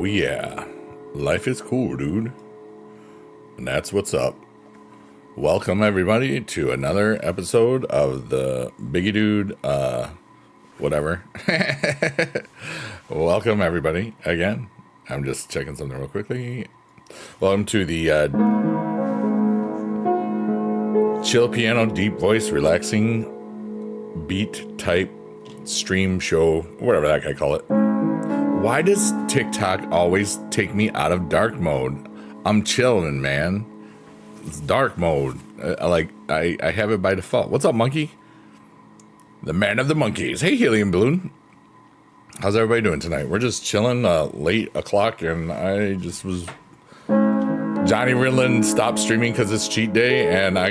Oh yeah, life is cool, dude. And that's what's up. Welcome everybody to another episode of the Biggie Dude, whatever. Welcome everybody again. I'm just checking something real quickly. Welcome to the chill piano, deep voice, relaxing beat type stream show, whatever that guy call it. Why does TikTok always take me out of dark mode? I'm chilling, man. It's dark mode. I have it by default. What's up, monkey? The man of the monkeys. Hey, helium balloon. How's everybody doing tonight? We're just chilling, late o'clock, and I just was... Johnny Riddlin stopped streaming because it's cheat day, and I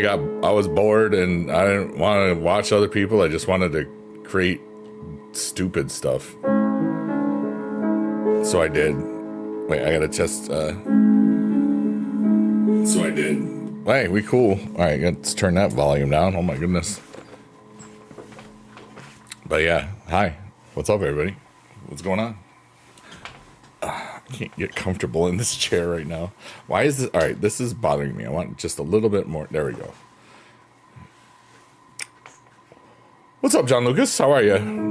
was bored, and I didn't want to watch other people. I just wanted to create stupid stuff. So I did. Wait, I gotta test. So I did. Hey, we cool. All right, let's turn that volume down. Oh my goodness. But yeah, hi. What's up, everybody? What's going on? I can't get comfortable in this chair right now. Why is this? All right, this is bothering me. I want just a little bit more. There we go. What's up, John Lucas? How are you?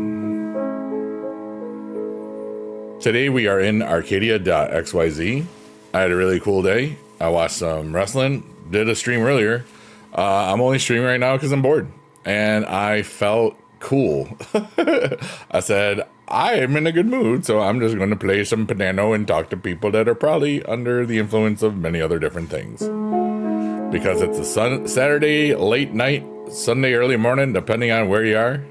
Today we are in Arcadia.xyz. I had a really cool day. I watched some wrestling, did a stream earlier. I'm only streaming right now because I'm bored. And I felt cool. I said, I am in a good mood, so I'm just going to play some piano and talk to people that are probably under the influence of many other different things. Because it's a Saturday late night, Sunday early morning, depending on where you are.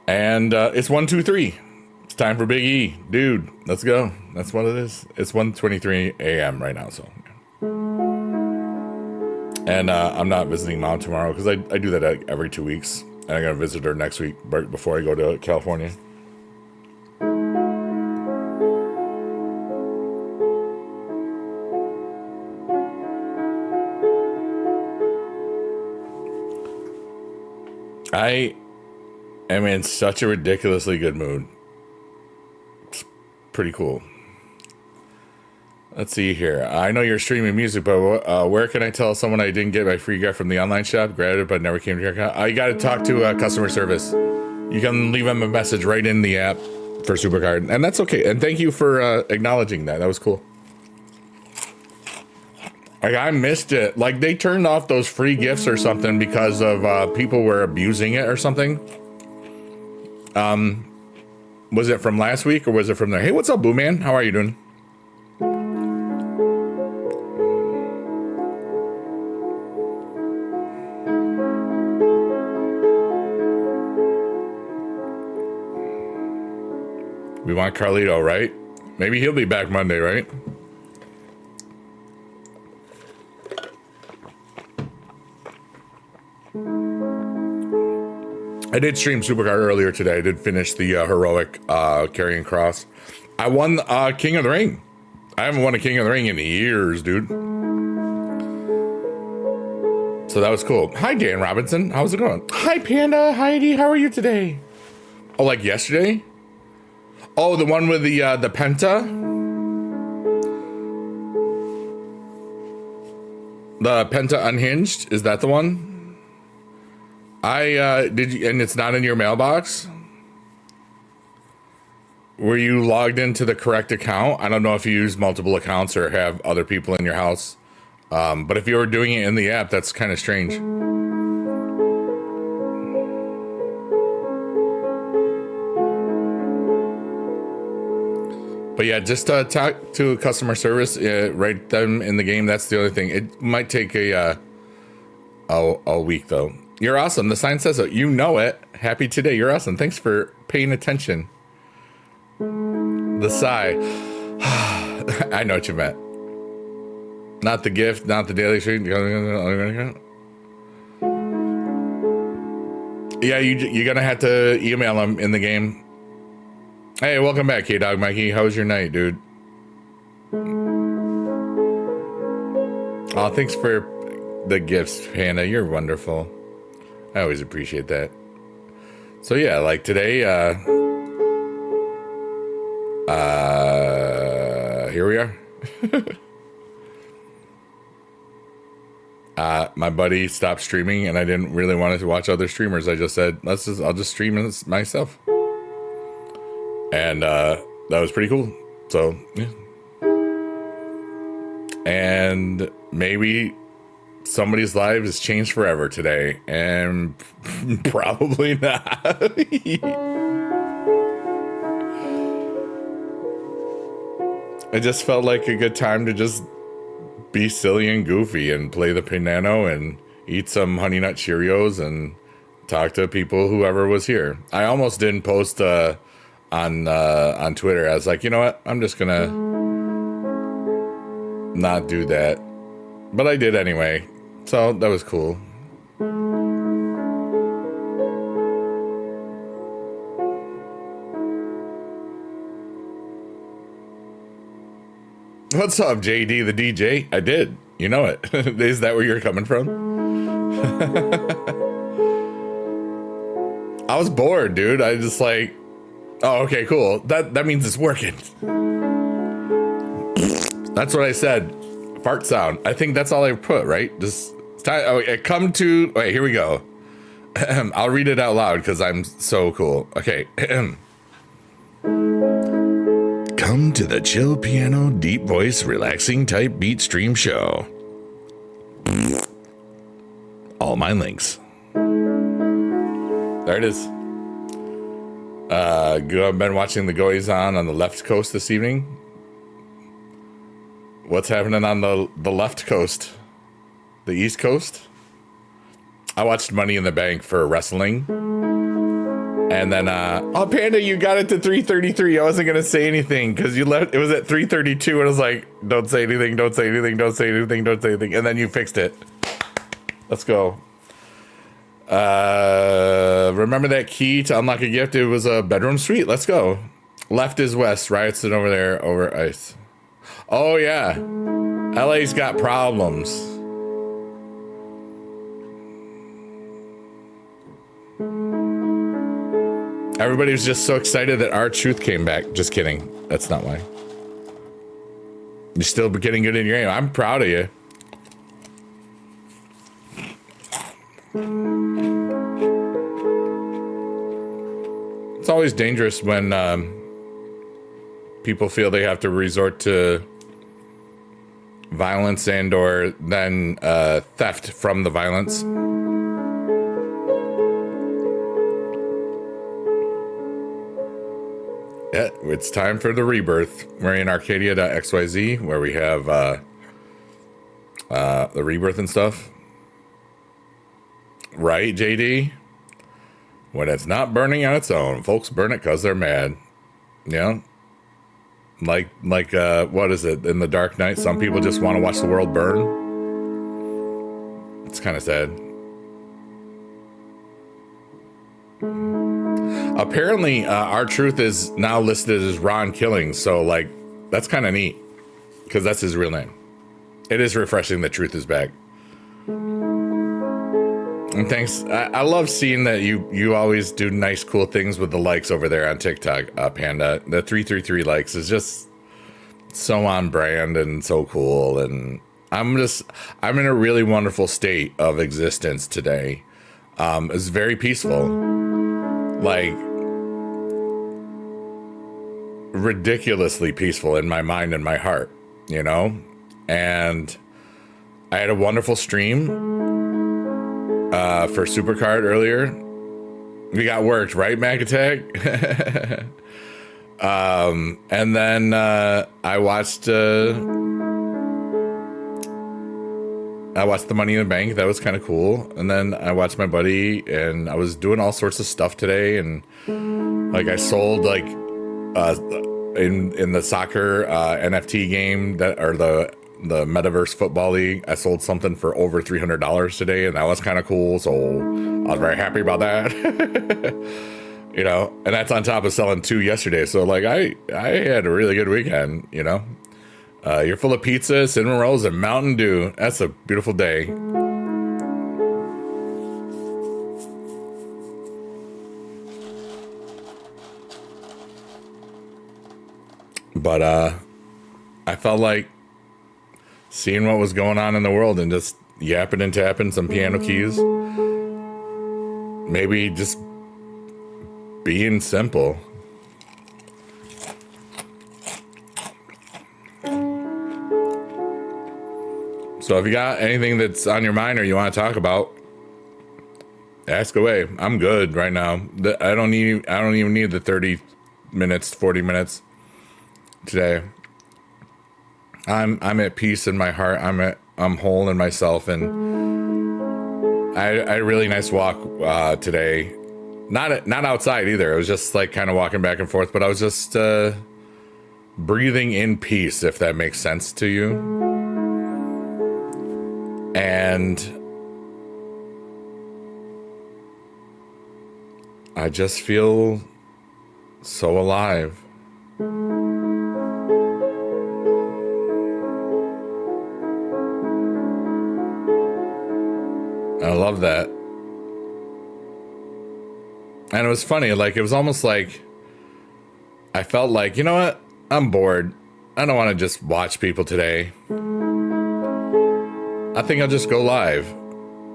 And it's 1, 2, 3. It's time for Big E. Dude, let's go. That's what it is. It's 1:23 a.m. right now, so. And I'm not visiting mom tomorrow because I do that every 2 weeks. And I'm going to visit her next week right before I go to California. I am in such a ridiculously good mood. Pretty cool. Let's see here. I know you're streaming music, but where can I tell someone I didn't get my free gift from the online shop? Grabbed it, but never came to your account. You got to talk to customer service. You can leave them a message right in the app for Supercard, and that's okay. And thank you for acknowledging that. That was cool. Like, I missed it. Like, they turned off those free gifts or something because of people were abusing it or something. Was it from last week or was it from there? Hey, what's up, Boo Man? How are you doing? We want Carlito, right? Maybe he'll be back Monday, right? I did stream Supercard earlier today. I did finish the heroic carrying cross. I won King of the Ring. I haven't won a King of the Ring in years, dude. So that was cool. Hi, Dan Robinson. How's it going? Hi, Panda. Heidi. How are you today? Oh, like yesterday? Oh, the one with the Penta? The Penta Unhinged? Is that the one? Did you, and it's not in your mailbox? Were you logged into the correct account? I don't know if you use multiple accounts or have other people in your house. But if you were doing it in the app, that's kind of strange. But yeah, just talk to customer service, write them in the game. That's the other thing. It might take a week though. You're awesome. The sign says so. You know it. Happy today. You're awesome. Thanks for paying attention. The sigh. I know what you meant. Not the gift, not the daily stream. Yeah, you're going to have to email them in the game. Hey, welcome back, K-Dog Mikey. How was your night, dude? Oh, thanks for the gifts, Panda. You're wonderful. I always appreciate that. So yeah, like today, My buddy stopped streaming, and I didn't really want to watch other streamers. I just said, I'll just stream this myself. And that was pretty cool. So, yeah. And maybe somebody's life has changed forever today, and probably not. It just felt like a good time to just be silly and goofy and play the piano and eat some Honey Nut Cheerios and talk to people, whoever was here. I almost didn't post on Twitter. I was like, you know what? I'm just gonna not do that. But I did anyway. So that was cool. What's up, JD the DJ? I did. You know it. Is that where you're coming from? I was bored, dude. I just like, oh, okay, cool. That means it's working. That's what I said. Fart sound. I think that's all I put, right? Just come to. Wait, here we go. I'll read it out loud because I'm so cool. Okay. Come to the chill piano, deep voice, relaxing type beat stream show. All my links. There it is. I've been watching the goings on the left coast this evening. What's happening on the left coast? The east coast? I watched Money in the Bank for wrestling. And then, oh, Panda, you got it to 333. I wasn't going to say anything because you left. It was at 332. And I was like, don't say anything, don't say anything, don't say anything, don't say anything. And then you fixed it. Let's go. Remember that key to unlock a gift? It was a bedroom suite. Let's go. Left is west. Riots over there over ice. Oh, yeah. LA's got problems. Everybody was just so excited that our truth came back. Just kidding. That's not why. You're still getting good in your game. I'm proud of you. It's always dangerous when people feel they have to resort to violence and or then theft from the violence. Yeah, it's time for the rebirth. We're in Arcadia.xyz where we have the rebirth and stuff. Right, JD? When it's not burning on its own, folks burn it because they're mad. Yeah. Like what is it? In the Dark Knight, some people just want to watch the world burn. It's kind of sad. Apparently, our truth is now listed as Ron Killing, so like that's kind of neat because that's his real name. It is refreshing that truth is back. And thanks. I love seeing that you always do nice, cool things with the likes over there on TikTok, Panda. The 333 likes is just so on brand and so cool. And I'm in a really wonderful state of existence today. It's very peaceful. Like ridiculously peaceful in my mind and my heart, you know? And I had a wonderful stream for Supercard earlier. We got worked, right, Mac Attack? And then I watched the Money in the Bank. That was kind of cool. And then I watched my buddy, and I was doing all sorts of stuff today. And like I sold like in the soccer NFT game that or the Metaverse Football League, I sold something for over $300 today, and that was kind of cool. So I was very happy about that. You know, and that's on top of selling 2 yesterday. So like I had a really good weekend, you know. You're full of pizza, cinnamon rolls, and Mountain Dew. That's a beautiful day. But I felt like seeing what was going on in the world and just yapping and tapping some piano keys. Maybe just being simple. So if you got anything that's on your mind or you want to talk about, ask away. I'm good right now. I don't even need the 30 minutes, 40 minutes today. I'm at peace in my heart. I'm whole in myself, and I had a really nice walk today. Not outside either. I was just like kind of walking back and forth, but I was just breathing in peace, if that makes sense to you. And I just feel so alive. I love that. And it was funny, like, it was almost like I felt like, you know what? I'm bored. I don't want to just watch people today. I think I'll just go live.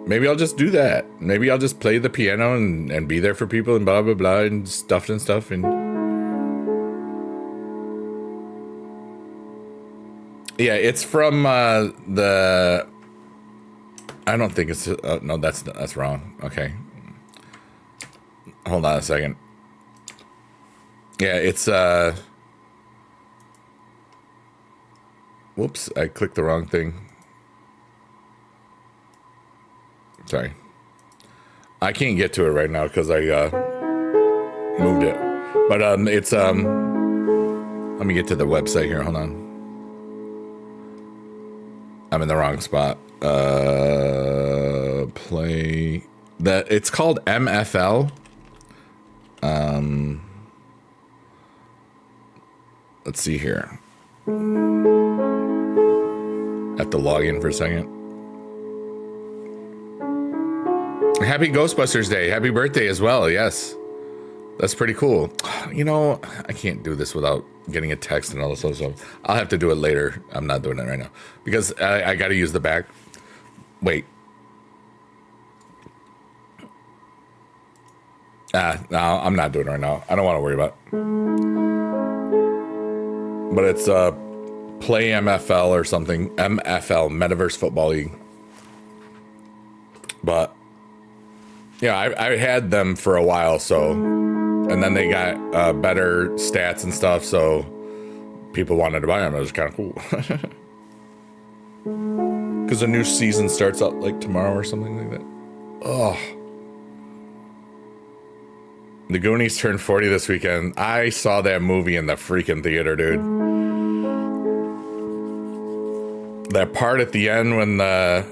Maybe I'll just do that. Maybe I'll just play the piano and be there for people and blah, blah, blah, and stuff. And yeah, it's from the... I don't think it's... no, that's wrong. Okay. Hold on a second. Yeah, it's... Whoops, I clicked the wrong thing. Sorry. I can't get to it right now because I moved it. But it's... let me get to the website here. Hold on. I'm in the wrong spot. Play... It's called MFL. Let's see here. I have to log in for a second. Happy Ghostbusters Day. Happy birthday as well. Yes. That's pretty cool. You know, I can't do this without getting a text and all this other stuff. I'll have to do it later. I'm not doing it right now because I got to use the back. Wait. No, I'm not doing it right now. I don't want to worry about it. But it's Play MFL or something. MFL, Metaverse Football League. But yeah, I had them for a while, so, and then they got better stats and stuff, so people wanted to buy them. It was kind of cool. Because the new season starts out like tomorrow or something like that. Oh. The Goonies turned 40 this weekend. I saw that movie in the freaking theater, dude. That part at the end when the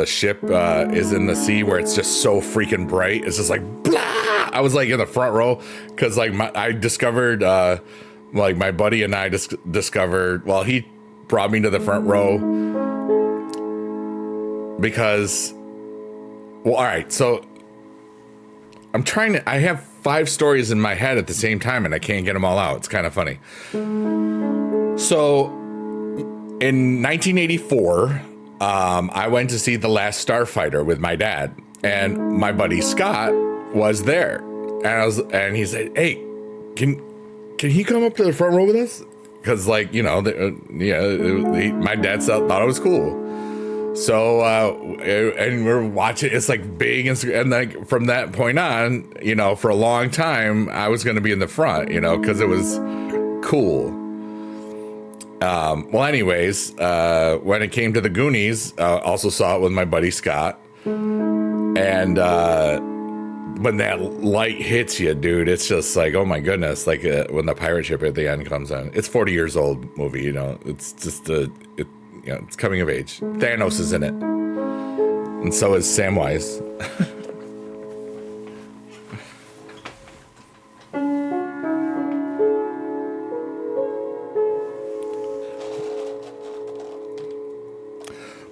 ship is in the sea where it's just so freaking bright. It's just like blah. I was like in the front row because like I discovered like my buddy and I discovered. Well, he brought me to the front row because. Well, all right. So I'm trying to. I have 5 stories in my head at the same time, and I can't get them all out. It's kind of funny. So in 1984, I went to see The Last Starfighter with my dad, and my buddy Scott was there, and he said, "Hey, can he come up to the front row with us?" Because, like, you know, my dad thought it was cool. So, and we're watching, it's like big, and like from that point on, you know, for a long time, I was going to be in the front, you know, because it was cool. Well, anyways, when it came to the Goonies, also saw it with my buddy Scott. And when that light hits you, dude, it's just like, oh my goodness, like when the pirate ship at the end comes on. It's 40 years old movie, you know, it's just you know, it's coming of age. Thanos is in it. And so is Samwise.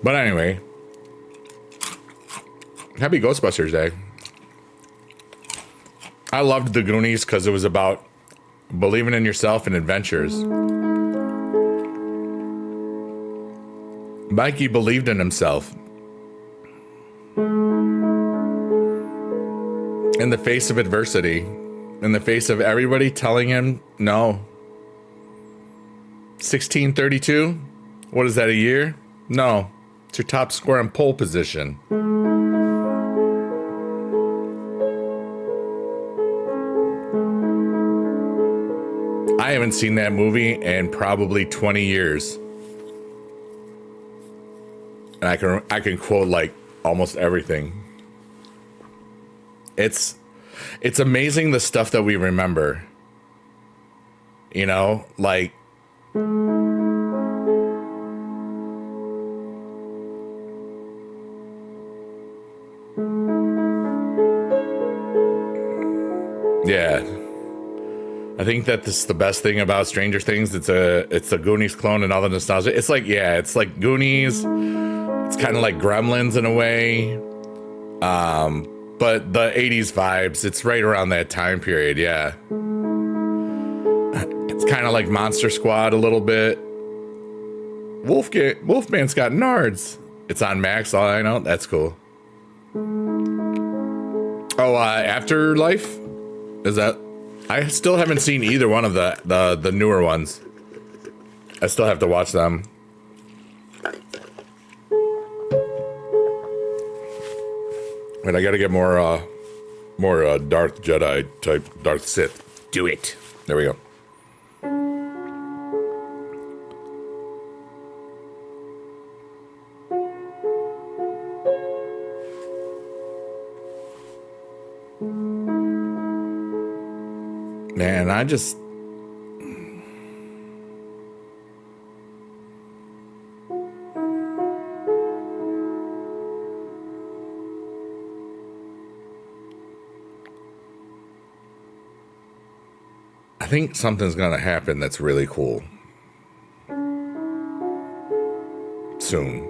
But anyway, happy Ghostbusters Day. I loved the Goonies because it was about Believing in yourself and adventures. Mikey believed in himself. In the face of adversity, in the face of everybody telling him no. 1632? What is that, a year? No. It's your top score in pole position. I haven't seen that movie in probably 20 years. And I can quote like almost everything. It's amazing the stuff that we remember. You know, like yeah. I think that this is the best thing about Stranger Things. It's a Goonies clone and all the nostalgia. It's like, yeah, it's like Goonies. It's kind of like Gremlins in a way. But the 80s vibes, it's right around that time period, yeah. It's kind of like Monster Squad a little bit. Wolfman's got nards. It's on Max, all I know. That's cool. Oh, Afterlife? Is that... I still haven't seen either one of the newer ones. I still have to watch them. And I gotta get more Darth Jedi type, Darth Sith. Do it. There we go. Man, I think something's gonna happen that's really cool soon.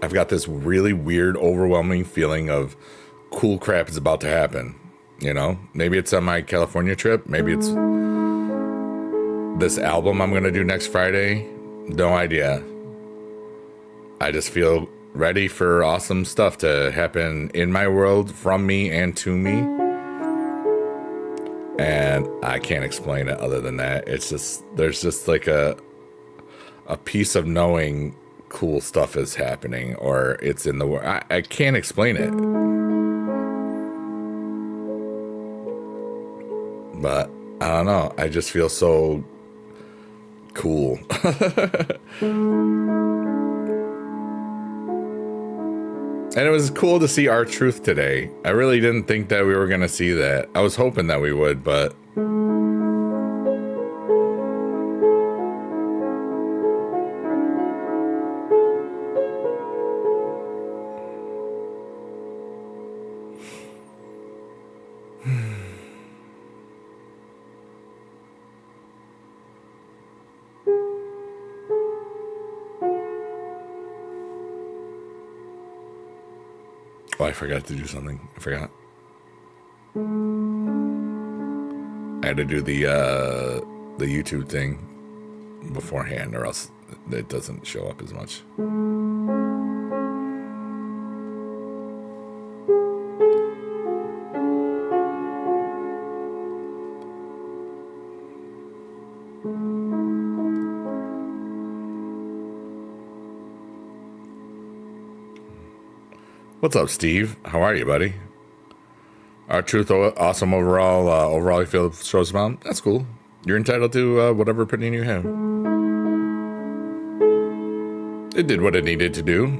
I've got this really weird, overwhelming feeling of cool crap is about to happen. You know, maybe it's on my California trip. Maybe it's this album I'm gonna do next Friday. No idea. I just feel ready for awesome stuff to happen in my world, from me and to me. And I can't explain it other than that. It's just, there's just like a piece of knowing cool stuff is happening, or it's in the world. I can't explain it. But I don't know. I just feel so cool. And it was cool to see R-Truth today. I really didn't think that we were going to see that. I was hoping that we would, but... Oh, I forgot to do something. I forgot. I had to do the YouTube thing beforehand, or else it doesn't show up as much. What's up, Steve? How are you, buddy? R-Truth, awesome overall. Overall, you feel the show's about? That's cool. You're entitled to whatever opinion you have. It did what it needed to do.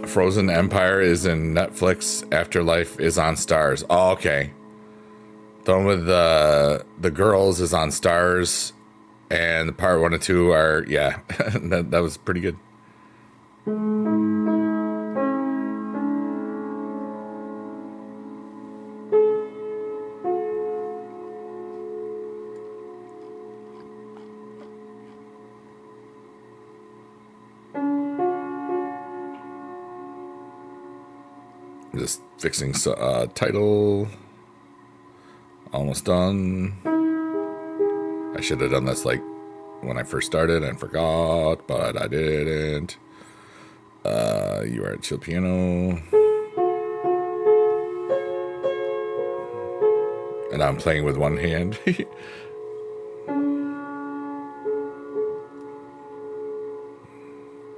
Frozen Empire is in Netflix. Afterlife is on Stars. Oh, okay. The one with the girls is on Stars. And the part 1 and 2 are, yeah, that was pretty good. Just fixing title. Almost done. I should have done this like when I first started and forgot, but I didn't. You are at chill piano. And I'm playing with one hand.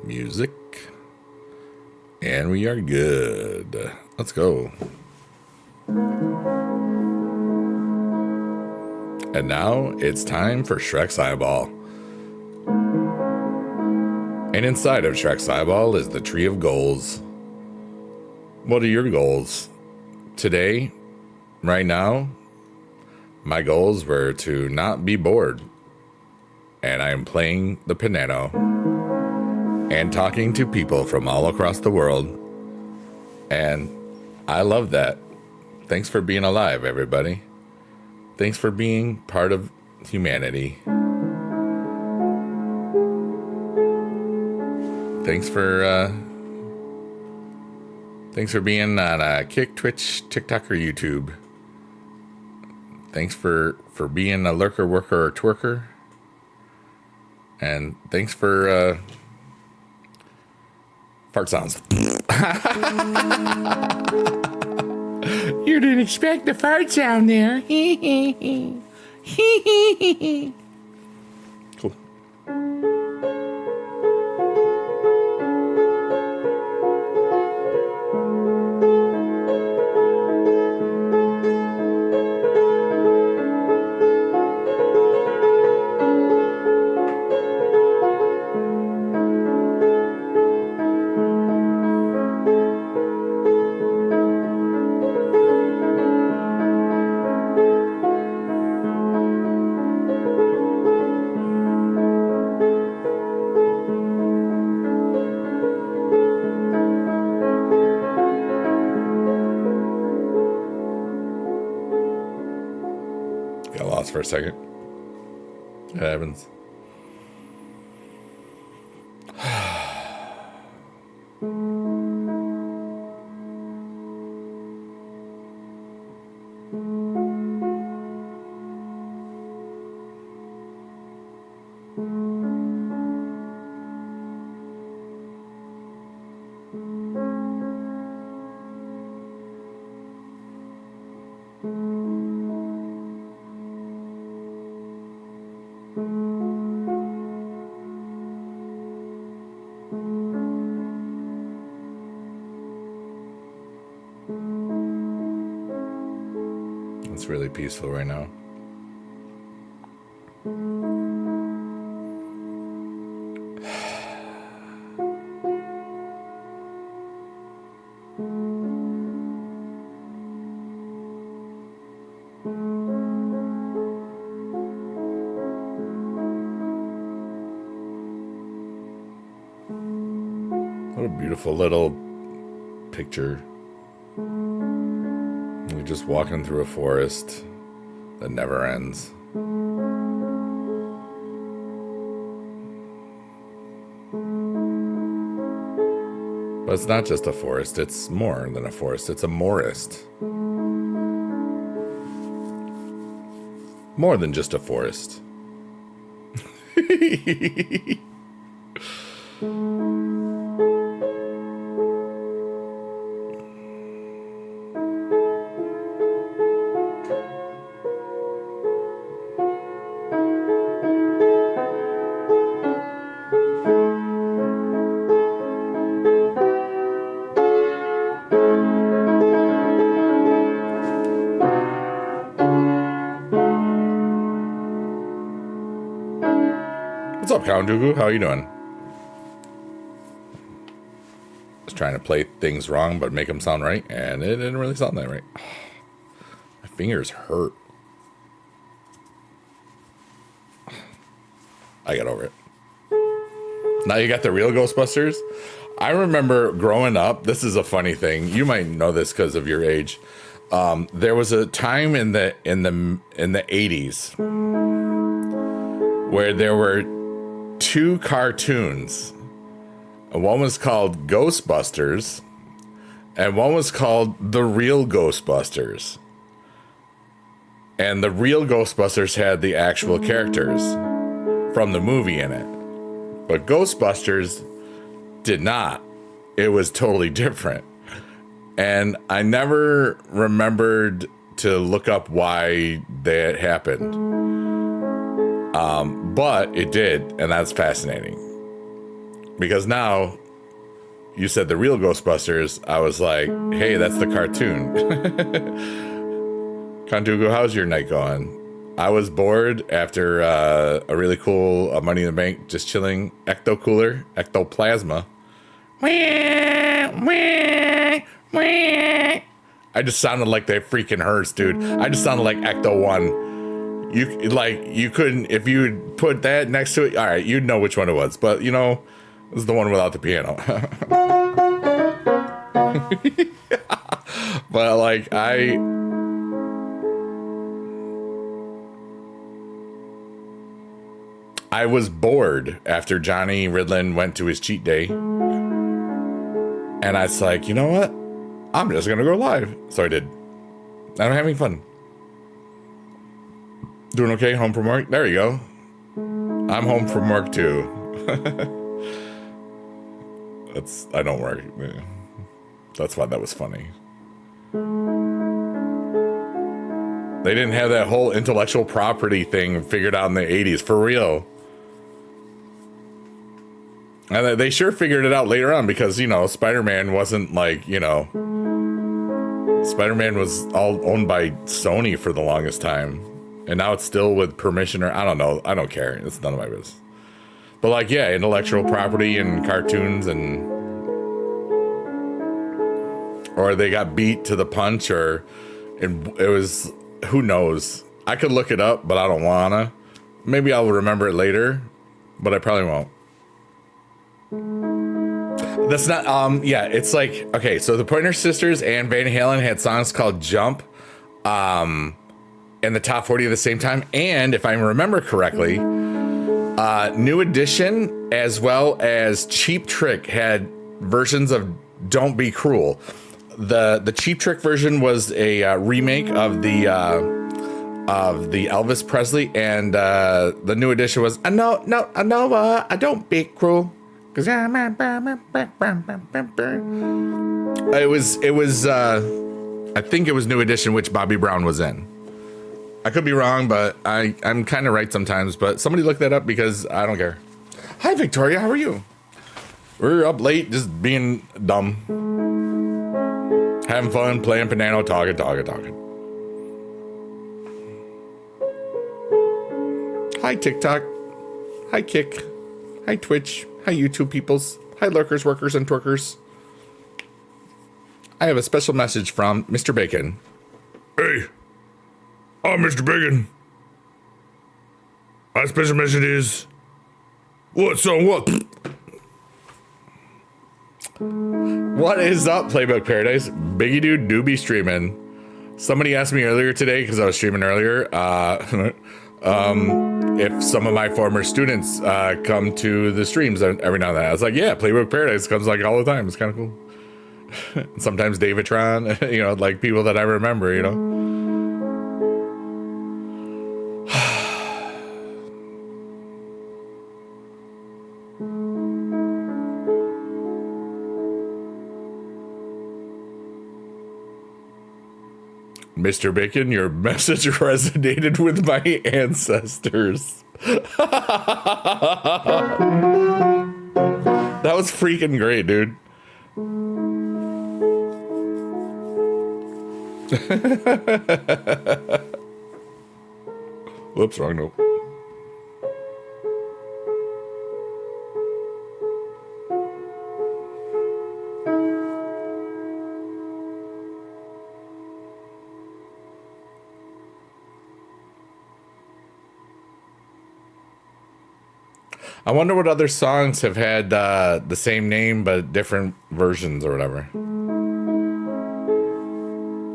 Music. And we are good. Let's go. And now it's time for Shrek's Eyeball. And inside of Shrek's Eyeball is the Tree of Goals. What are your goals? Today, right now, my goals were to not be bored. And I am playing the piano and talking to people from all across the world. And I love that. Thanks for being alive, everybody. Thanks for being part of humanity. Thanks for being on Kick, Twitch, TikTok, or YouTube. Thanks for being a lurker, worker, or twerker. And thanks for fart sounds. You didn't expect the fart sound there. Cool. Got lost for a second. It happens. It's really peaceful right now. What a beautiful little picture. You're just walking through a forest that never ends. But it's not just a forest, it's more than a forest, it's a morist. More than just a forest. What's up, Count Dooku? How are you doing? Just trying to play things wrong, but make them sound right, and it didn't really sound that right. My fingers hurt. I got over it. Now you got the real Ghostbusters. I remember growing up. This is a funny thing. You might know this because of your age. There was a time in the 80s where there were two cartoons. One was called Ghostbusters, and one was called The Real Ghostbusters. And The Real Ghostbusters had the actual characters from the movie in it. But Ghostbusters did not. It was totally different. And I never remembered to look up why that happened. But it did, and that's fascinating. Because now, you said The Real Ghostbusters, I was like, hey, that's the cartoon. Contugo, how's your night going? I was bored after a really cool Money in the Bank, just chilling. Ecto-cooler, ectoplasma. I just sounded like that freaking hearse, dude. I just sounded like Ecto 1. You couldn't, if you put that next to it, all right, you'd know which one it was. But, you know, it was the one without the piano. But, like, I was bored after Johnny Ridlin went to his cheat day. And I was like, you know what? I'm just going to go live. So I did. And I'm having fun. Doing okay? Home from work? There you go. I'm home from work too. I don't work. That's why that was funny. They didn't have that whole intellectual property thing figured out in the 80s. For real. And they sure figured it out later on because, you know, Spider-Man wasn't like, you know, Spider-Man was all owned by Sony for the longest time. And now it's still with permission, or I don't know. I don't care. It's none of my business. But like, yeah, intellectual property and cartoons or they got beat to the punch, or it was, who knows? I could look it up, but I don't wanna. Maybe I'll remember it later, but I probably won't. That's not, yeah, it's like, okay, so the Pointer Sisters and Van Halen had songs called Jump, in the top 40 at the same time. And if I remember correctly, New Edition as well as Cheap Trick had versions of Don't Be Cruel. The Cheap Trick version was a remake of the Elvis Presley, and the New Edition was no, I don't be cruel. Cause it was I think it was New Edition, which Bobby Brown was in. I could be wrong, but I'm kind of right sometimes. But somebody look that up because I don't care. Hi, Victoria. How are you? We're up late, just being dumb. Having fun, playing Panano, talking. Hi, TikTok. Hi, Kick. Hi, Twitch. Hi, YouTube peoples. Hi, lurkers, workers, and twerkers. I have a special message from Mr. Bacon. Hey. Oh, Mr. Bacon. My special message is... What's on what? What is up, Playbook Paradise? Biggie Dude do be streaming. Somebody asked me earlier today, because I was streaming earlier, if some of my former students come to the streams every now and then. I was like, yeah, Playbook Paradise comes like all the time. It's kind of cool. Sometimes Davidtron, you know, like people that I remember, you know. Mr. Bacon, your message resonated with my ancestors. That was freaking great, dude. Whoops, wrong note. I wonder what other songs have had the same name but different versions or whatever.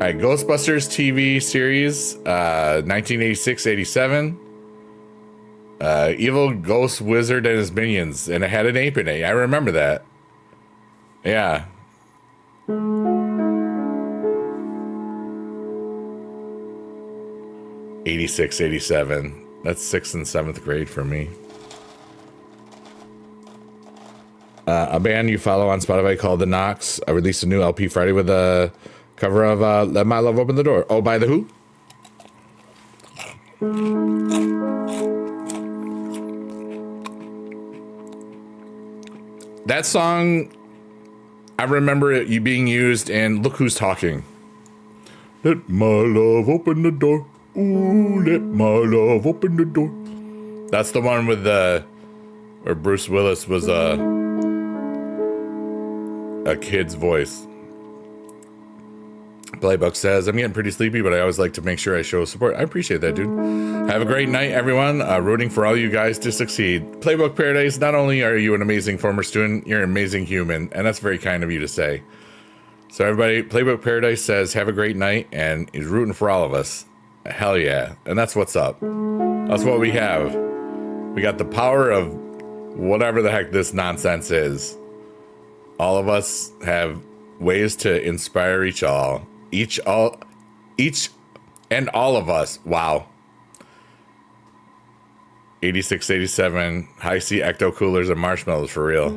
All right, Ghostbusters TV series, 1986-87. Evil Ghost Wizard and his minions, and it had an ape in it. I remember that. Yeah. 86, 87. That's 6th and 7th grade for me. A band you follow on Spotify called The Knox released a new LP Friday with a cover of Let My Love Open the Door. Oh, by The Who? That song, I remember it you being used in Look Who's Talking. Let my love open the door. Ooh, let my love open the door. That's the one with where Bruce Willis was a kid's voice. Playbook says, I'm getting pretty sleepy, but I always like to make sure I show support. I appreciate that, dude. Have a great night, everyone. Rooting for all you guys to succeed. Playbook Paradise, not only are you an amazing former student, you're an amazing human, and that's very kind of you to say. So everybody, Playbook Paradise says, have a great night, and is rooting for all of us. Hell yeah. And that's what's up. That's what we have. We got the power of whatever the heck this nonsense is. All of us have ways to inspire each and all of us. Wow. 86, 87, high C ecto coolers and marshmallows for real.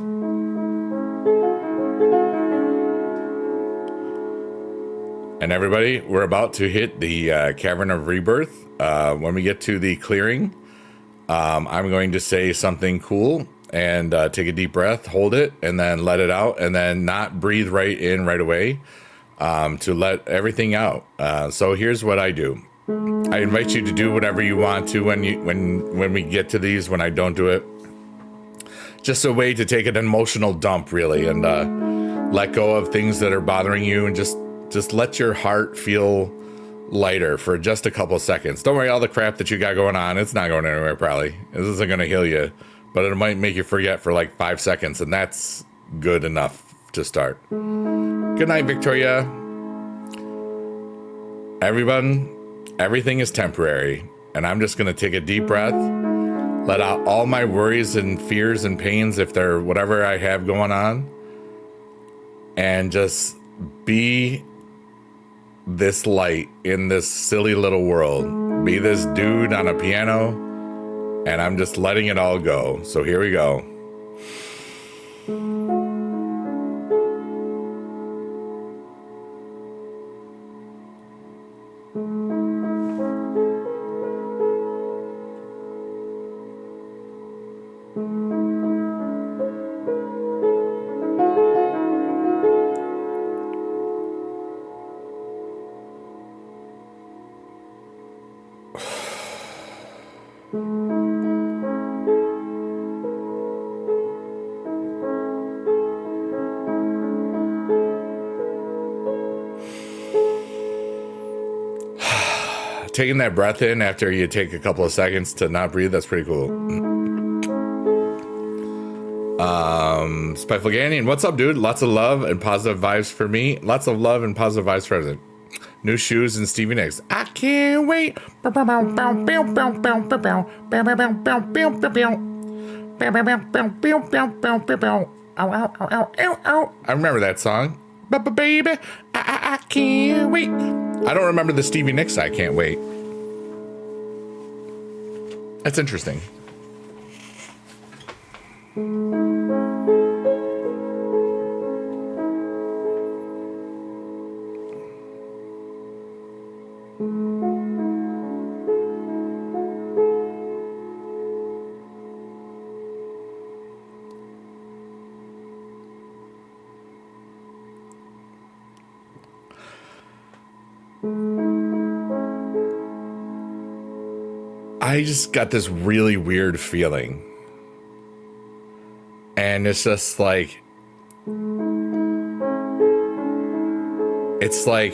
And everybody, we're about to hit the Cavern of Rebirth. When we get to the clearing, I'm going to say something cool and take a deep breath, hold it, and then let it out, and then not breathe right in right away to let everything out. So here's what I do. I invite you to do whatever you want to when we get to these, when I don't do it. Just a way to take an emotional dump, really, and let go of things that are bothering you, and just let your heart feel lighter for just a couple seconds. Don't worry, all the crap that you got going on, it's not going anywhere probably. This isn't going to heal you, but it might make you forget for like 5 seconds, and that's good enough to start. Good night, Victoria. Everyone, everything is temporary, and I'm just going to take a deep breath, let out all my worries and fears and pains if they're whatever I have going on, and just be this light in this silly little world. Be this dude on a piano, and I'm just letting it all go. So here we go. Taking that breath in after you take a couple of seconds to not breathe, that's pretty cool. Spiteful Gannion, what's up, dude? Lots of love and positive vibes for me. Lots of love and positive vibes for everything. New shoes and Stevie Nicks. I can't wait. I remember that song. Baby, I can't wait. I don't remember the Stevie Nicks I can't wait. That's interesting. I just got this really weird feeling. And it's just like, it's like,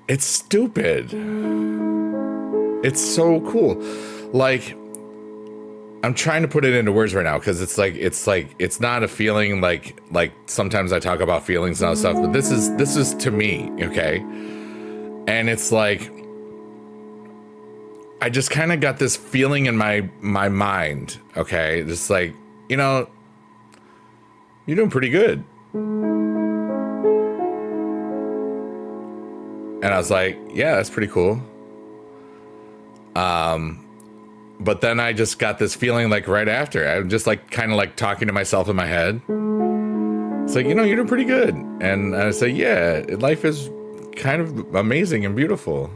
it's stupid. It's so cool. Like, I'm trying to put it into words right now because it's not a feeling like sometimes I talk about feelings and all stuff, but this is to me, okay? And it's like I just kind of got this feeling in my mind, okay? Just like, you know, You're doing pretty good. And I was like, yeah, that's pretty cool. But then I just got this feeling like right after, I'm just like kind of like talking to myself in my head. It's like, you're doing pretty good. And I say, yeah, life is kind of amazing and beautiful.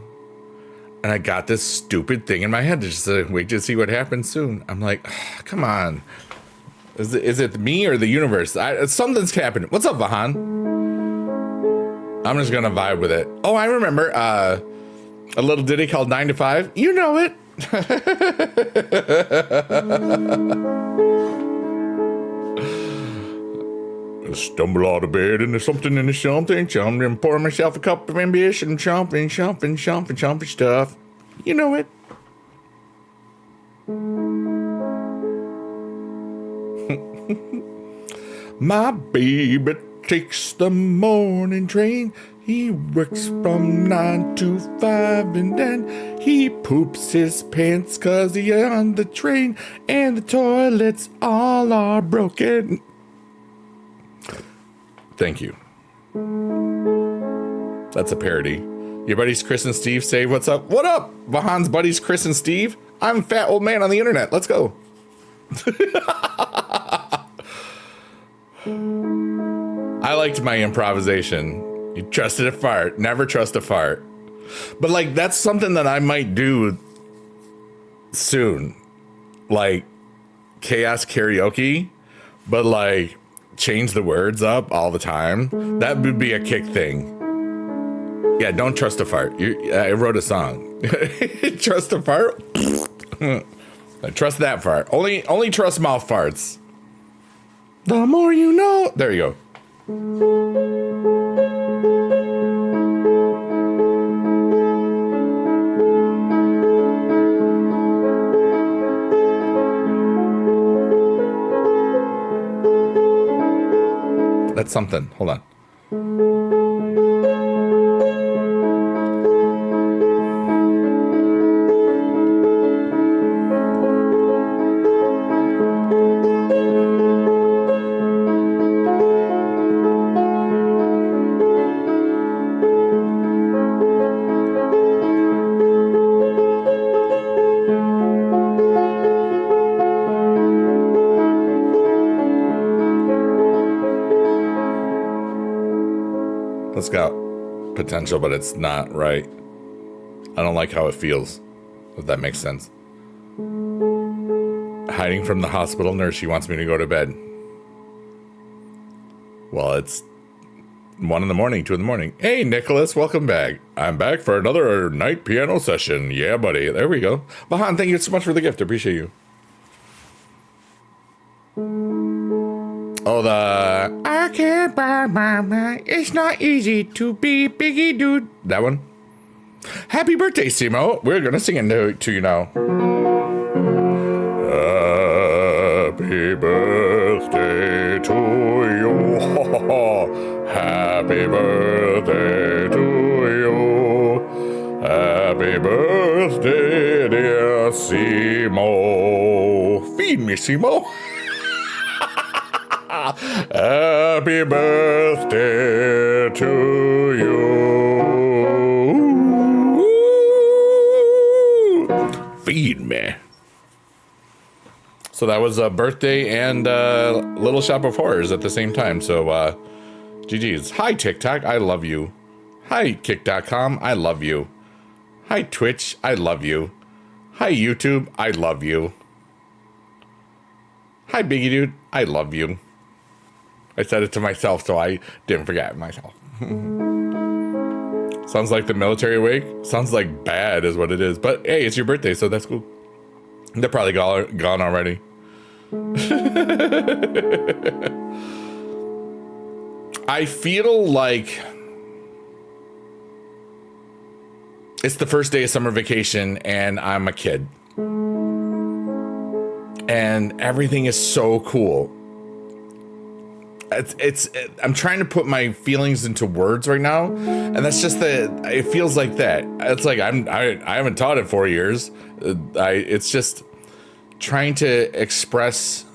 And I got this stupid thing in my head to just wait to see what happens soon. I'm like, oh, come on. Is it me or the universe? Something's happening. What's up, Vahan? I'm just going to vibe with it. Oh, I remember a little ditty called 9 to 5. You know it. I stumble out of bed and there's something in the something. Chomp and pour myself a cup of ambition. Chomping stuff. You know it. My baby takes the morning train. He works from 9 to 5 and then he poops his pants 'cause he's on the train and the toilets all are broken. Thank you. That's a parody. Your buddies Chris and Steve say, what's up? What up? Vahan's buddies Chris and Steve. I'm a fat old man on the internet. Let's go. I liked my improvisation. You trusted a fart. Never trust a fart. But like, that's something that I might do soon. Like chaos karaoke, but like change the words up all the time. That would be a kick thing. Yeah, don't trust a fart. I wrote a song. Trust a fart? Trust that fart. Only trust mouth farts. The more you know. There you go. That's something. Hold on. It's got potential, but it's not right. I don't like how it feels, if that makes sense. Hiding from the hospital nurse. She wants me to go to bed. Well, it's 1 in the morning, 2 in the morning. Hey, Nicholas, welcome back. I'm back for another night piano session. Yeah, buddy. There we go. Vahan, thank you so much for the gift. Appreciate you. Oh, the I can't buy my mind. It's not easy to be Biggie Dude. That one. Happy birthday, Simo. We're gonna sing it to you now. Happy birthday to you. Happy birthday to you. Happy birthday, dear Simo. Feed me, Simo. Happy birthday to you. Feed me. So that was a birthday and Little Shop of Horrors at the same time. So GG's. Hi, TikTok. I love you. Hi, Kick.com. I love you. Hi, Twitch. I love you. Hi, YouTube. I love you. Hi, Biggie Dude. I love you. I said it to myself, so I didn't forget myself. Sounds like the military wake. Sounds like bad is what it is. But hey, it's your birthday, so that's cool. They're probably gone already. I feel like it's the first day of summer vacation and I'm a kid. And everything is so cool. I'm trying to put my feelings into words right now, and that's just it feels like that. It's like I haven't taught in 4 years. It's just trying to express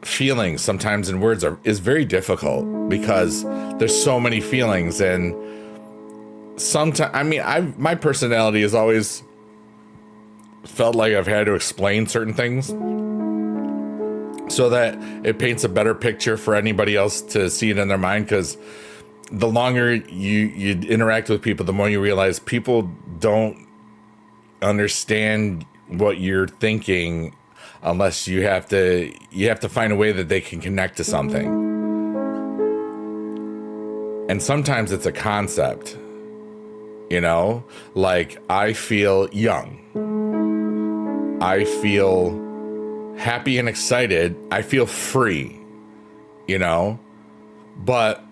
feelings sometimes in words is very difficult because there's so many feelings. And sometimes, I mean, my personality has always felt like I've had to explain certain things so that it paints a better picture for anybody else to see it in their mind. Because the longer you interact with people, the more you realize people don't understand what you're thinking unless you have to find a way that they can connect to something. And sometimes it's a concept, you know, like I feel young. I feel happy and excited. I feel free, you know, but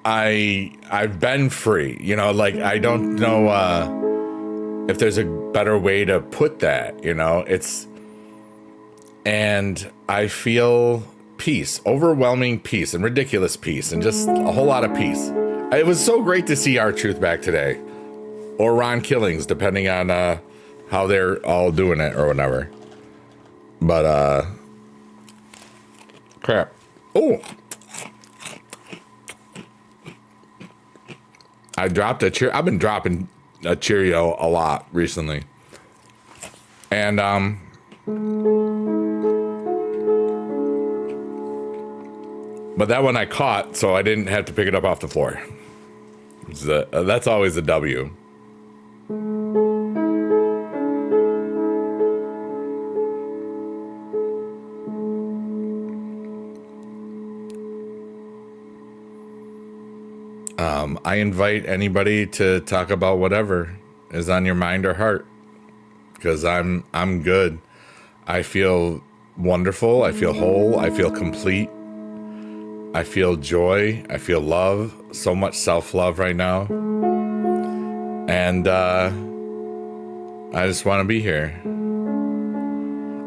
I've been free, you know, like I don't know if there's a better way to put that, you know, and I feel peace, overwhelming peace and ridiculous peace and just a whole lot of peace. It was so great to see R-Truth back today, or Ron Killings, depending on how they're all doing it or whatever. But crap. Oh, I dropped a Cheerio. I've been dropping a Cheerio a lot recently, and but that one I caught, so I didn't have to pick it up off the floor. That's always a W. I invite anybody to talk about whatever is on your mind or heart, because I'm good. I feel wonderful. I feel whole. I feel complete. I feel joy. I feel love. So much self-love right now. And I just want to be here.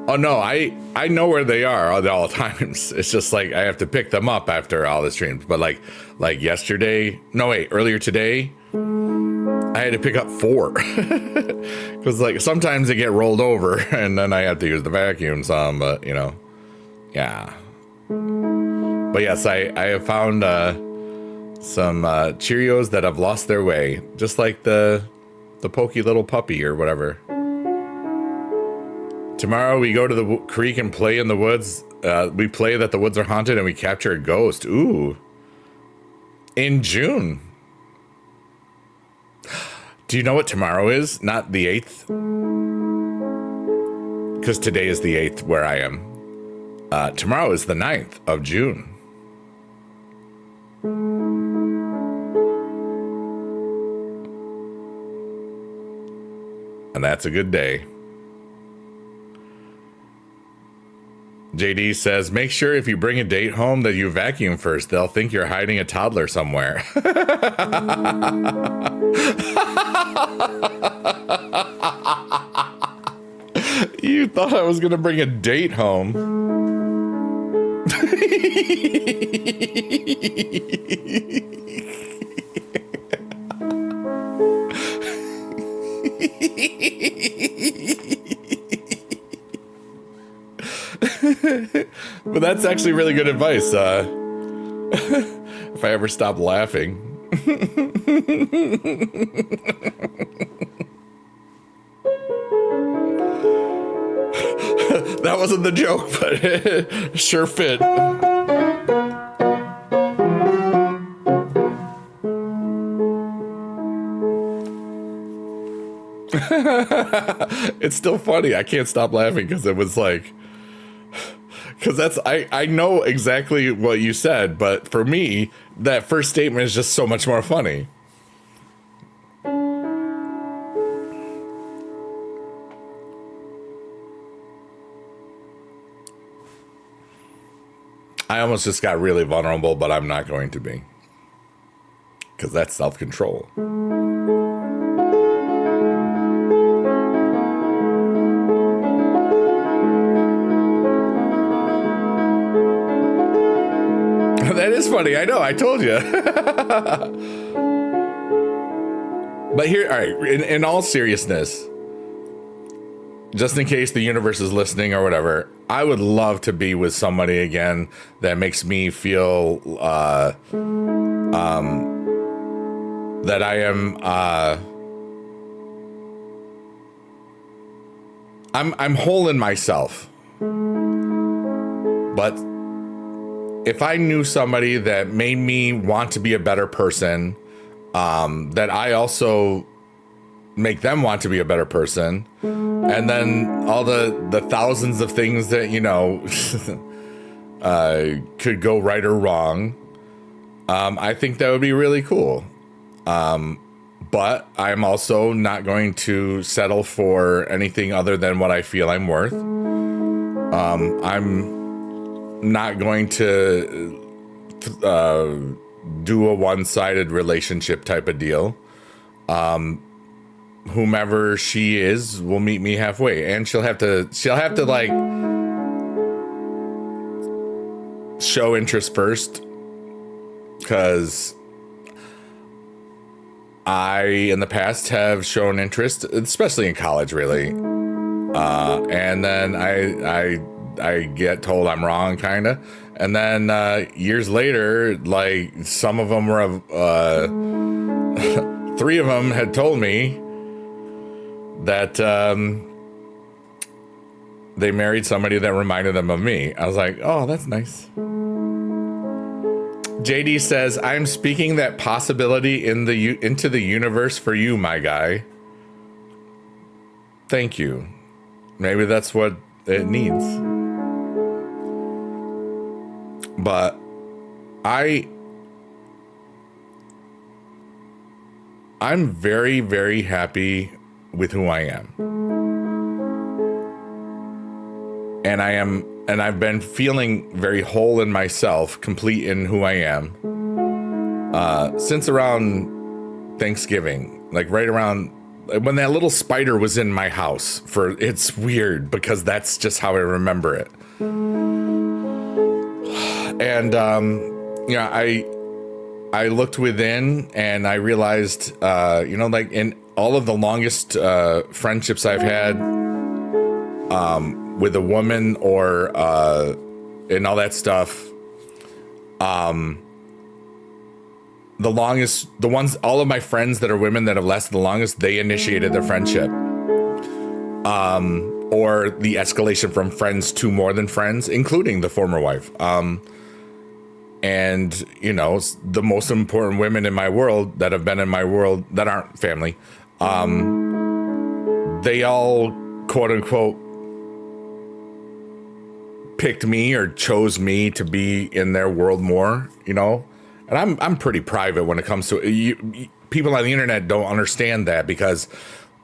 Oh no, I know where they are all the times. It's just like I have to pick them up after all the streams. But like earlier today, I had to pick up 4 because like sometimes they get rolled over and then I have to use the vacuum some. But you know, yeah. But yes, I have found some Cheerios that have lost their way, just like the pokey little puppy or whatever. Tomorrow we go to the creek and play in the woods. We play that the woods are haunted and we capture a ghost. Ooh. In June. Do you know what tomorrow is? Not the 8th? Because today is the 8th where I am. Tomorrow is the 9th of June. And that's a good day. JD says, make sure if you bring a date home that you vacuum first. They'll think you're hiding a toddler somewhere. You thought I was going to bring a date home. But that's actually really good advice. If I ever stop laughing. That wasn't the joke, but it sure fit. It's still funny. I can't stop laughing because it was like, because I know exactly what you said, but for me, that first statement is just so much more funny. I almost just got really vulnerable, but I'm not going to be. Because that's self-control. That is funny. I know. I told you. But here, all right, in all seriousness, just in case the universe is listening or whatever, I would love to be with somebody again that makes me feel that I am I'm whole in myself. But if I knew somebody that made me want to be a better person, that I also make them want to be a better person, and then all the thousands of things that, you know, could go right or wrong, I think that would be really cool. But I'm also not going to settle for anything other than what I feel I'm worth. I'm not going to do a one-sided relationship type of deal. Whomever she is will meet me halfway, and she'll have to like show interest first, because I in the past have shown interest, especially in college, really, and then I get told I'm wrong, kind of, and then years later, like, some of them were 3 of them had told me that they married somebody that reminded them of me. I was like, oh, that's nice. JD says, I'm speaking that possibility into the universe for you, my guy. Thank you. Maybe that's what it needs. But I'm very, very happy with who I am. And I've been feeling very whole in myself, complete in who I am, since around Thanksgiving, like right around when that little spider was in my house. It's weird because that's just how I remember it. And yeah, I looked within and I realized, like in all of the longest friendships I've had with a woman or and all that stuff, all of my friends that are women that have lasted the longest, they initiated the friendship, or the escalation from friends to more than friends, including the former wife. And, the most important women in my world that have been in my world that aren't family, they all, quote unquote, picked me or chose me to be in their world more, and I'm pretty private when it comes to people on the internet. Don't understand that, because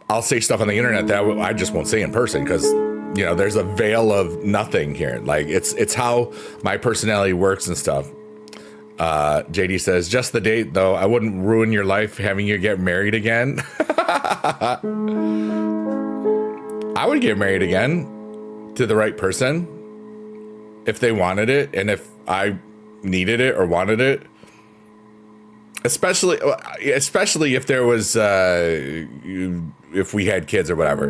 I'll say stuff on the internet that I just won't say in person, because there's a veil of nothing here. Like, it's how my personality works and stuff. JD says, just the date though, I wouldn't ruin your life having you get married again. I would get married again to the right person if they wanted it, and if I needed it or wanted it, especially if there was if we had kids or whatever.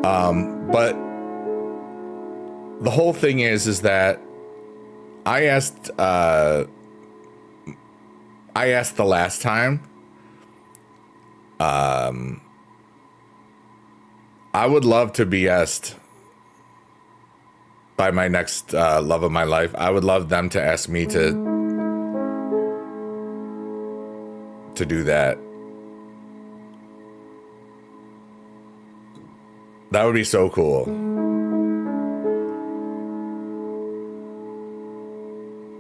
But the whole thing is that I asked the last time. I would love to be asked by my next love of my life. I would love them to ask me to do that. That would be so cool.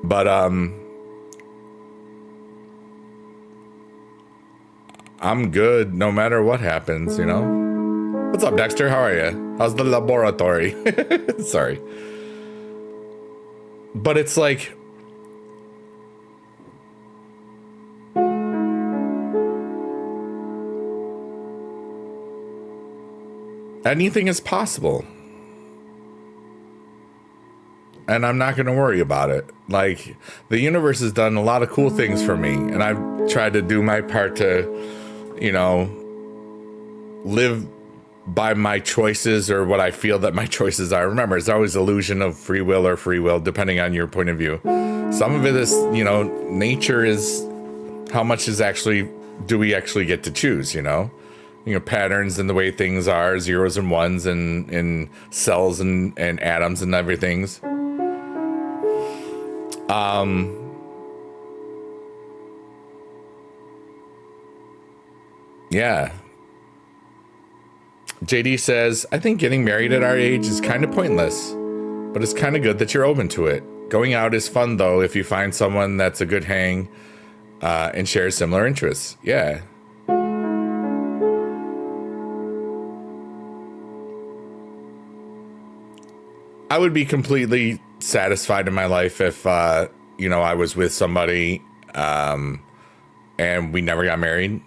But I'm good no matter what happens, What's up, Dexter? How are you? How's the laboratory? Sorry. But it's like, anything is possible. And I'm not going to worry about it. Like, the universe has done a lot of cool things for me, and I've tried to do my part to, live by my choices or what I feel that my choices are. Remember, it's always illusion of free will or free will, depending on your point of view. Some of it is, nature is how much do we actually get to choose, patterns in the way things are, zeros and ones and cells and atoms and everything's. Yeah. JD says, I think getting married at our age is kind of pointless, but it's kind of good that you're open to it. Going out is fun, though, if you find someone that's a good hang and shares similar interests. Yeah. I would be completely satisfied in my life if, I was with somebody and we never got married.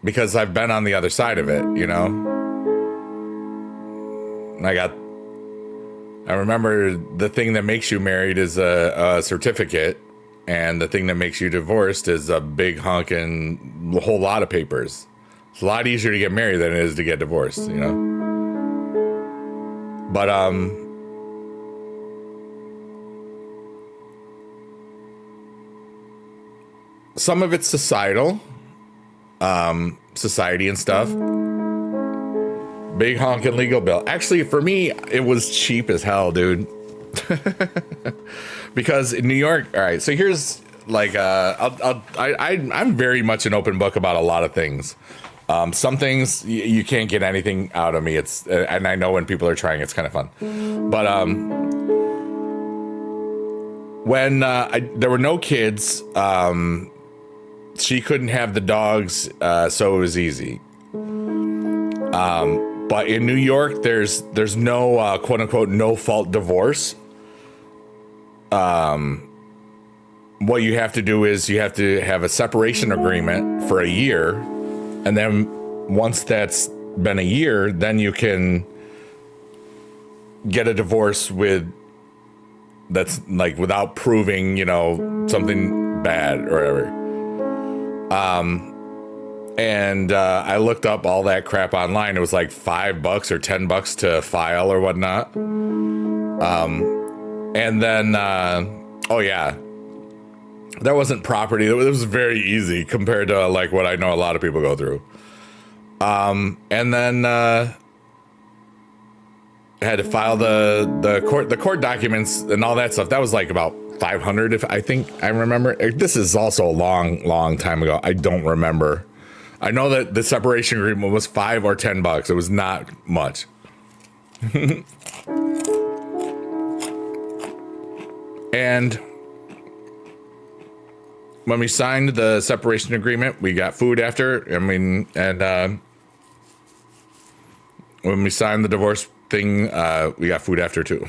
Because I've been on the other side of it, I remember the thing that makes you married is a certificate, and the thing that makes you divorced is a big honking whole lot of papers. It's a lot easier to get married than it is to get divorced, But, some of it's societal. Society and stuff. Big honkin' legal bill. Actually, for me, it was cheap as hell, dude. Because in New York, all right. So here's like, I'm very much an open book about a lot of things. Some things you can't get anything out of me. And I know when people are trying, it's kind of fun. But when there were no kids, she couldn't have the dogs, so it was easy. But in New York, there's no quote unquote no fault divorce. What you have to do is you have to have a separation agreement for a year, and then once that's been a year, then you can get a divorce that's like without proving, something bad or whatever. And I looked up all that crap online. It was like $5 or $10 to file or whatnot. And then, oh yeah, that wasn't property. It was very easy compared to like what I know a lot of people go through. And then, I had to file the court documents and all that stuff. That was like about 500, if I think I remember. This is also a long time ago. I don't remember. I know that the separation agreement was $5 or $10. It was not much. And when we signed the separation agreement, we got food after. When we signed the divorce thing, we got food after too.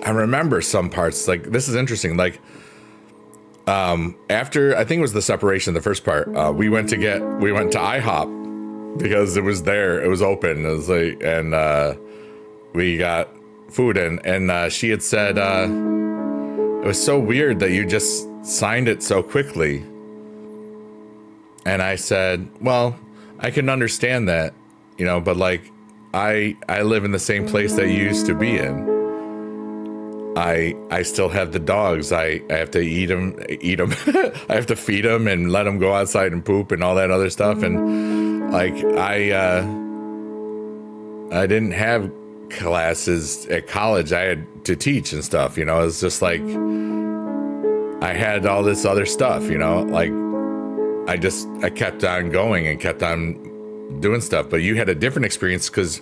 I remember some parts, like, this is interesting. Like, after, I think it was the separation, the first part, we went to IHOP because it was there. It was open. It was like, and, we got food and she had said, it was so weird that you just signed it so quickly. And I said, well, I can understand that, but like, I live in the same place that you used to be in. I still have the dogs. I have to eat them. I have to feed them and let them go outside and poop and all that other stuff. And like, I didn't have classes at college. I had to teach and stuff, it was just like, I had all this other stuff, like I kept on going and kept on doing stuff. But you had a different experience because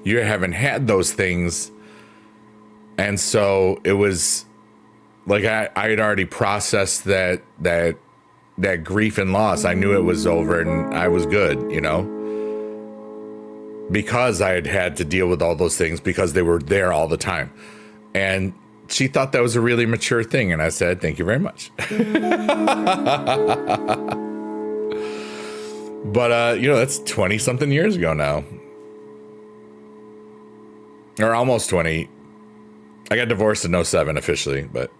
you haven't had those things. And so it was like I had already processed that grief and loss. I knew it was over and I was good, because I had to deal with all those things because they were there all the time. And she thought that was a really mature thing. And I said, thank you very much. But, that's 20 something years ago now, or almost 20. I got divorced in '07 officially, but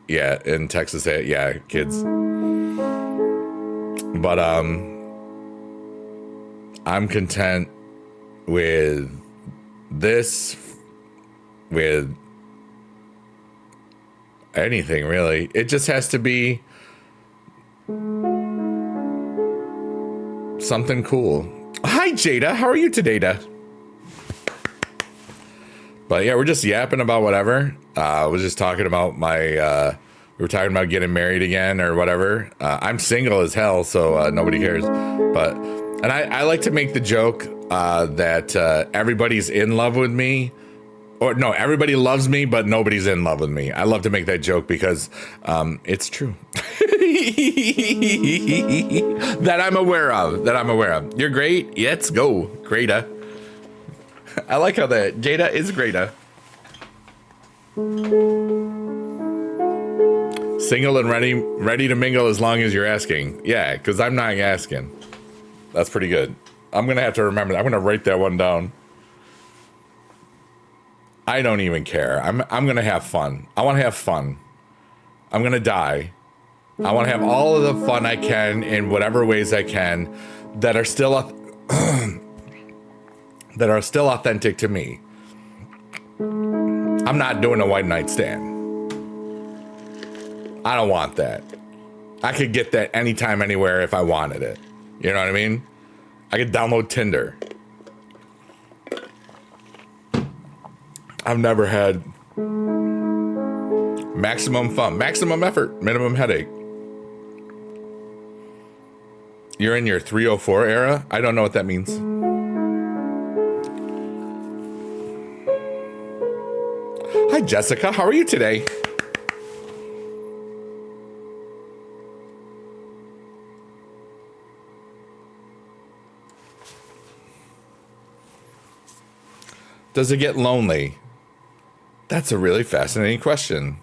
yeah, in Texas, yeah, kids. But I'm content with this, with anything really. It just has to be something cool. Hi, Jada. How are you today, Da? But yeah, we're just yapping about whatever. I was just talking about we were talking about getting married again or whatever. I'm single as hell, so nobody cares. And I like to make the joke that everybody's in love with me. Or no, everybody loves me, but nobody's in love with me. I love to make that joke because it's true. That I'm aware of. You're great. Let's go. Greata. I like how that Jada is Greata. Single and ready to mingle as long as you're asking. Yeah, because I'm not asking. That's pretty good. I'm going to have to remember that. I'm going to write that one down. I don't even care. I'm going to have fun. I want to have fun. I'm going to die. I want to have all of the fun I can in whatever ways I can that are still authentic to me. I'm not doing a one night stand. I don't want that. I could get that anytime, anywhere if I wanted it. You know what I mean? I could download Tinder. I've never had maximum fun, maximum effort, minimum headache. You're in your 304 era? I don't know what that means. Hi, Jessica. How are you today? Does it get lonely? That's a really fascinating question.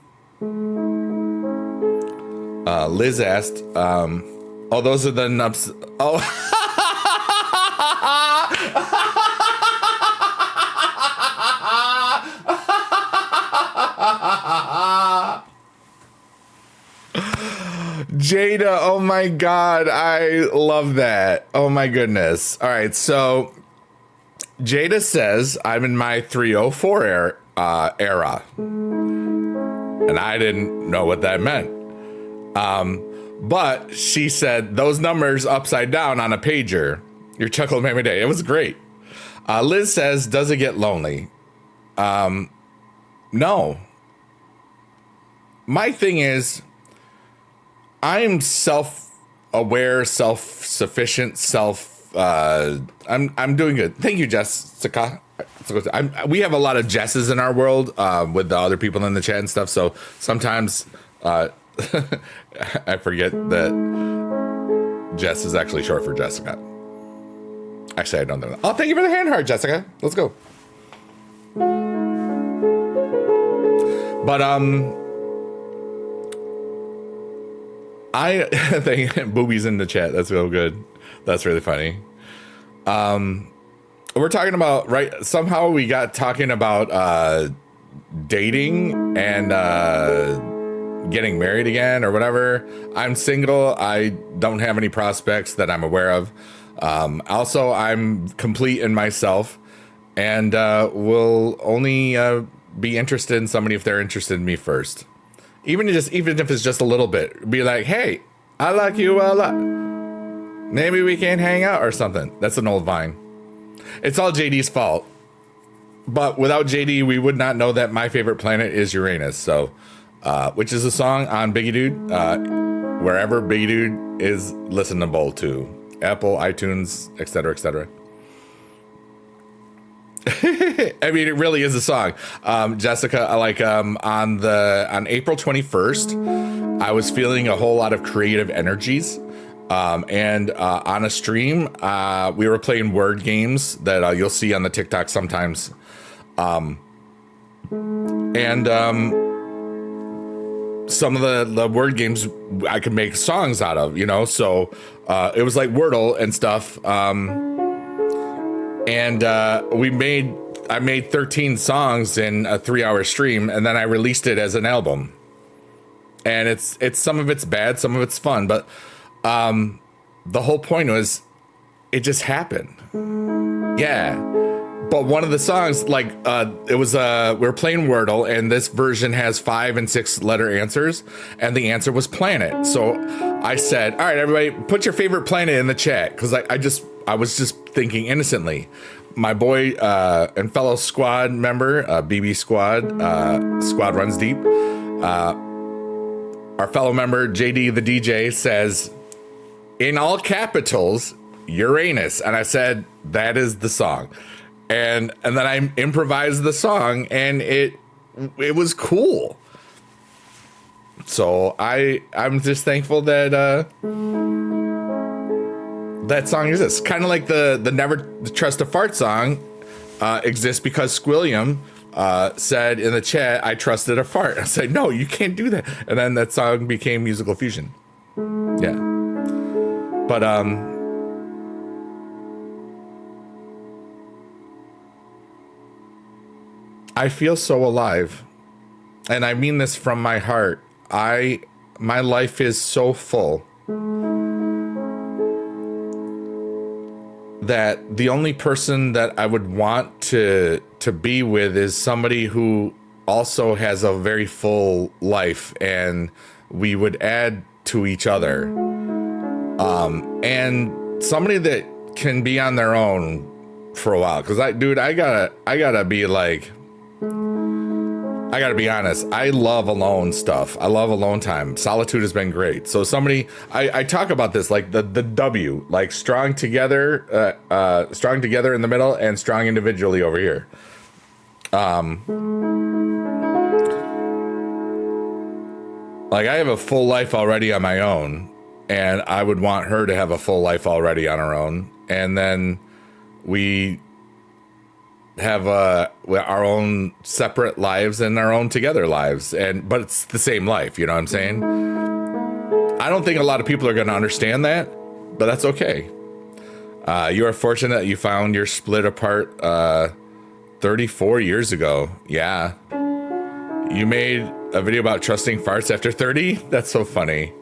Liz asked, oh, those are the nuts. Oh. Jada, oh my God, I love that. Oh my goodness. All right, so Jada says I'm in my 304 era. And I didn't know what that meant. But she said those numbers upside down on a pager. Your chuckle made my day. It was great. Liz says, does it get lonely? No. My thing is, I'm self-aware, self-sufficient, I'm doing good. Thank you, Jessica. We have a lot of Jesses in our world with the other people in the chat and stuff. So sometimes I forget that Jess is actually short for Jessica. Actually, I don't know that. Oh, thank you for the hand heart, Jessica. Let's go. But I think boobies in the chat. That's so good. That's really funny. We're talking about, right? Somehow we got talking about dating and getting married again or whatever. I'm single. I don't have any prospects that I'm aware of. Also, I'm complete in myself and will only be interested in somebody if they're interested in me first. Even if it's just a little bit. Be like, hey, I like you a lot. Maybe we can hang out or something. That's an old Vine. It's all JD's fault. But without JD, we would not know that my favorite planet is Uranus. So, which is a song on Biggie Dude, wherever Biggie Dude is listenable to. Apple, iTunes, etc., etc. I mean, it really is a song. Jessica, on April 21st, I was feeling a whole lot of creative energies. And on a stream, we were playing word games that you'll see on the TikTok sometimes. Some of the word games I could make songs out of, you know, so it was like Wordle and stuff. And we made I made 13 songs in a 3-hour stream, and then I released it as an album. And it's some of it's bad, some of it's fun, but the whole point was it just happened. Yeah. But one of the songs, like, it was, we were playing Wordle, and this version has 5 and 6 letter answers, and the answer was planet. So I said, all right, everybody, put your favorite planet in the chat, because I was just thinking innocently. My boy and fellow squad member, BB Squad, Squad Runs Deep, our fellow member, JD the DJ, says, in all capitals, Uranus. And I said, that is the song. And then I improvised the song, and it was cool. So I'm just thankful that that song exists. Kind of like the Never Trust a Fart song exists because Squilliam said in the chat, I trusted a fart. I said, no, you can't do that. And then that song became Musical Fusion. Yeah. But I feel so alive, and I mean this from my heart. My life is so full that the only person that I would want to be with is somebody who also has a very full life, and we would add to each other. And somebody that can be on their own for a while. Cause I gotta be like, I gotta be honest. I love alone stuff. I love alone time. Solitude has been great. So somebody, I talk about this, like the W, like strong together in the middle and strong individually over here. Like I have a full life already on my own, and I would want her to have a full life already on her own. And then we have our own separate lives and our own together lives, but it's the same life, you know what I'm saying? I don't think a lot of people are going to understand that, but that's okay. You are fortunate that you found your split apart 34 years ago. Yeah. You made a video about trusting farts after 30? That's so funny.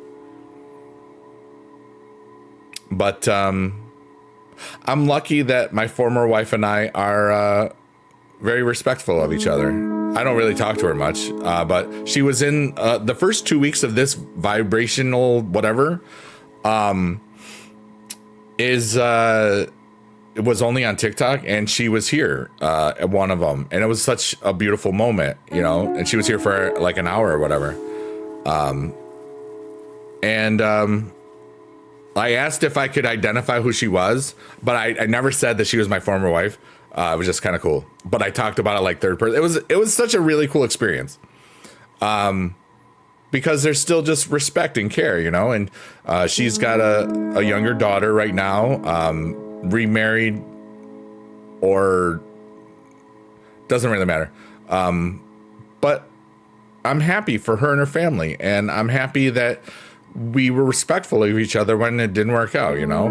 But I'm lucky that my former wife and I are very respectful of each other. I don't really talk to her much, but she was in the first 2 weeks of this vibrational whatever. It was only on TikTok, and she was here at one of them, and it was such a beautiful moment, you know. And she was here for like an hour or whatever. I asked if I could identify who she was, but I never said that she was my former wife. It was just kind of cool. But I talked about it like third person. It was such a really cool experience. Because there's still just respect and care, you know. And she's got a younger daughter right now, remarried, or doesn't really matter. But I'm happy for her and her family, and I'm happy that we were respectful of each other when it didn't work out, you know?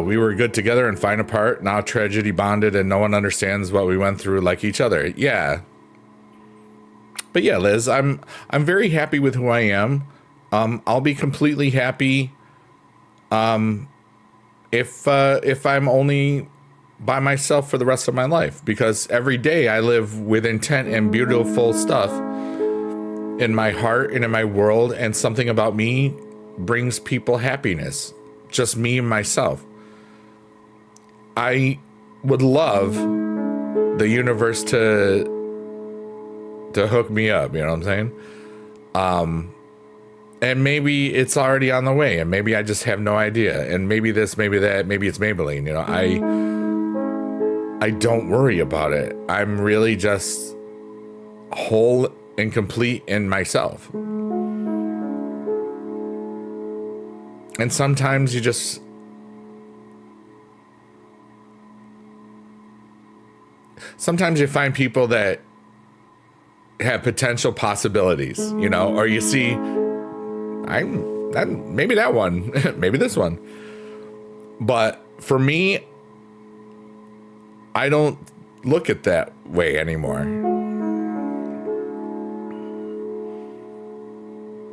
We were good together and fine apart. Now tragedy bonded, and no one understands what we went through like each other. Yeah. But yeah, Liz, I'm very happy with who I am. I'll be completely happy if I'm only by myself for the rest of my life, because every day I live with intent and beautiful stuff in my heart and in my world, and something about me brings people happiness. Just me and myself. I would love the universe to hook me up, you know what I'm saying? And maybe it's already on the way, and maybe I just have no idea. And maybe this, maybe that, maybe it's Maybelline, you know. I don't worry about it. I'm really just whole and complete in myself. And sometimes you find people that have potential possibilities, you know, or you see, maybe that one, maybe this one. But for me, I don't look at that way anymore.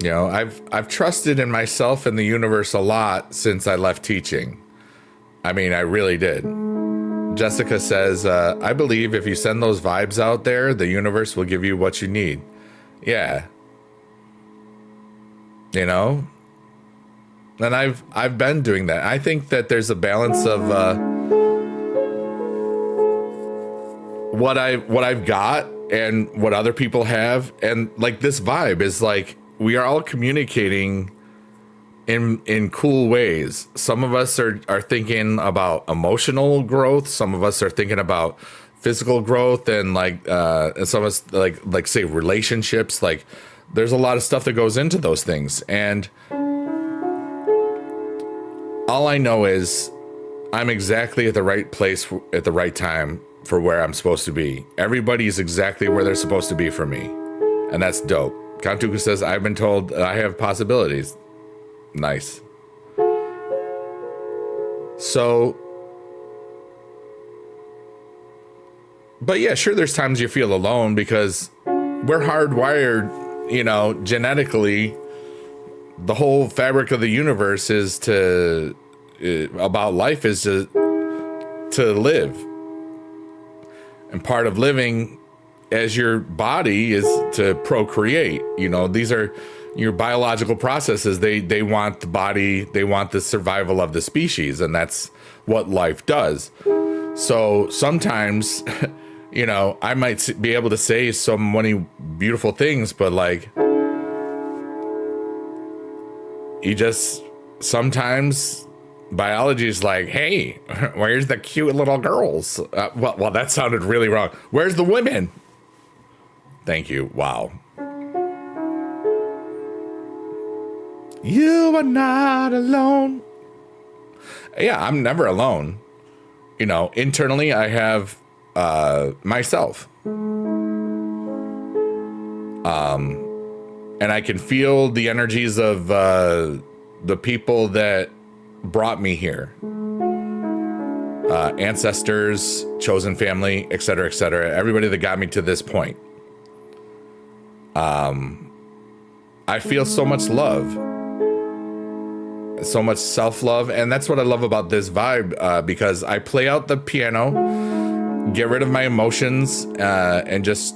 You know, I've trusted in myself and the universe a lot since I left teaching. I mean, I really did. Jessica says, I believe if you send those vibes out there, the universe will give you what you need. Yeah. You know? And I've been doing that. I think that there's a balance of what I've got and what other people have, and like this vibe is like we are all communicating in cool ways. Some of us are thinking about emotional growth. Some of us are thinking about physical growth, and and some of us like say relationships. Like there's a lot of stuff that goes into those things, and all I know is I'm exactly at the right place at the right time for where I'm supposed to be. Everybody's exactly where they're supposed to be for me, and that's dope. Kantuku says, I've been told that I have possibilities. Nice. So, but yeah, sure, there's times you feel alone because we're hardwired, you know, genetically. The whole fabric of the universe is about life is to live. And part of living as your body is to procreate. You know, these are your biological processes. They want the body, they want the survival of the species, and that's what life does. So sometimes, you know, I might be able to say so many beautiful things, but like, you just, sometimes biology is like, hey, where's the cute little girls? Well, that sounded really wrong. Where's the women? Thank you. Wow. You are not alone. Yeah, I'm never alone. You know, internally, I have myself. And I can feel the energies of the people that brought me here. Ancestors, chosen family, etc., etc. Everybody that got me to this point. I feel so much love. So much self-love. And that's what I love about this vibe, because I play out the piano, get rid of my emotions, and just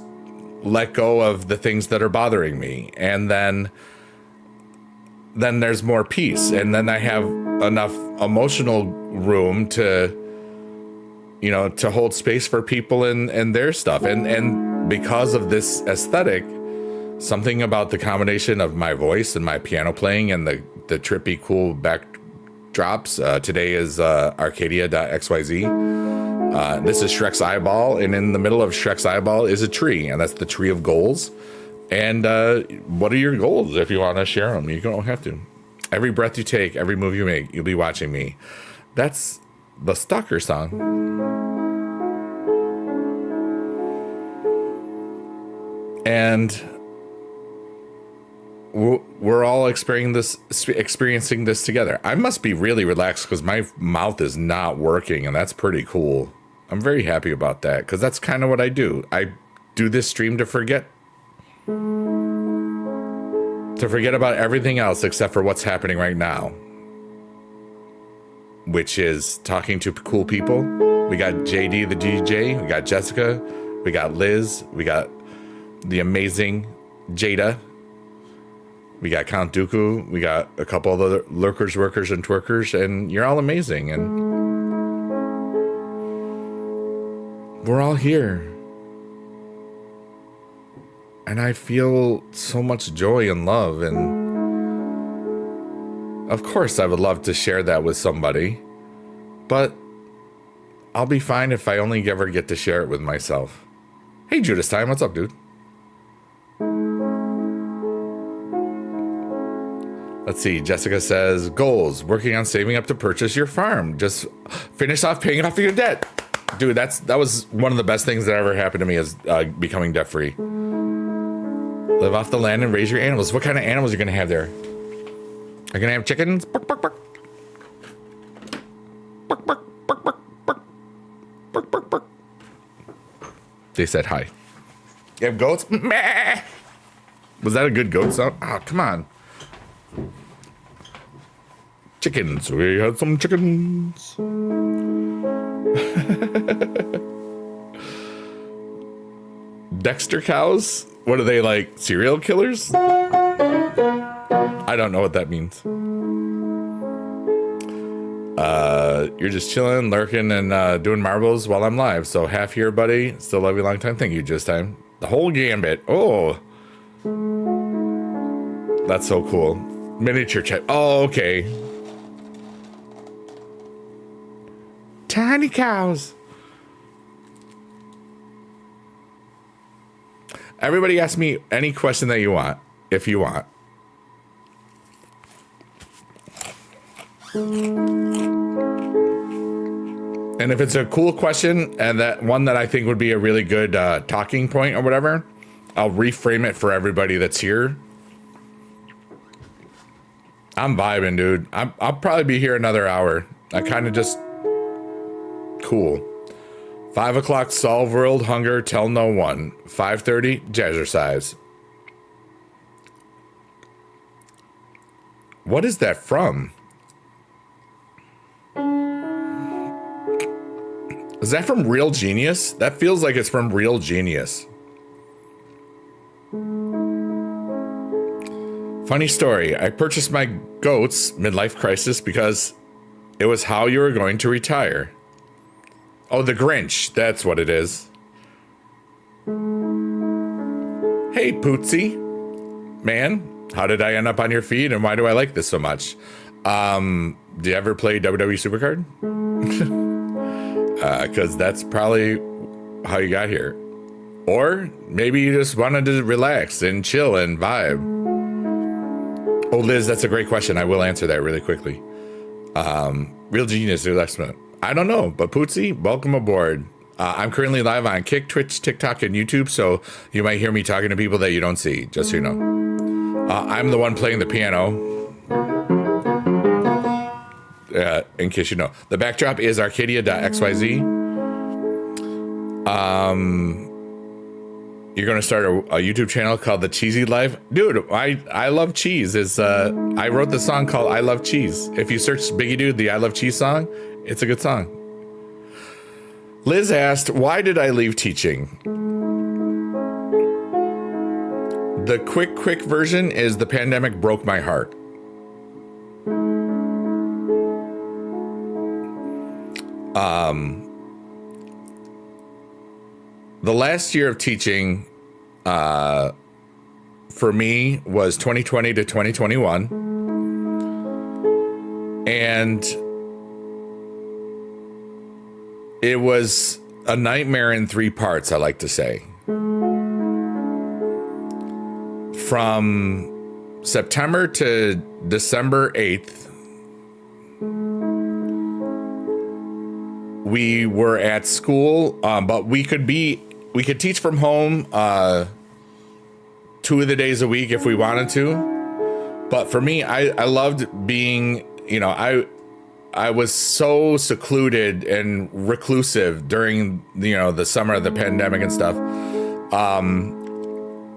let go of the things that are bothering me. And then there's more peace. And then I have enough emotional room to, you know, to hold space for people and their stuff. And because of this aesthetic, something about the combination of my voice and my piano playing and the trippy, cool backdrops. Today is Arcadia.xyz. This is Shrek's eyeball, and in the middle of Shrek's eyeball is a tree, and that's the tree of goals. And what are your goals if you want to share them? You don't have to. Every breath you take, every move you make, you'll be watching me. That's the Stalker song. And we're all experiencing this together. I must be really relaxed because my mouth is not working, and that's pretty cool. I'm very happy about that because that's kind of what I do. I do this stream to forget about everything else except for what's happening right now, which is talking to cool people. We got JD the DJ, we got Jessica, we got Liz, we got the amazing Jada, we got Count Dooku, we got a couple of other lurkers, workers, and twerkers, and you're all amazing, and we're all here. And I feel so much joy and love, and of course I would love to share that with somebody, but I'll be fine if I only ever get to share it with myself. Hey, Judas Time, what's up, dude? Let's see, Jessica says, goals, working on saving up to purchase your farm. Just finish off paying off your debt. Dude, that was one of the best things that ever happened to me is becoming debt-free. Live off the land and raise your animals. What kind of animals are you going to have there? Are you going to have chickens? Bark, bark, bark. Bark, bark, bark, bark, bark. Bark, bark, bark. They said hi. You have goats? Meh. Was that a good goat sound? Oh, come on. Chickens. We had some chickens. Dexter cows? What are they, like serial killers? I don't know what that means. You're just chilling, lurking, and doing marbles while I'm live. So half here, buddy. Still love you long time. Thank you, just time. The whole gambit. Oh. That's so cool. Miniature chat. Oh, okay. Tiny cows. Everybody ask me any question that you want, if you want. And if it's a cool question and that one that I think would be a really good talking point or whatever, I'll reframe it for everybody that's here. I'm vibing, dude. I'll probably be here another hour. I kind of just... Cool. 5 o'clock, solve world hunger, tell no one. 5:30, jazzercise. What is that from? Is that from Real Genius? That feels like it's from Real Genius. Funny story. I purchased my goats midlife crisis because it was how you were going to retire. Oh, the Grinch. That's what it is. Hey, Pootsie. Man, how did I end up on your feed and why do I like this so much? Do you ever play WWE Supercard? Because that's probably how you got here. Or maybe you just wanted to relax and chill and vibe. Oh, Liz, that's a great question. I will answer that really quickly. Real Genius, I don't know, but Pootsie, welcome aboard. I'm currently live on Kick, Twitch, TikTok, and YouTube, so you might hear me talking to people that you don't see, just so you know. I'm the one playing the piano. In case you know. The backdrop is arcadia.xyz. You're going to start a YouTube channel called The Cheesy Life. Dude, I love cheese. I wrote the song called I Love Cheese. If you search Biggie Dude, the I Love Cheese song, it's a good song. Liz asked, why did I leave teaching? The quick version is the pandemic broke my heart. The last year of teaching for me was 2020 to 2021. And it was a nightmare in 3 parts, I like to say. From September to December 8th, we were at school, but we could teach from home 2 of the days a week if we wanted to. But for me, I loved being, I was so secluded and reclusive during, the summer of the pandemic and stuff,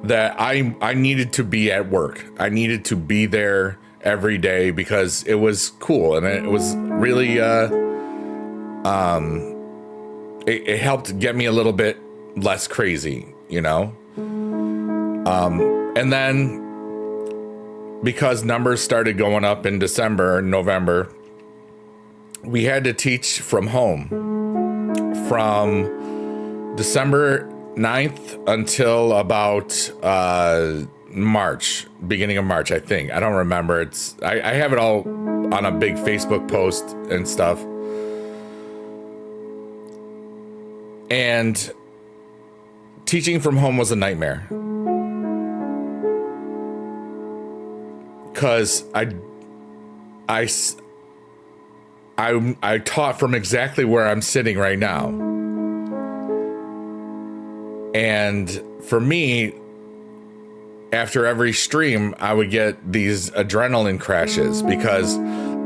that I needed to be at work. I needed to be there every day because it was cool. And it was really, it helped get me a little bit less crazy, and then because numbers started going up in December and November, we had to teach from home from December 9th until about beginning of March, I think. I don't remember. I have it all on a big Facebook post and stuff. And teaching from home was a nightmare. Because I taught from exactly where I'm sitting right now. And for me, after every stream, I would get these adrenaline crashes because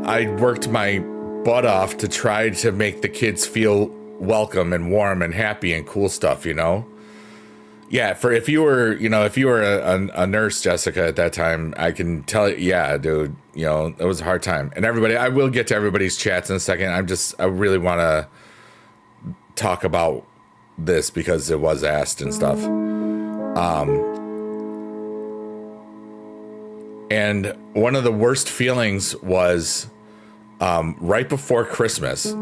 I worked my butt off to try to make the kids feel welcome and warm and happy and cool stuff, Yeah, for if you were, if you were a nurse, Jessica, at that time, I can tell you, yeah, dude, it was a hard time. And everybody, I will get to everybody's chats in a second. I really want to talk about this because it was asked and stuff. And one of the worst feelings was right before Christmas.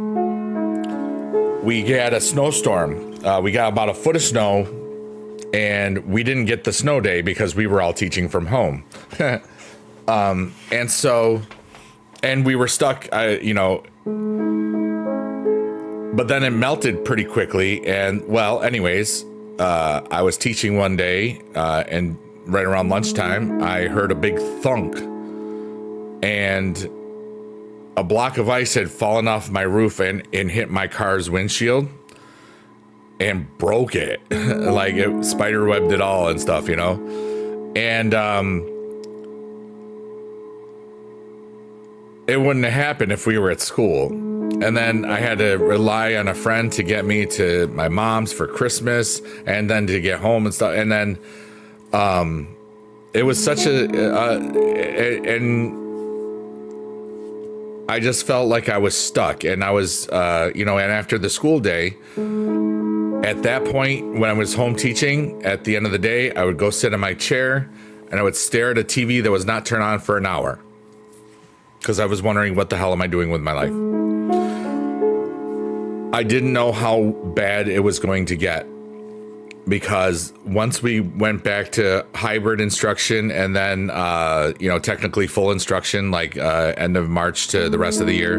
We had a snowstorm. We got about a foot of snow. And we didn't get the snow day because we were all teaching from home. And we were stuck, but then it melted pretty quickly. And well, anyways, I was teaching one day and right around lunchtime, I heard a big thunk and a block of ice had fallen off my roof and hit my car's windshield. And broke it, like it spider webbed it all and stuff, and it wouldn't have happened if we were at school. And then I had to rely on a friend to get me to my mom's for Christmas, and then to get home and stuff. And then it was such and I just felt like I was stuck, and I was, and after the school day. At that point, when I was home teaching, at the end of the day, I would go sit in my chair and I would stare at a TV that was not turned on for an hour. Because I was wondering, what the hell am I doing with my life? I didn't know how bad it was going to get. Because once we went back to hybrid instruction and then, technically full instruction, like end of March to the rest of the year,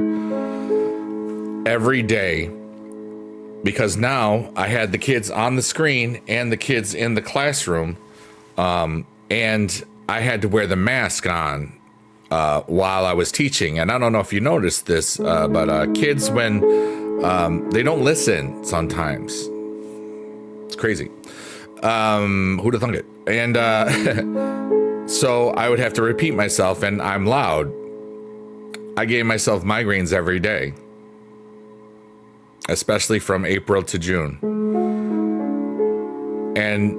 every day, because now I had the kids on the screen and the kids in the classroom, and I had to wear the mask on while I was teaching. And I don't know if you noticed this, but kids, when they don't listen sometimes, it's crazy. Who'd have thunk it? And so I would have to repeat myself, and I'm loud. I gave myself migraines every day. Especially from April to June. And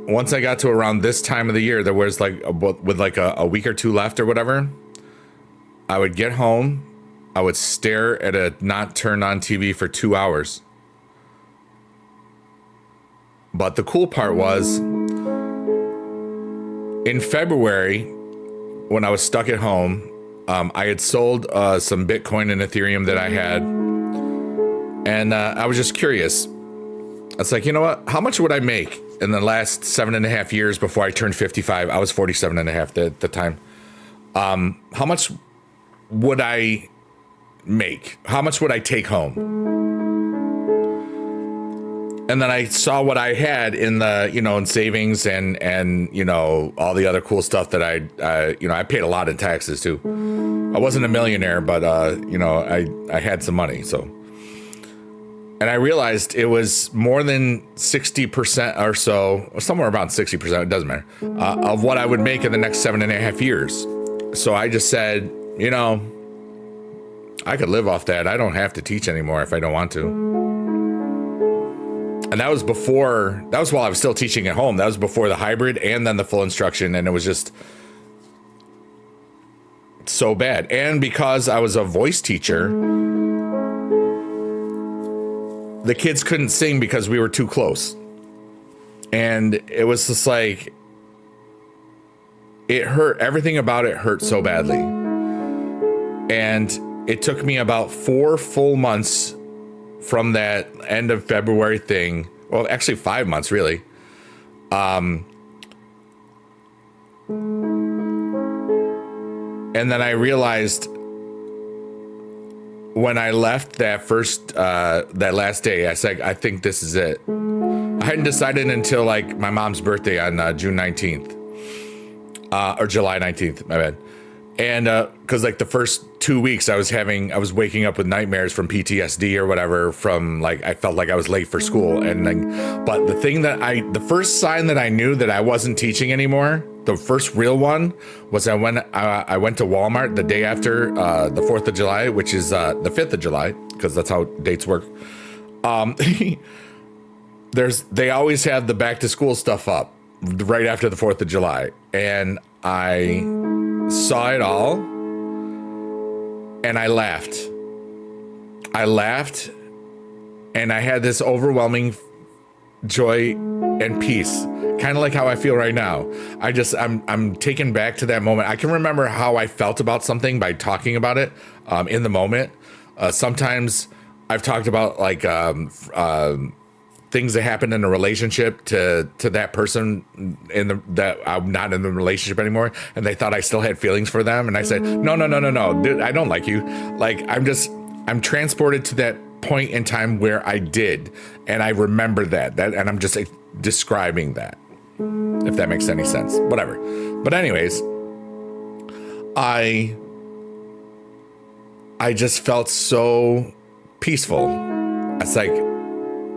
once I got to around this time of the year, there was with a week or two left or whatever, I would get home, I would stare at a not turned on TV for 2 hours. But the cool part was, in February, when I was stuck at home, I had sold some Bitcoin and Ethereum that I had. And I was just curious. It's like, you know what? How much would I make in the last 7.5 years before I turned 55? I was 47.5 at the time. How much would I make? How much would I take home? And then I saw what I had in the, in savings and all the other cool stuff that I paid a lot in taxes too. I wasn't a millionaire, but I had some money, so. And I realized it was more than 60% or so, or somewhere around 60%, it doesn't matter, of what I would make in the next 7.5 years. So I just said, I could live off that. I don't have to teach anymore if I don't want to. And that was while I was still teaching at home. That was before the hybrid and then the full instruction. And it was just so bad. And because I was a voice teacher, the kids couldn't sing because we were too close. And it was just like, it hurt. Everything about it hurt so badly. And it took me about 4 full months from that end of February thing. Well, actually 5 months, really. And then I realized when I left that last day, I said, I think this is it. I hadn't decided until like my mom's birthday on June 19th, or July 19th, my bad. And because like the first 2 weeks I was waking up with nightmares from PTSD or whatever, from like, I felt like I was late for school. And like, but the first sign that I knew that I wasn't teaching anymore, the first real one, was I went to Walmart the day after the 4th of July, which is the 5th of July, because that's how dates work. The they always have the back to school stuff up right after the 4th of July. And I saw it all and I laughed. And I had this overwhelming joy and peace, kind of like how I feel right now. I'm taken back to that moment. I can remember how I felt about something by talking about it in the moment. Sometimes I've talked about like things that happened in a relationship to that person that I'm not in the relationship anymore, and they thought I still had feelings for them, and I said, no, dude, I don't like you. Like I'm transported to that point in time where I did, and I remember that, and I'm just describing that, if that makes any sense. Whatever. But anyways, I just felt so peaceful. It's like,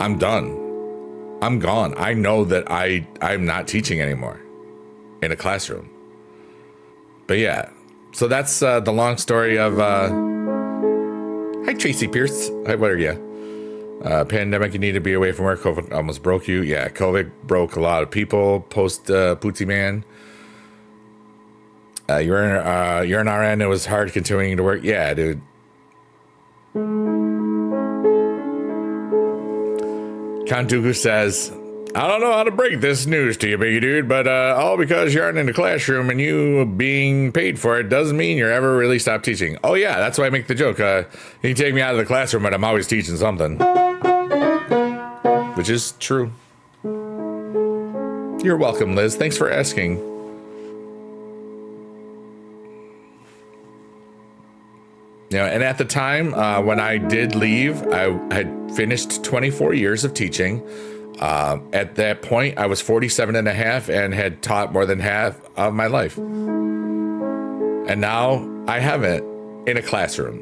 I'm done. I'm gone. I know that I'm not teaching anymore in a classroom. But yeah, so that's the long story of, hi Tracy Pierce. Hi, what are you? Pandemic, you need to be away from work. COVID almost broke you. Yeah, COVID broke a lot of people post Pootsie Man. You're an RN. It was hard continuing to work. Yeah, dude. Count Dooku says, I don't know how to break this news to you, biggie dude, but all because you aren't in the classroom and you being paid for it doesn't mean you're ever really stopped teaching. Oh yeah, that's why I make the joke. You can take me out of the classroom, but I'm always teaching something. Which is true. You're welcome, Liz. Thanks for asking. You know, and at the time when I did leave, I had finished 24 years of teaching. At that point, I was 47 and a half and had taught more than half of my life. And now I haven't in a classroom.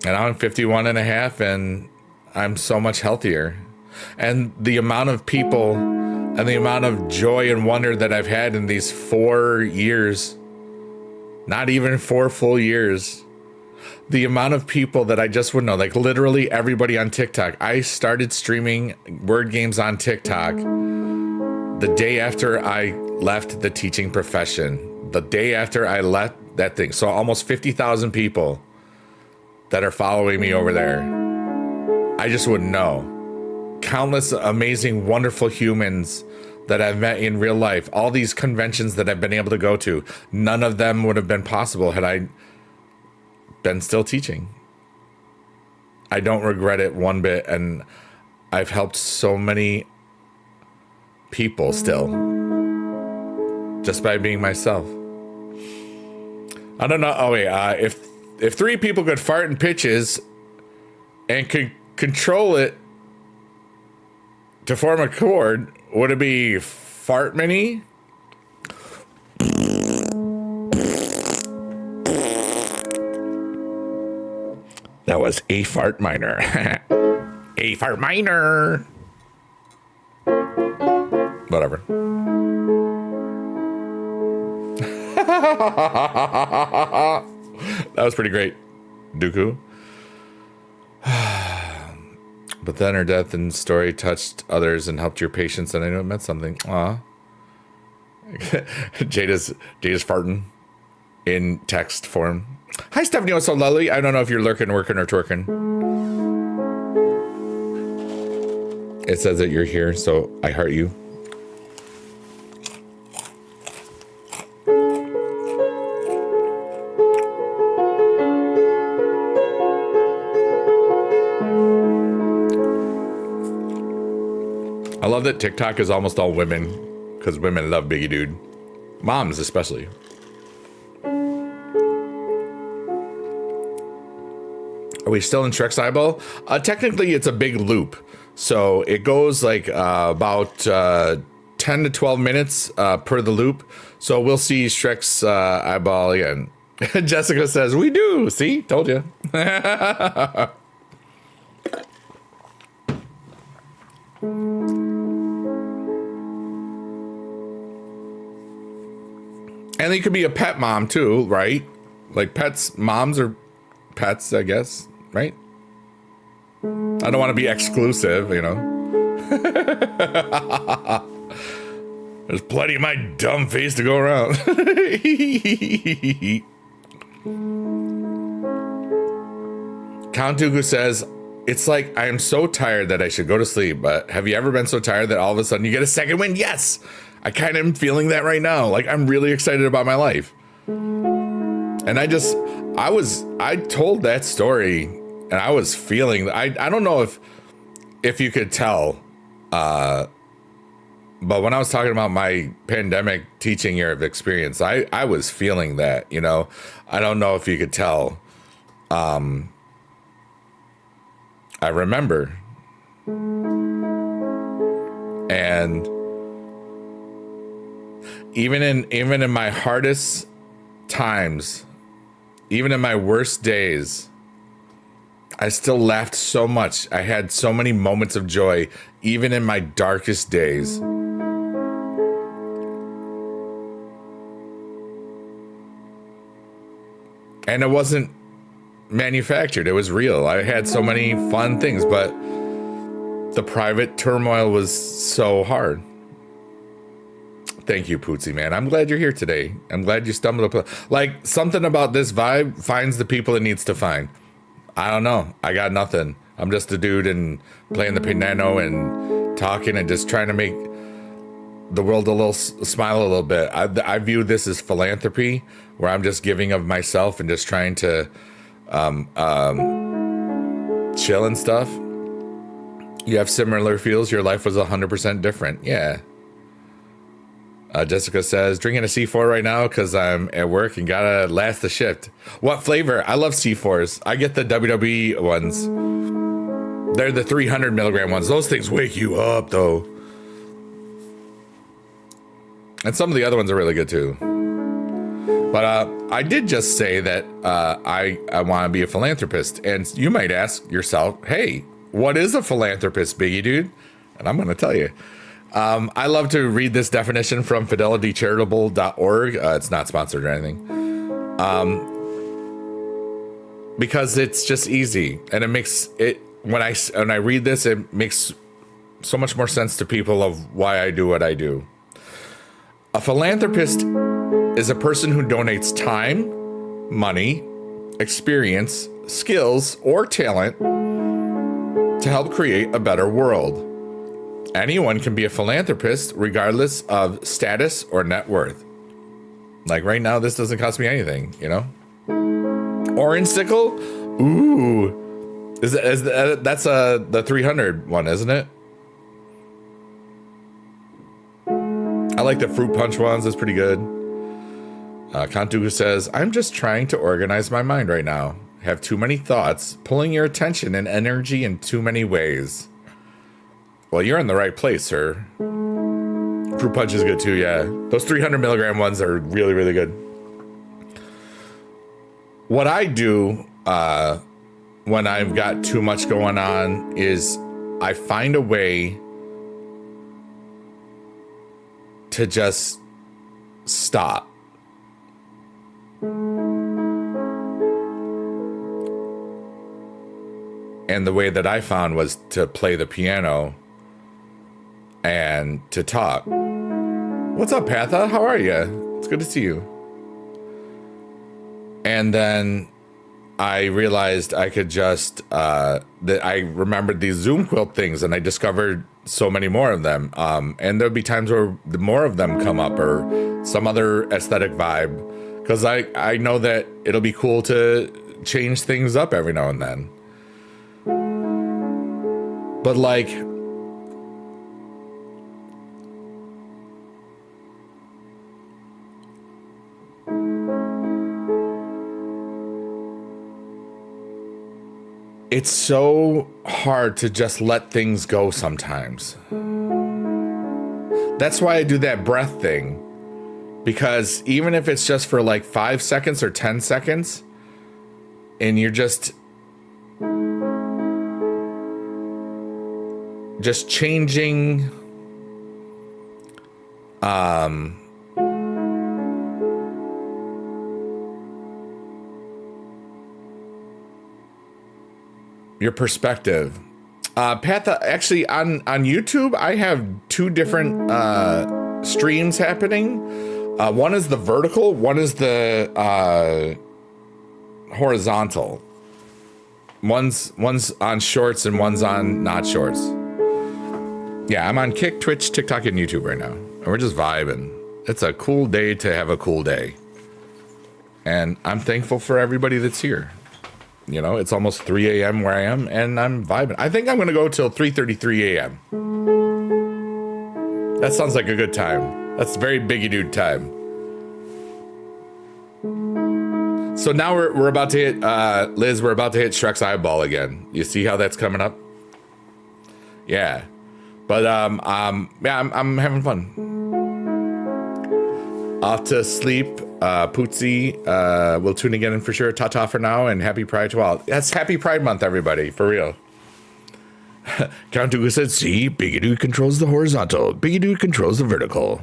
And now I'm 51 and a half and I'm so much healthier. And the amount of people and the amount of joy and wonder that I've had in these 4 years, not even 4 full years, the amount of people that I just wouldn't know, like literally everybody on TikTok. I started streaming word games on TikTok the day after I left the teaching profession, the day after I left that thing. So almost 50,000 people that are following me over there. I just wouldn't know. Countless amazing, wonderful humans that I've met in real life. All these conventions that I've been able to go to. None of them would have been possible had I been still teaching. I don't regret it one bit, and I've helped so many people still just by being myself. I don't know. Oh wait, if 3 people could fart in pitches and could control it to form a chord, would it be fart mini? That was a fart minor. A fart minor. Whatever. That was pretty great, Dooku. But then her death and story touched others and helped your patients, and I knew it meant something. Aw. Jada's farting in text form. Hi, Stephanie. What's so lovely? I don't know if you're lurking, working, or twerking. It says that you're here, so I heart you. I love that TikTok is almost all women, because women love Biggie Dude. Moms especially. Are we still in Shrek's eyeball? Technically, it's a big loop. So it goes like about 10 to 12 minutes per the loop. So we'll see Shrek's eyeball again. Jessica says, we do. See? Told you. And they could be a pet mom too, right? Like moms are pets, I guess, right? I don't want to be exclusive, you know. There's plenty of my dumb face to go around. Count Dooku says, it's like I am so tired that I should go to sleep, but have you ever been so tired that all of a sudden you get a second wind? Yes! I kind of am feeling that right now. Like, I'm really excited about my life. And I told that story and I was feeling, I don't know if you could tell, but when I was talking about my pandemic teaching year of experience, I was feeling that, you know. I don't know if you could tell. I remember. And even in my hardest times, even in my worst days, I still laughed so much. I had so many moments of joy, even in my darkest days. And it wasn't manufactured. It was real. I had so many fun things, but the private turmoil was so hard. Thank you, Pootsie, man. I'm glad you're here today. I'm glad you stumbled upon, like, something about this vibe finds the people it needs to find. I don't know. I got nothing. I'm just a dude and playing the piano and talking and just trying to make the world a little smile a little bit. I view this as philanthropy, where I'm just giving of myself and just trying to chill and stuff. You have similar feels. Your life was 100% different. Yeah. Jessica says, drinking a C4 right now because I'm at work and gotta last the shift. What flavor? I love C4s. I get the WWE ones. They're the 300 milligram ones. Those things wake you up, though. And some of the other ones are really good, too. But I did just say that I want to be a philanthropist. And you might ask yourself, hey, what is a philanthropist, Biggie Dude? And I'm going to tell you. I love to read this definition from fidelitycharitable.org. It's not sponsored or anything. Because it's just easy. And it makes it, when I read this, it makes so much more sense to people of why I do what I do. A philanthropist is a person who donates time, money, experience, skills, or talent to help create a better world. Anyone can be a philanthropist regardless of status or net worth. Like right now, this doesn't cost me anything, you know? Orange sickle? Ooh. That's the 300 one, isn't it? I like the fruit punch ones. That's pretty good. Count Dooku says, I'm just trying to organize my mind right now. Have too many thoughts, pulling your attention and energy in too many ways. Well, you're in the right place, sir. Fruit punch is good too, yeah. Those 300 milligram ones are really, really good. What I do when I've got too much going on is I find a way to just stop. And the way that I found was to play the piano and to talk. What's up, Patha? How are you? It's good to see you. And then I realized I could just, that I remembered these Zoom quilt things and I discovered so many more of them. And there'll be times where the more of them come up or some other aesthetic vibe. Because I know that it'll be cool to change things up every now and then. But like, it's so hard to just let things go sometimes. That's why I do that breath thing. Because even if it's just for like 5 seconds or 10 seconds, and you're just changing your perspective Pat, actually on YouTube, I have two different streams happening. One is the vertical, one is the horizontal. One's on shorts and one's on not shorts. Yeah, I'm on Kick, Twitch, TikTok, and YouTube right now. And we're just vibing. It's a cool day to have a cool day. And I'm thankful for everybody that's here. You know, it's almost 3 a.m. where I am, and I'm vibing. I think I'm going to go till 3:33 a.m. That sounds like a good time. That's very biggie dude time. So now we're about to hit, Liz, we're about to hit Shrek's eyeball again. You see how that's coming up? Yeah. But, yeah, I'm having fun. Off to sleep. Pootsie will tune again for sure. Ta-ta for now, and happy Pride to all. That's Happy Pride Month, everybody, for real. Count Dooku said, see, Biggie Dude controls the horizontal. Biggie Dude controls the vertical.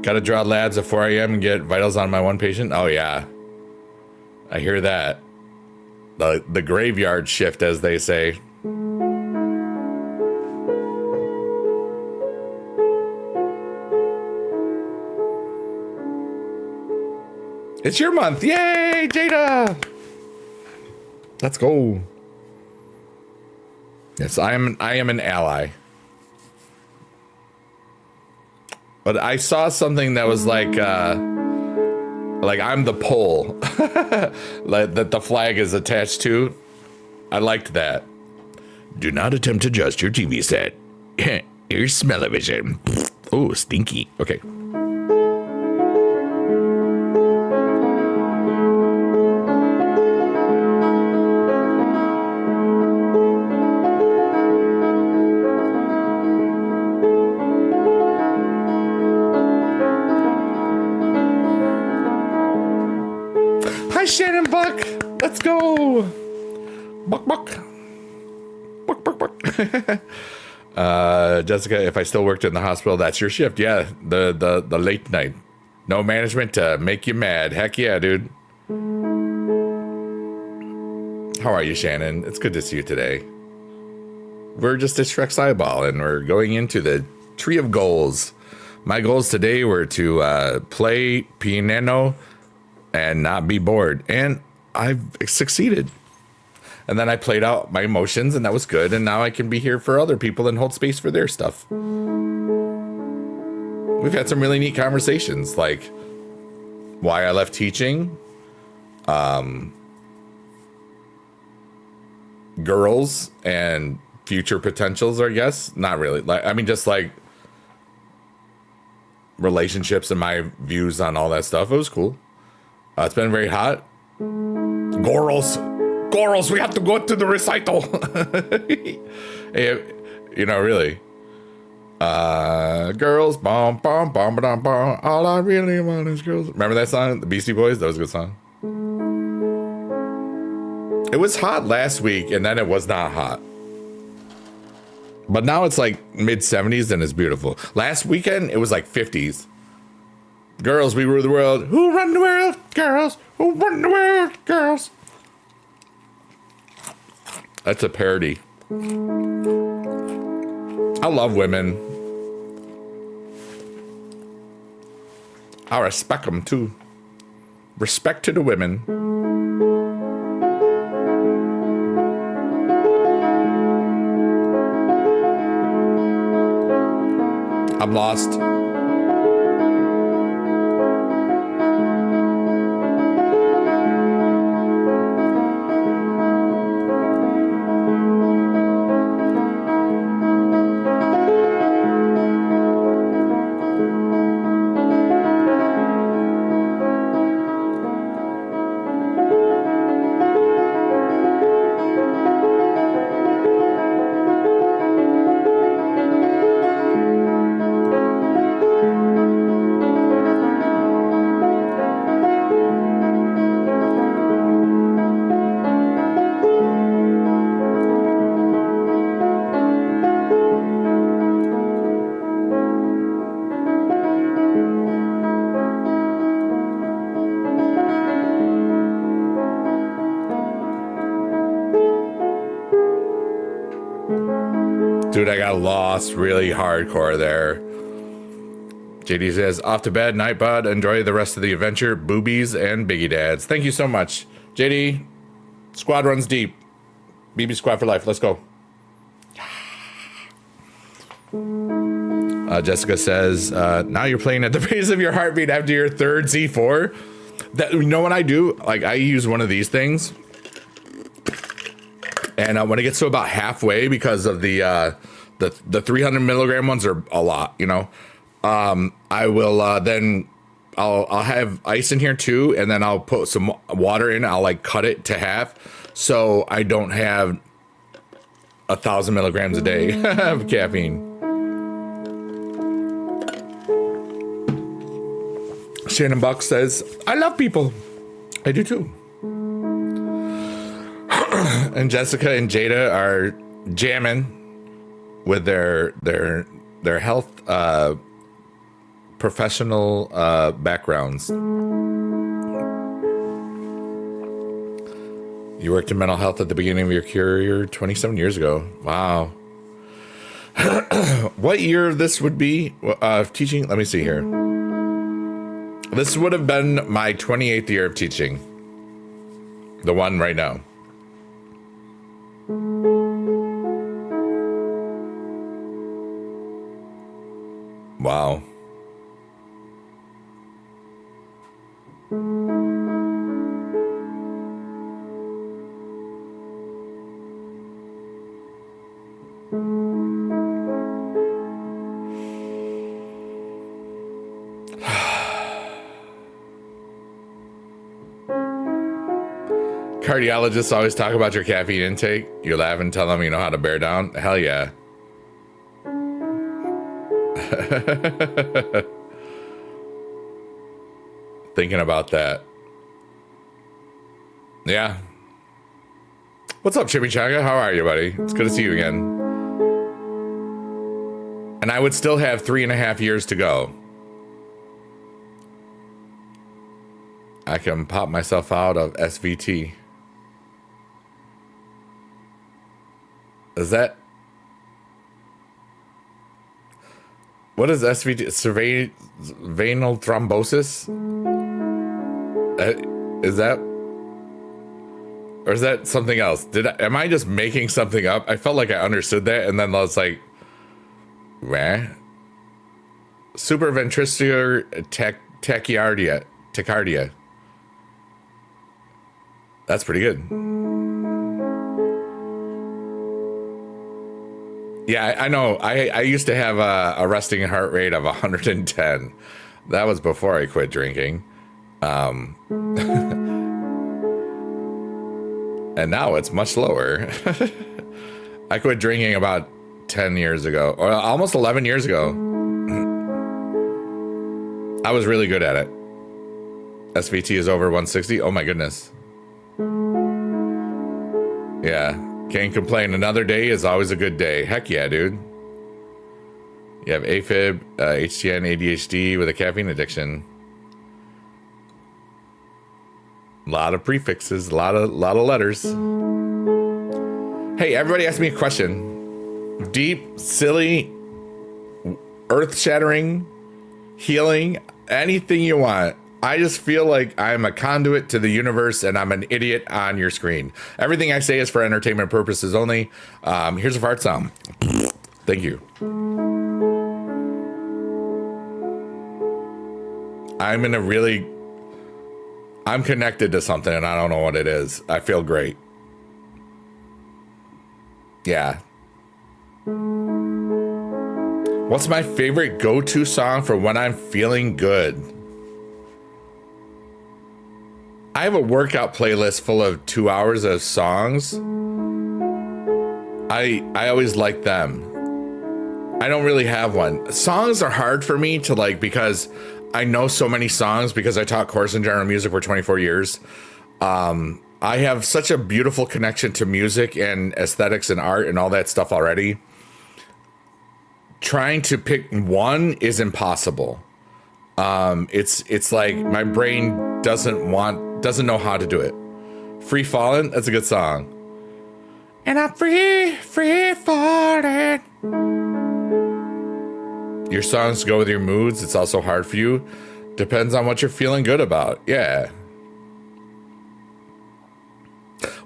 Gotta draw labs at 4 a.m. and get vitals on my one patient. Oh, yeah. I hear that. The graveyard shift, as they say. It's your month. Yay, Jada. Let's go. Yes, I am an ally. But I saw something that was like I'm the pole like that the flag is attached to. I liked that. Do not attempt to adjust your TV set. Here's smell-o-vision. Oh, stinky. Okay. Shannon Buck, let's go. Buck. Jessica, if I still worked in the hospital, that's your shift. Yeah, the late night. No management to make you mad. Heck yeah, dude. How are you, Shannon? It's good to see you today. We're just at Shrek's eyeball, and we're going into the tree of goals. My goals today were to play piano and not be bored, and I've succeeded. And then I played out my emotions, and that was good, and now I can be here for other people and hold space for their stuff. We've had some really neat conversations, like why I left teaching, girls and future potentials, I guess. Not really. I mean, just like relationships and my views on all that stuff. It was cool. It's been very hot. Gorals, we have to go to the recital. You know, really. Girls, bom, bom, bom, bom, bom. All I really want is girls. Remember that song? The Beastie Boys? That was a good song. It was hot last week, and then it was not hot. But now it's like mid-70s, and it's beautiful. Last weekend, it was like 50s. Girls, we rule the world. Who run the world? Girls. Who run the world? Girls. That's a parody. I love women. I respect them too. Respect to the women. I'm lost. Dude, I got lost really hardcore there. JD says, off to bed, night bud. Enjoy the rest of the adventure. Boobies and biggie dads. Thank you so much. JD, squad runs deep. BB squad for life. Let's go. Jessica says, now you're playing at the pace of your heartbeat after your third Z4. That, you know what I do? Like, I use one of these things. And when it gets to about halfway, because of the 300 milligram ones are a lot, you know. I will then I'll have ice in here too, and then I'll put some water in. I'll like cut it to half, so I don't have 1,000 milligrams a day of caffeine. Shannon Buck says, I love people. I do too. And Jessica and Jada are jamming with their health professional backgrounds. You worked in mental health at the beginning of your career 27 years ago. Wow. What year this would be teaching? Let me see here. This would have been my 28th year of teaching. The one right now. Wow. Cardiologists always talk about your caffeine intake. You laugh and tell them you know how to bear down. Hell yeah. Thinking about that. Yeah. What's up, Chimichanga? How are you, buddy? It's good to see you again. And I would still have 3.5 years to go. I can pop myself out of SVT. Is that... What is SVT? Venal thrombosis? Is that... Or is that something else? Am I just making something up? I felt like I understood that, and then I was like... Meh? Supraventricular tachycardia. That's pretty good. Yeah, I know. I used to have a resting heart rate of 110. That was before I quit drinking. And now it's much lower. I quit drinking about 10 years ago, or almost 11 years ago. I was really good at it. SVT is over 160. Oh my goodness. Yeah. Can't complain. Another day is always a good day. Heck yeah, dude. You have AFib, HTN, ADHD with a caffeine addiction. A lot of prefixes, a lot of letters. Hey, everybody asked me a question. Deep, silly, earth-shattering, healing, anything you want. I just feel like I'm a conduit to the universe and I'm an idiot on your screen. Everything I say is for entertainment purposes only. Here's a fart sound. Thank you. I'm connected to something and I don't know what it is. I feel great. Yeah. What's my favorite go-to song for when I'm feeling good? I have a workout playlist full of 2 hours of songs. I always like them. I don't really have one. Songs are hard for me to like because I know so many songs because I taught course in general music for 24 years. I have such a beautiful connection to music and aesthetics and art and all that stuff already. Trying to pick one is impossible. It's like my brain doesn't know how to do it. Free Fallin', that's a good song. And I'm free falling. Your songs go with your moods. It's also hard for you. Depends on what you're feeling good about. Yeah.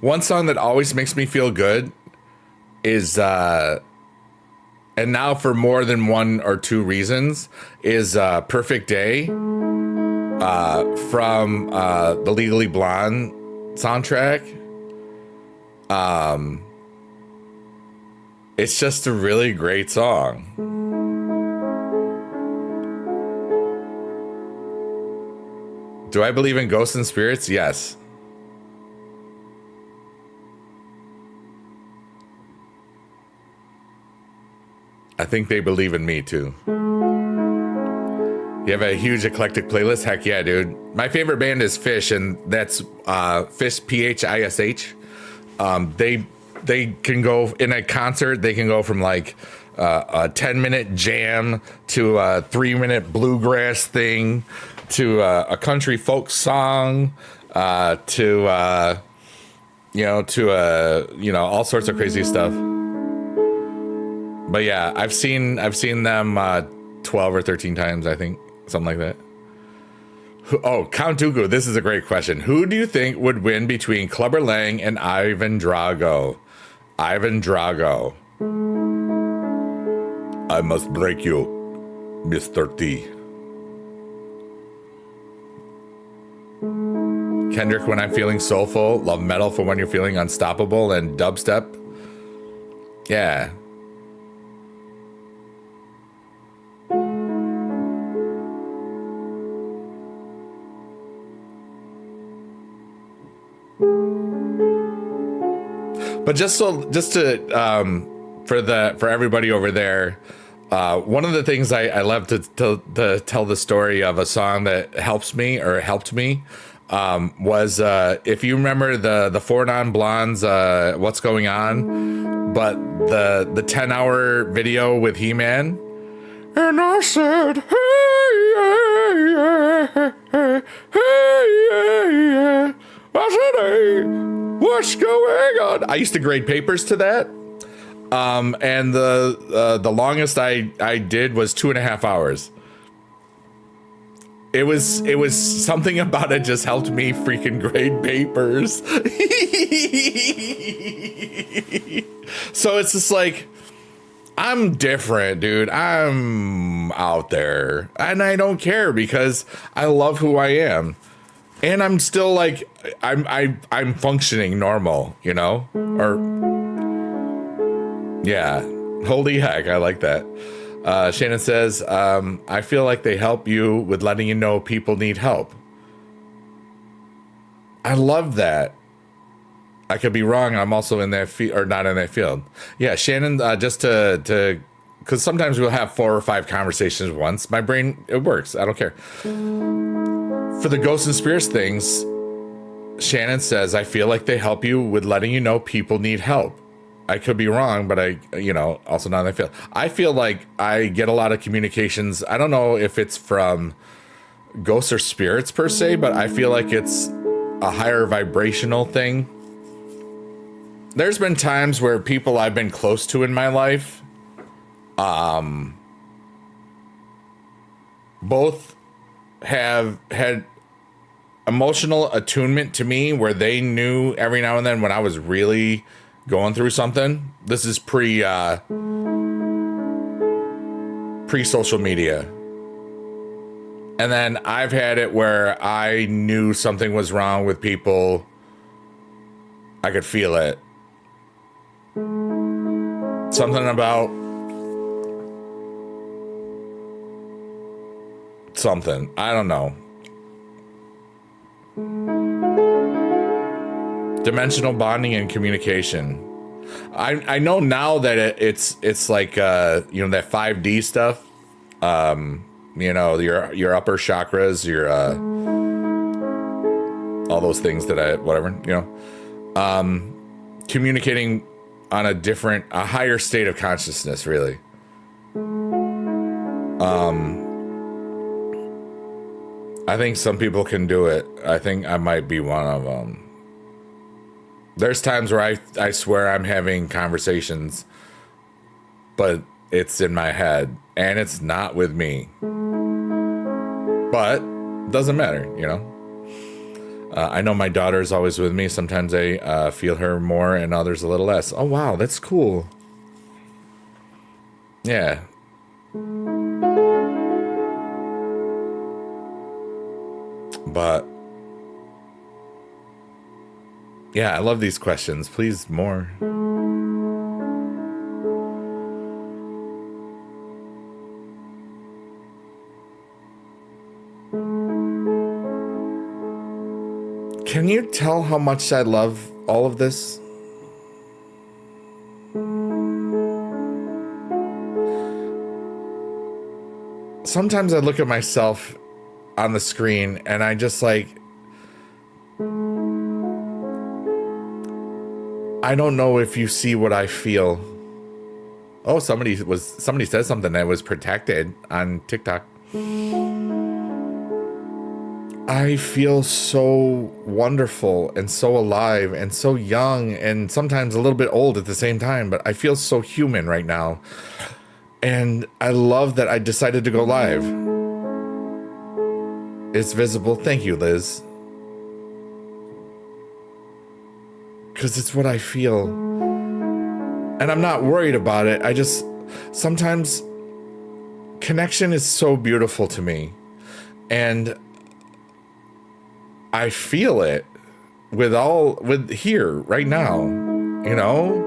One song that always makes me feel good is, and now for more than one or two reasons, is Perfect Day from the Legally Blonde soundtrack. It's just a really great song. Do I believe in ghosts and spirits? Yes. I think they believe in me too. You have a huge eclectic playlist? Heck yeah, dude. My favorite band is Phish, and that's Phish, Phish. They can go in a concert. They can go from like a 10-minute jam to a 3-minute bluegrass thing to a country folk song to all sorts of crazy stuff. But yeah, I've seen them 12 or 13 times, I think, something like that. Oh, Count Dooku, this is a great question. Who do you think would win between Clubber Lang and Ivan Drago? Ivan Drago. I must break you, Mr. T. Kendrick, when I'm feeling soulful. Love metal for when you're feeling unstoppable. And dubstep. Yeah. But just for everybody over there, one of the things I love to tell the story of a song that helped me was if you remember the Four Non Blondes, What's Going On, but the 10-hour video with He-Man. And I said, hey, yeah, hey, yeah. I said, hey, what's going on? I used to grade papers to that. And the longest I did was 2.5 hours. It was something about it just helped me freaking grade papers. So it's just like, I'm different, dude. I'm out there and I don't care because I love who I am. And I'm still like, I'm functioning normal, you know? Or, yeah, holy heck, I like that. Shannon says, I feel like they help you with letting you know people need help. I love that. I could be wrong. I'm also in that field, or not in that field. Yeah, Shannon, just to, because sometimes we'll have 4 or 5 conversations once. My brain, it works. I don't care. For the ghosts and spirits things, Shannon says, I feel like they help you with letting you know people need help. I could be wrong, but also not in that field. I feel like I get a lot of communications. I don't know if it's from ghosts or spirits per se, but I feel like it's a higher vibrational thing. There's been times where people I've been close to in my life, both have had emotional attunement to me where they knew every now and then when I was really going through something. This is pre-social media. And then I've had it where I knew something was wrong with people. I could feel it. Something about something. I don't know. Dimensional bonding and communication. I know now that it's like that 5D stuff. Your upper chakras, your all those things that communicating on a higher state of consciousness, really. I think some people can do it. I think I might be one of them. There's times where I swear I'm having conversations, but it's in my head and it's not with me. But doesn't matter, you know. I know my daughter's always with me. Sometimes I feel her more and others a little less. Oh, wow, that's cool. Yeah. But yeah, I love these questions. Please, more. Can you tell how much I love all of this? Sometimes I look at myself on the screen and I just like, I don't know if you see what I feel. Oh, somebody said something that was protected on TikTok. I feel so wonderful and so alive and so young and sometimes a little bit old at the same time, but I feel so human right now. And I love that I decided to go live. It's visible. Thank you, Liz. Because it's what I feel. And I'm not worried about it. I just, sometimes connection is so beautiful to me. And I feel it with here right now, you know?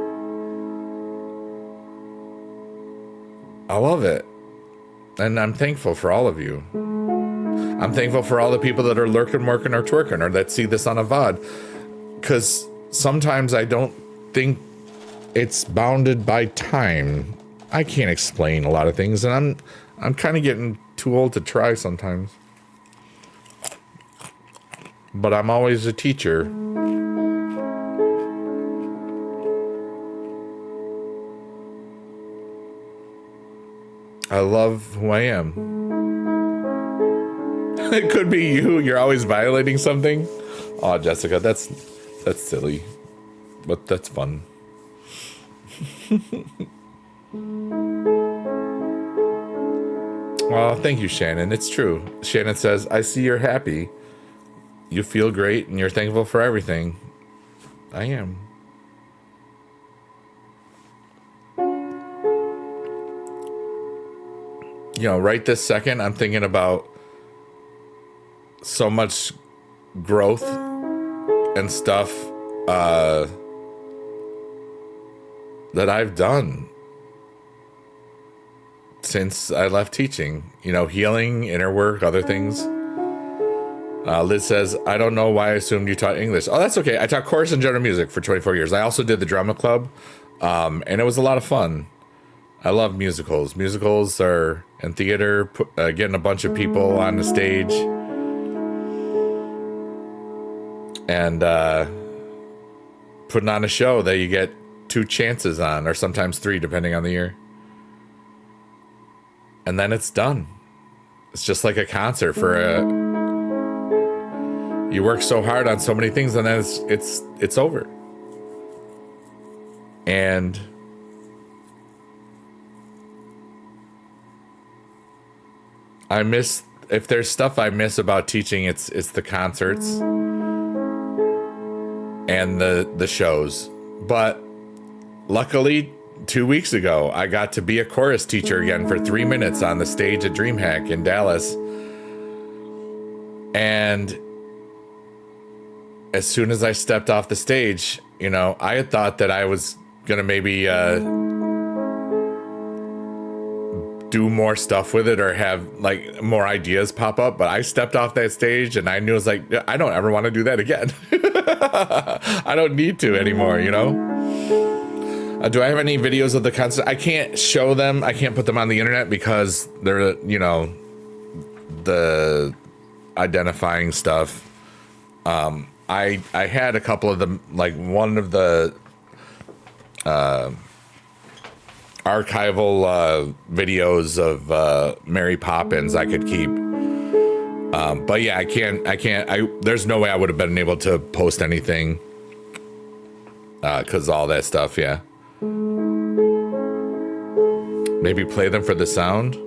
I love it. And I'm thankful for all of you. I'm thankful for all the people that are lurking, working, or twerking, or that see this on a VOD. Because sometimes I don't think it's bounded by time. I can't explain a lot of things, and I'm kind of getting too old to try sometimes. But I'm always a teacher. I love who I am. It could be you. You're always violating something. Oh, Jessica, that's silly, but that's fun. Well, thank you, Shannon. It's true. Shannon says, I see you're happy. You feel great and you're thankful for everything. I am. You know, right this second, I'm thinking about so much growth and stuff that I've done since I left teaching. You know, healing, inner work, other things. Liz says, I don't know why I assumed you taught English. Oh, that's okay. I taught chorus and general music for 24 years. I also did the drama club, and it was a lot of fun. I love musicals. Musicals are in theater, getting a bunch of people on the stage. And putting on a show that you get 2 chances on, or sometimes 3, depending on the year. And then it's done. It's just like a concert you work so hard on so many things, and then it's over. And I miss, if there's stuff I miss about teaching, it's the concerts and the shows. But luckily 2 weeks ago, I got to be a chorus teacher again for 3 minutes on the stage at DreamHack in Dallas. And as soon as I stepped off the stage, you know, I had thought that I was gonna maybe do more stuff with it or have like more ideas pop up, but I stepped off that stage and I knew, it was like, I don't ever want to do that again. I don't need to anymore, you know? Do I have any videos of the concert? I can't show them. I can't put them on the internet because they're, you know, the identifying stuff. I had a couple of them, like one of the archival videos of Mary Poppins I could keep. But yeah, I can't, there's no way I would have been able to post anything Because all that stuff, yeah. Maybe play them for the sound.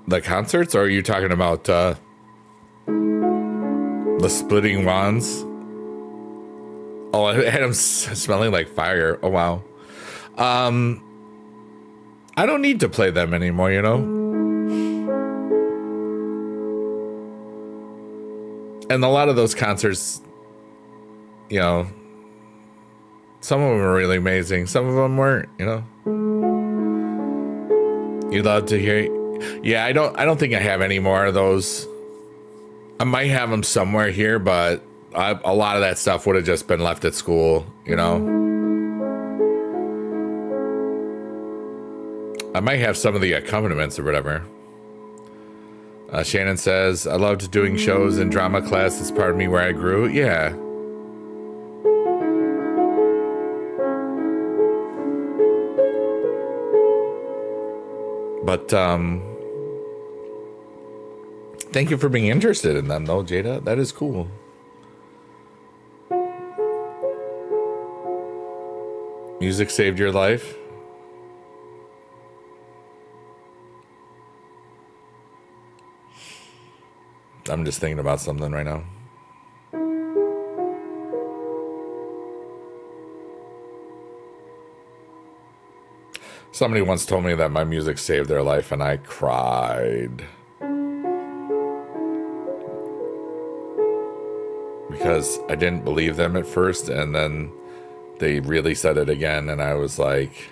The concerts, or are you talking about the splitting wands? Oh, it had them smelling like fire. Oh, wow. I don't need to play them anymore, you know? And a lot of those concerts, you know, some of them were really amazing. Some of them weren't, you know? You'd love to hear. Yeah, I don't think I have any more of those. I might have them somewhere here, but a lot of that stuff would have just been left at school, you know? I might have some of the accompaniments or whatever. Shannon says, I loved doing shows in drama class. It's part of me where I grew. Yeah. But, thank you for being interested in them, though, Jada. That is cool. Music saved your life? I'm just thinking about something right now. Somebody once told me that my music saved their life, and I cried. Because I didn't believe them at first, and then they really said it again, and I was like,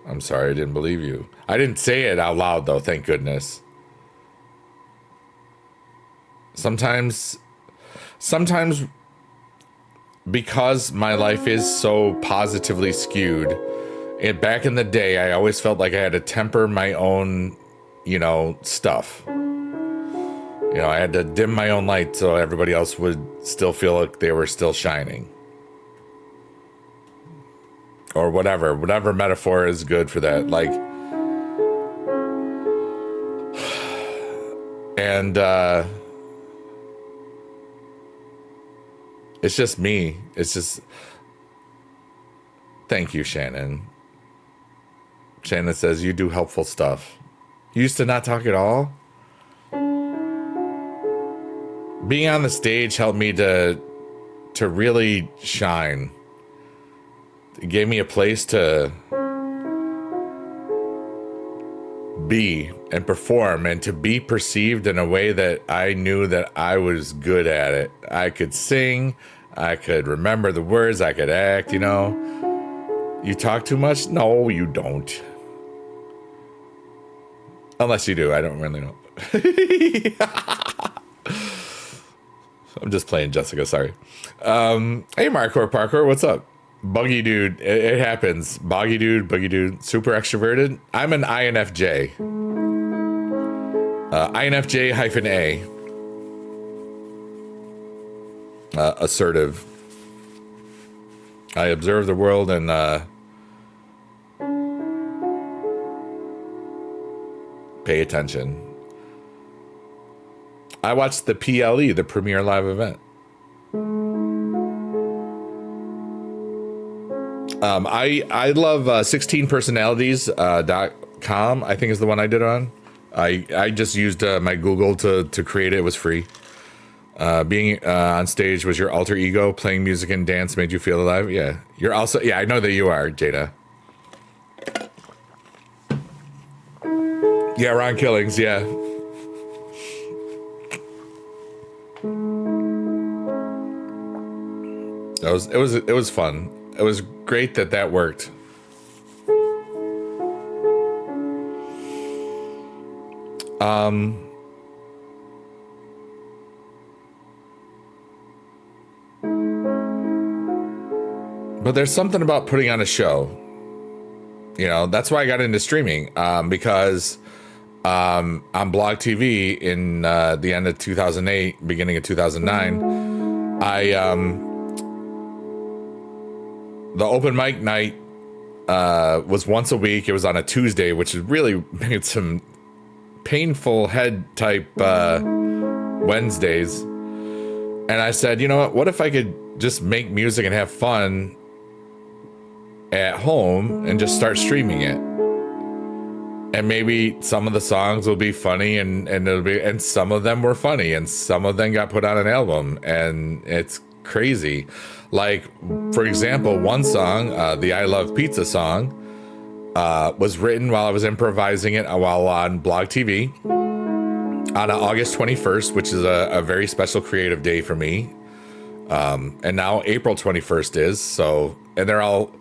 I'm sorry, I didn't believe you. I didn't say it out loud, though, thank goodness. Sometimes because my life is so positively skewed, and back in the day, I always felt like I had to temper my own, you know, stuff. You know, I had to dim my own light so everybody else would still feel like they were still shining. Or whatever metaphor is good for that. Like, and, it's just me. It's just, thank you, Shannon. Shannon says, you do helpful stuff. You used to not talk at all? Being on the stage helped me to really shine. It gave me a place to be and perform and to be perceived in a way that I knew that I was good at it. I could sing, I could remember the words, I could act, you know. You talk too much? No, you don't. Unless you do, I don't really know. I'm just playing Jessica, sorry. Hey, Marcor Parkour, what's up? Buggy dude, it happens. Buggy dude, super extroverted. I'm an INFJ. INFJ-A. Assertive. I observe the world and pay attention. I watched the PLE, the Premiere Live event. I love 16personalities.com, I think is the one I did on. I just used my Google to create it. It was free. Being on stage was your alter ego. Playing music and dance made you feel alive. Yeah. You're also, yeah, I know that you are, Jada. Yeah, Ron Killings, yeah. It was fun. It was great that worked. But there's something about putting on a show. You know, that's why I got into streaming, because on Blog TV in the end of 2008, beginning of 2009, the open mic night was once a week. It was on a Tuesday, which really made some painful head type Wednesdays. And I said, you know what if I could just make music and have fun at home and just start streaming it? And maybe some of the songs will be funny and some of them were funny and some of them got put on an album, and it's crazy. Like, for example, one song, the I Love Pizza song, was written while I was improvising it while on Blog TV on August 21st, which is a very special creative day for me. And now April 21st is, so, and they're all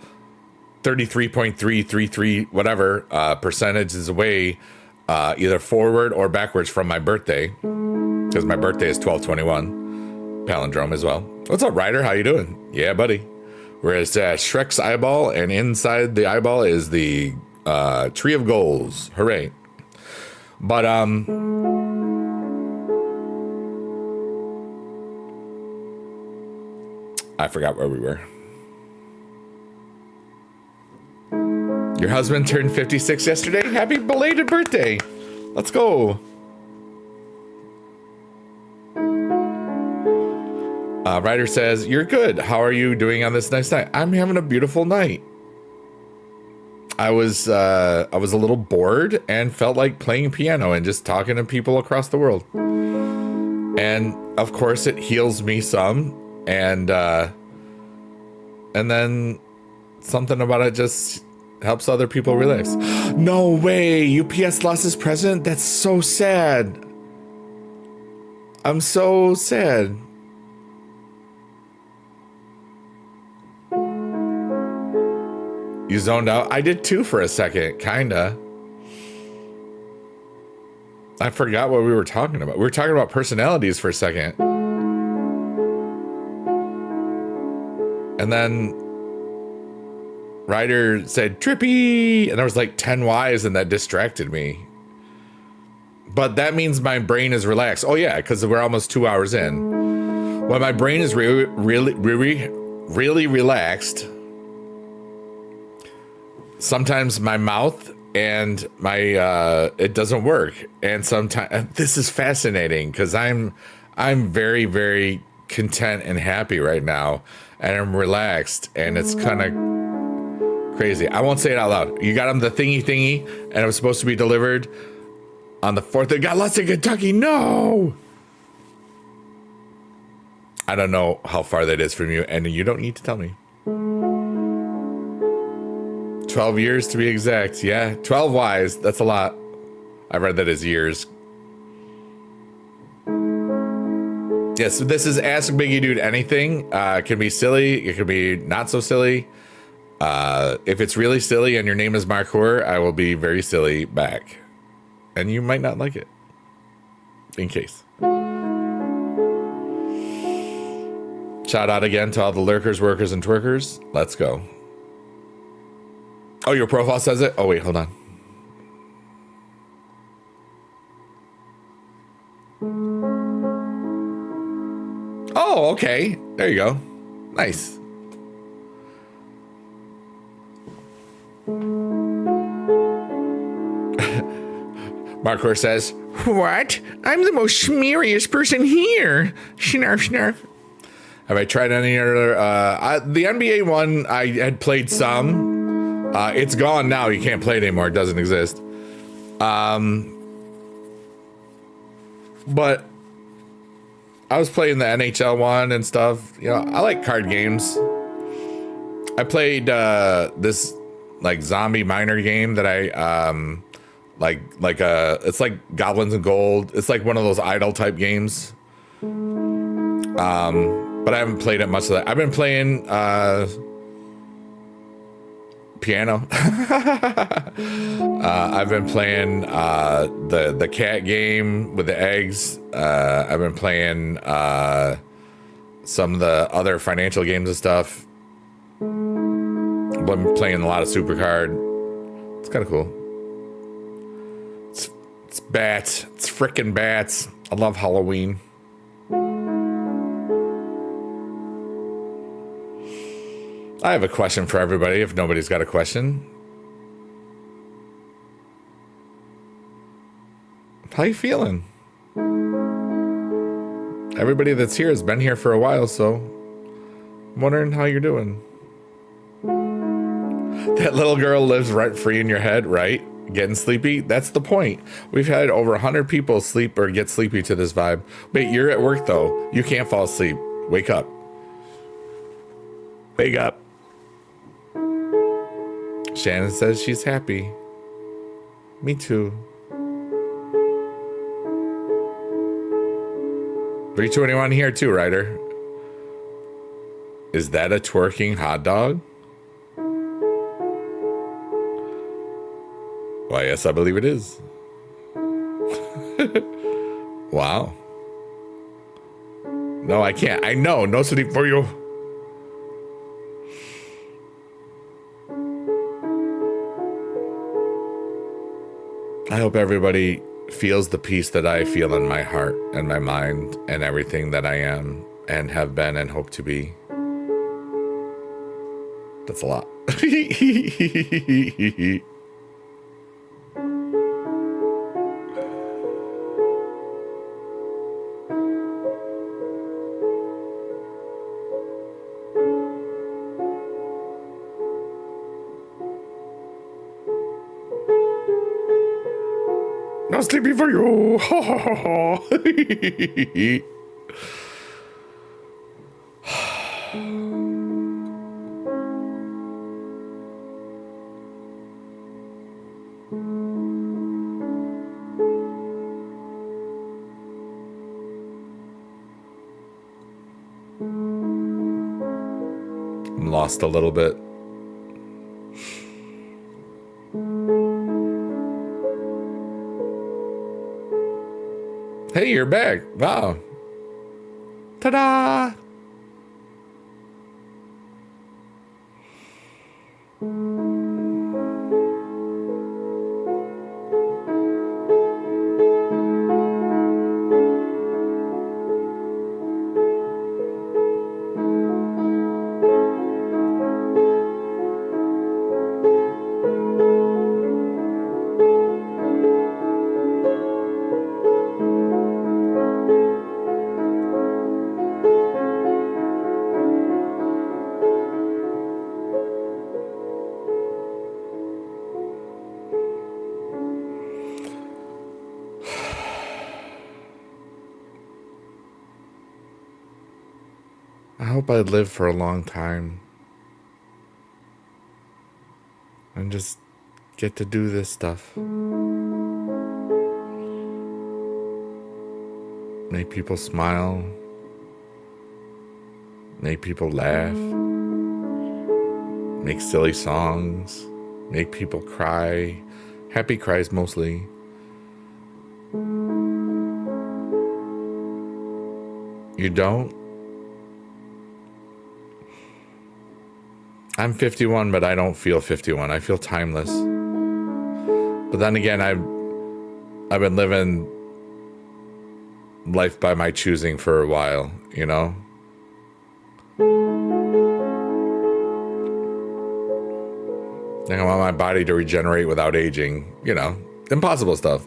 33.333 whatever percentages away, either forward or backwards from my birthday, because my birthday is 12/21 palindrome as well. What's up, Ryder? How you doing? Yeah, buddy. Whereas Shrek's eyeball, and inside the eyeball is the tree of goals. Hooray. But I forgot where we were. Your husband turned 56 yesterday. Happy belated birthday. Let's go. Ryder says, you're good. How are you doing on this nice night? I'm having a beautiful night. I was a little bored and felt like playing piano and just talking to people across the world. And of course it heals me some. And then something about it just helps other people relax. No way, UPS lost his president? That's so sad. I'm so sad. You zoned out? I did too for a second, kinda. I forgot what we were talking about. We were talking about personalities for a second. And then Ryder said, trippy, and there was like 10 Y's, and that distracted me. But that means my brain is relaxed. Oh yeah, because we're almost 2 hours in. When my brain is really relaxed, sometimes my mouth and my it doesn't work. And sometimes this is fascinating because I'm very, very content and happy right now, and I'm relaxed, and it's kind of crazy. I won't say it out loud. You got him the thingy, and it was supposed to be delivered on the 4th. It got lost in Kentucky. No! I don't know how far that is from you, and you don't need to tell me. 12 years to be exact. Yeah, 12 Ys. That's a lot. I read that as years. Yeah, so this is Ask Biggie Dude Anything. It can be silly. It can be not so silly. If it's really silly and your name is Marcour, I will be very silly back. And you might not like it. In case. Shout out again to all the lurkers, workers, and twerkers. Let's go. Oh, your profile says it? Oh, wait, hold on. Oh, okay. There you go. Nice. Marcor says, what? I'm the most schmeariest person here. Snarf, snarf. Have I tried any other? The NBA one, I had played some. It's gone now. You can't play it anymore. It doesn't exist. But I was playing the NHL one and stuff. You know, I like card games. I played this like zombie miner game that I it's like Goblins and Gold. It's like one of those idle type games. But I haven't played it much of that. I've been playing piano. I've been playing the cat game with the eggs. I've been playing some of the other financial games and stuff. I've been playing a lot of Supercard. It's kind of cool. It's bats. It's frickin' bats. I love Halloween. I have a question for everybody if nobody's got a question. How you feeling? Everybody that's here has been here for a while, so I'm wondering how you're doing. That little girl lives rent-free in your head, right? Getting sleepy? That's the point. We've had over 100 people sleep or get sleepy to this vibe. Wait, you're at work though. You can't fall asleep. Wake up. Wake up. Shannon says she's happy. Me too. 321 here too, Ryder. Is that a twerking hot dog? Why, yes, I believe it is. Wow. No, I can't. I know. No sleep for you. I hope everybody feels the peace that I feel in my heart and my mind and everything that I am and have been and hope to be. That's a lot. No sleepy for you. I'm lost a little bit. Hey, you're back. Wow. Ta-da! I hope I live for a long time and just get to do this stuff. Make people smile. Make people laugh. Make silly songs. Make people cry. Happy cries mostly. You don't? I'm 51, but I don't feel 51. I feel timeless. But then again, I've been living life by my choosing for a while, you know? I want my body to regenerate without aging, you know, impossible stuff.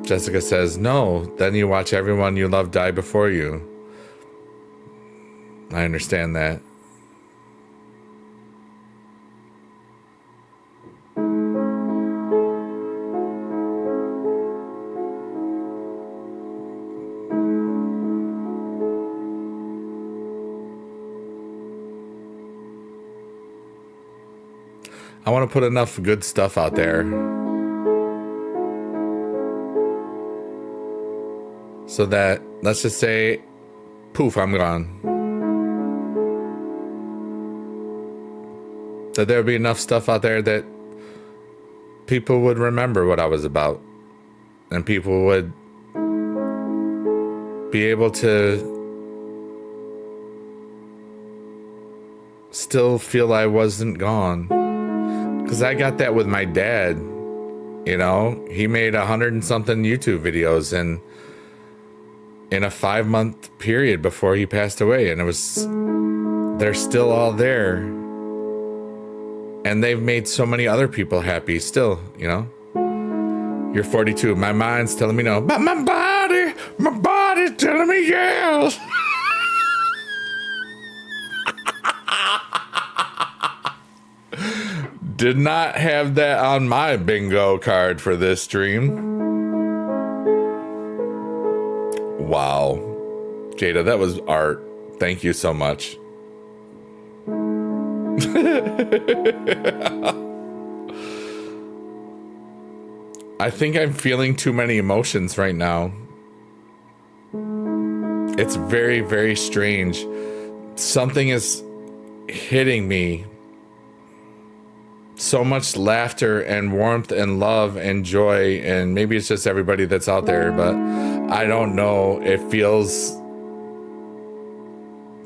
Jessica says, no, then you watch everyone you love die before you. I understand that. I want to put enough good stuff out there so that, let's just say, poof, I'm gone. That there would be enough stuff out there that people would remember what I was about. And people would be able to still feel I wasn't gone. Because I got that with my dad, you know? He made 100 and something YouTube videos in a 5-month period before he passed away. And they're still all there. And they've made so many other people happy still, you know? You're 42. My mind's telling me no, but my body's telling me yes. Did not have that on my bingo card for this stream. Wow. Jada, that was art. Thank you so much. I think I'm feeling too many emotions right now. It's very, very strange. Something is hitting me. So much laughter and warmth and love and joy, and maybe it's just everybody that's out there, but I don't know. It feels,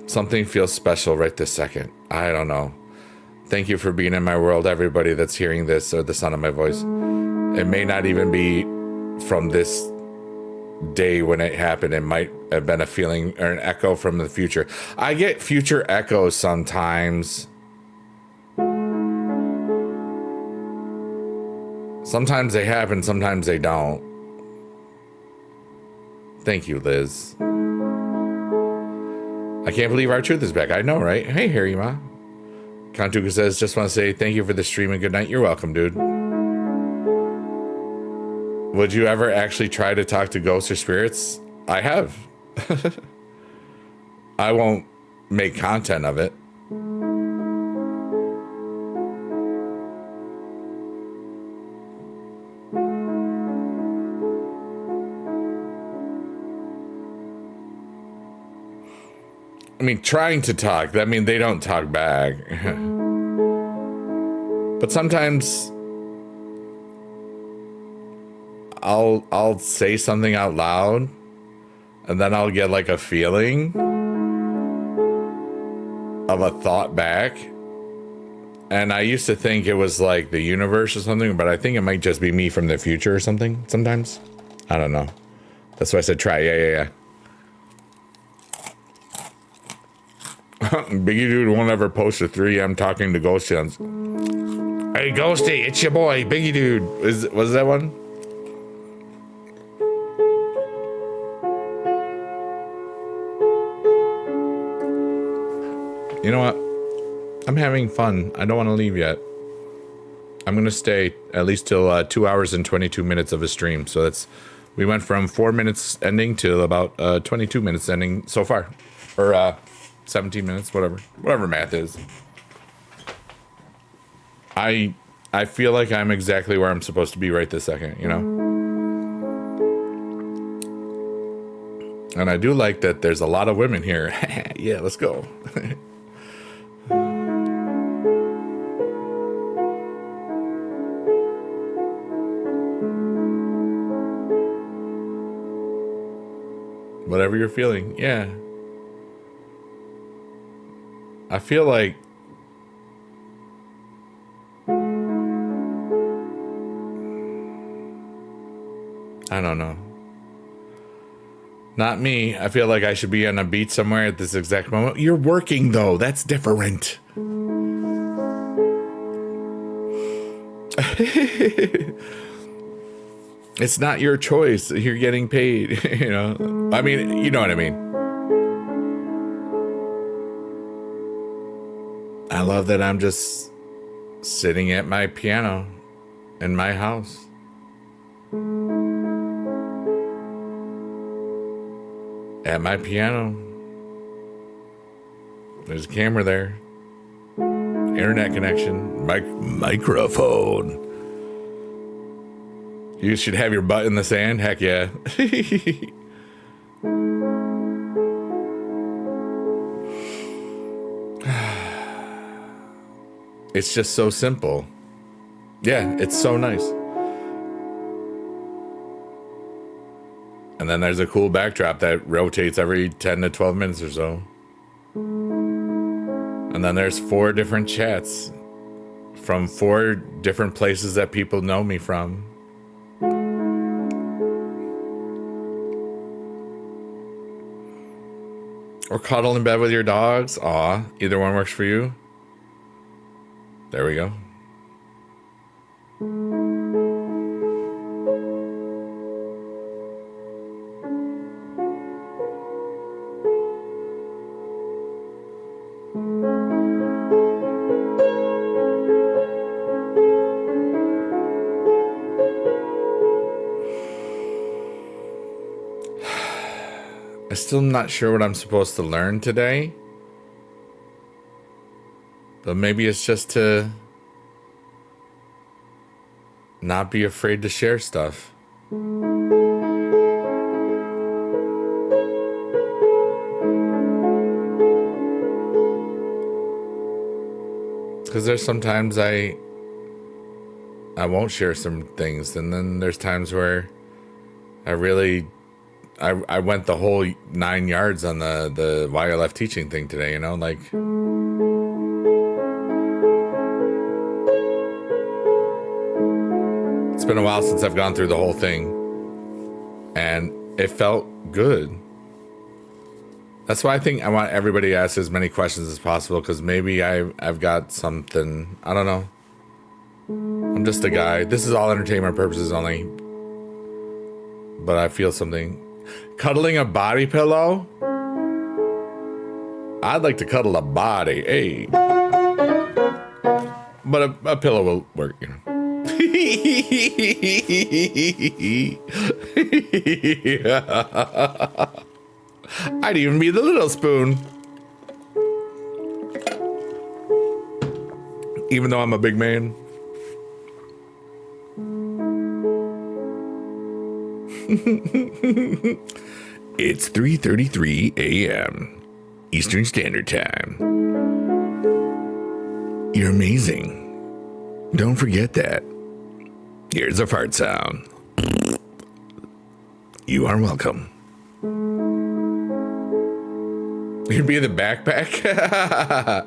something feels special right this second. I don't know. Thank you for being in my world, everybody that's hearing this or the sound of my voice. It may not even be from this day when it happened. It might have been a feeling or an echo from the future. I get future echoes sometimes. Sometimes they happen, sometimes they don't. Thank you, Liz. I can't believe our truth is back. I know, right? Hey, Harry Ma. Kantuka says, just want to say thank you for the stream and good night. You're welcome, dude. Would you ever actually try to talk to ghosts or spirits? I have. I won't make content of it. I mean, trying to talk, I mean, they don't talk back. But sometimes I'll say something out loud and then I'll get like a feeling of a thought back. And I used to think it was like the universe or something, but I think it might just be me from the future or something sometimes. I don't know. That's why I said try. Yeah. Biggie Dude won't ever post a 3M talking to Ghost Guns. Hey, Ghosty, it's your boy, Biggie Dude. Was that one? You know what? I'm having fun. I don't want to leave yet. I'm going to stay at least till 2 hours and 22 minutes of a stream. So we went from 4 minutes ending to about 22 minutes ending so far. Or 17 minutes, whatever math is. I feel like I'm exactly where I'm supposed to be right this second, you know? And I do like that there's a lot of women here. Yeah, let's go. Whatever you're feeling, yeah. I feel like I don't know. Not me. I feel like I should be on a beach somewhere at this exact moment. You're working though. That's different. It's not your choice. You're getting paid, you know. I mean, you know what I mean. I love that I'm just sitting at my piano in my house. At my piano. There's a camera there. Internet connection. Microphone. You should have your butt in the sand? Heck yeah. It's just so simple. Yeah, it's so nice. And then there's a cool backdrop that rotates every 10 to 12 minutes or so. And then there's 4 different chats from 4 different places that people know me from. Or cuddle in bed with your dogs. Aw, either one works for you. There we go. still not sure what I'm supposed to learn today. But maybe it's just to not be afraid to share stuff. Because there's sometimes I won't share some things, and then there's times where I went the whole 9 yards on the why I left teaching thing today, you know, like it's been a while since I've gone through the whole thing, and it felt good. That's why I think I want everybody to ask as many questions as possible, because maybe I've got something. I don't know. I'm just a guy. This is all entertainment purposes only. But I feel something. Cuddling a body pillow? I'd like to cuddle a body. Hey. But a pillow will work, you know. I'd even be the little spoon. Even though I'm a big man. It's 3:33 a.m. Eastern Standard Time. You're amazing. Don't forget that. Here's a fart sound. You are welcome. You'd be in the backpack?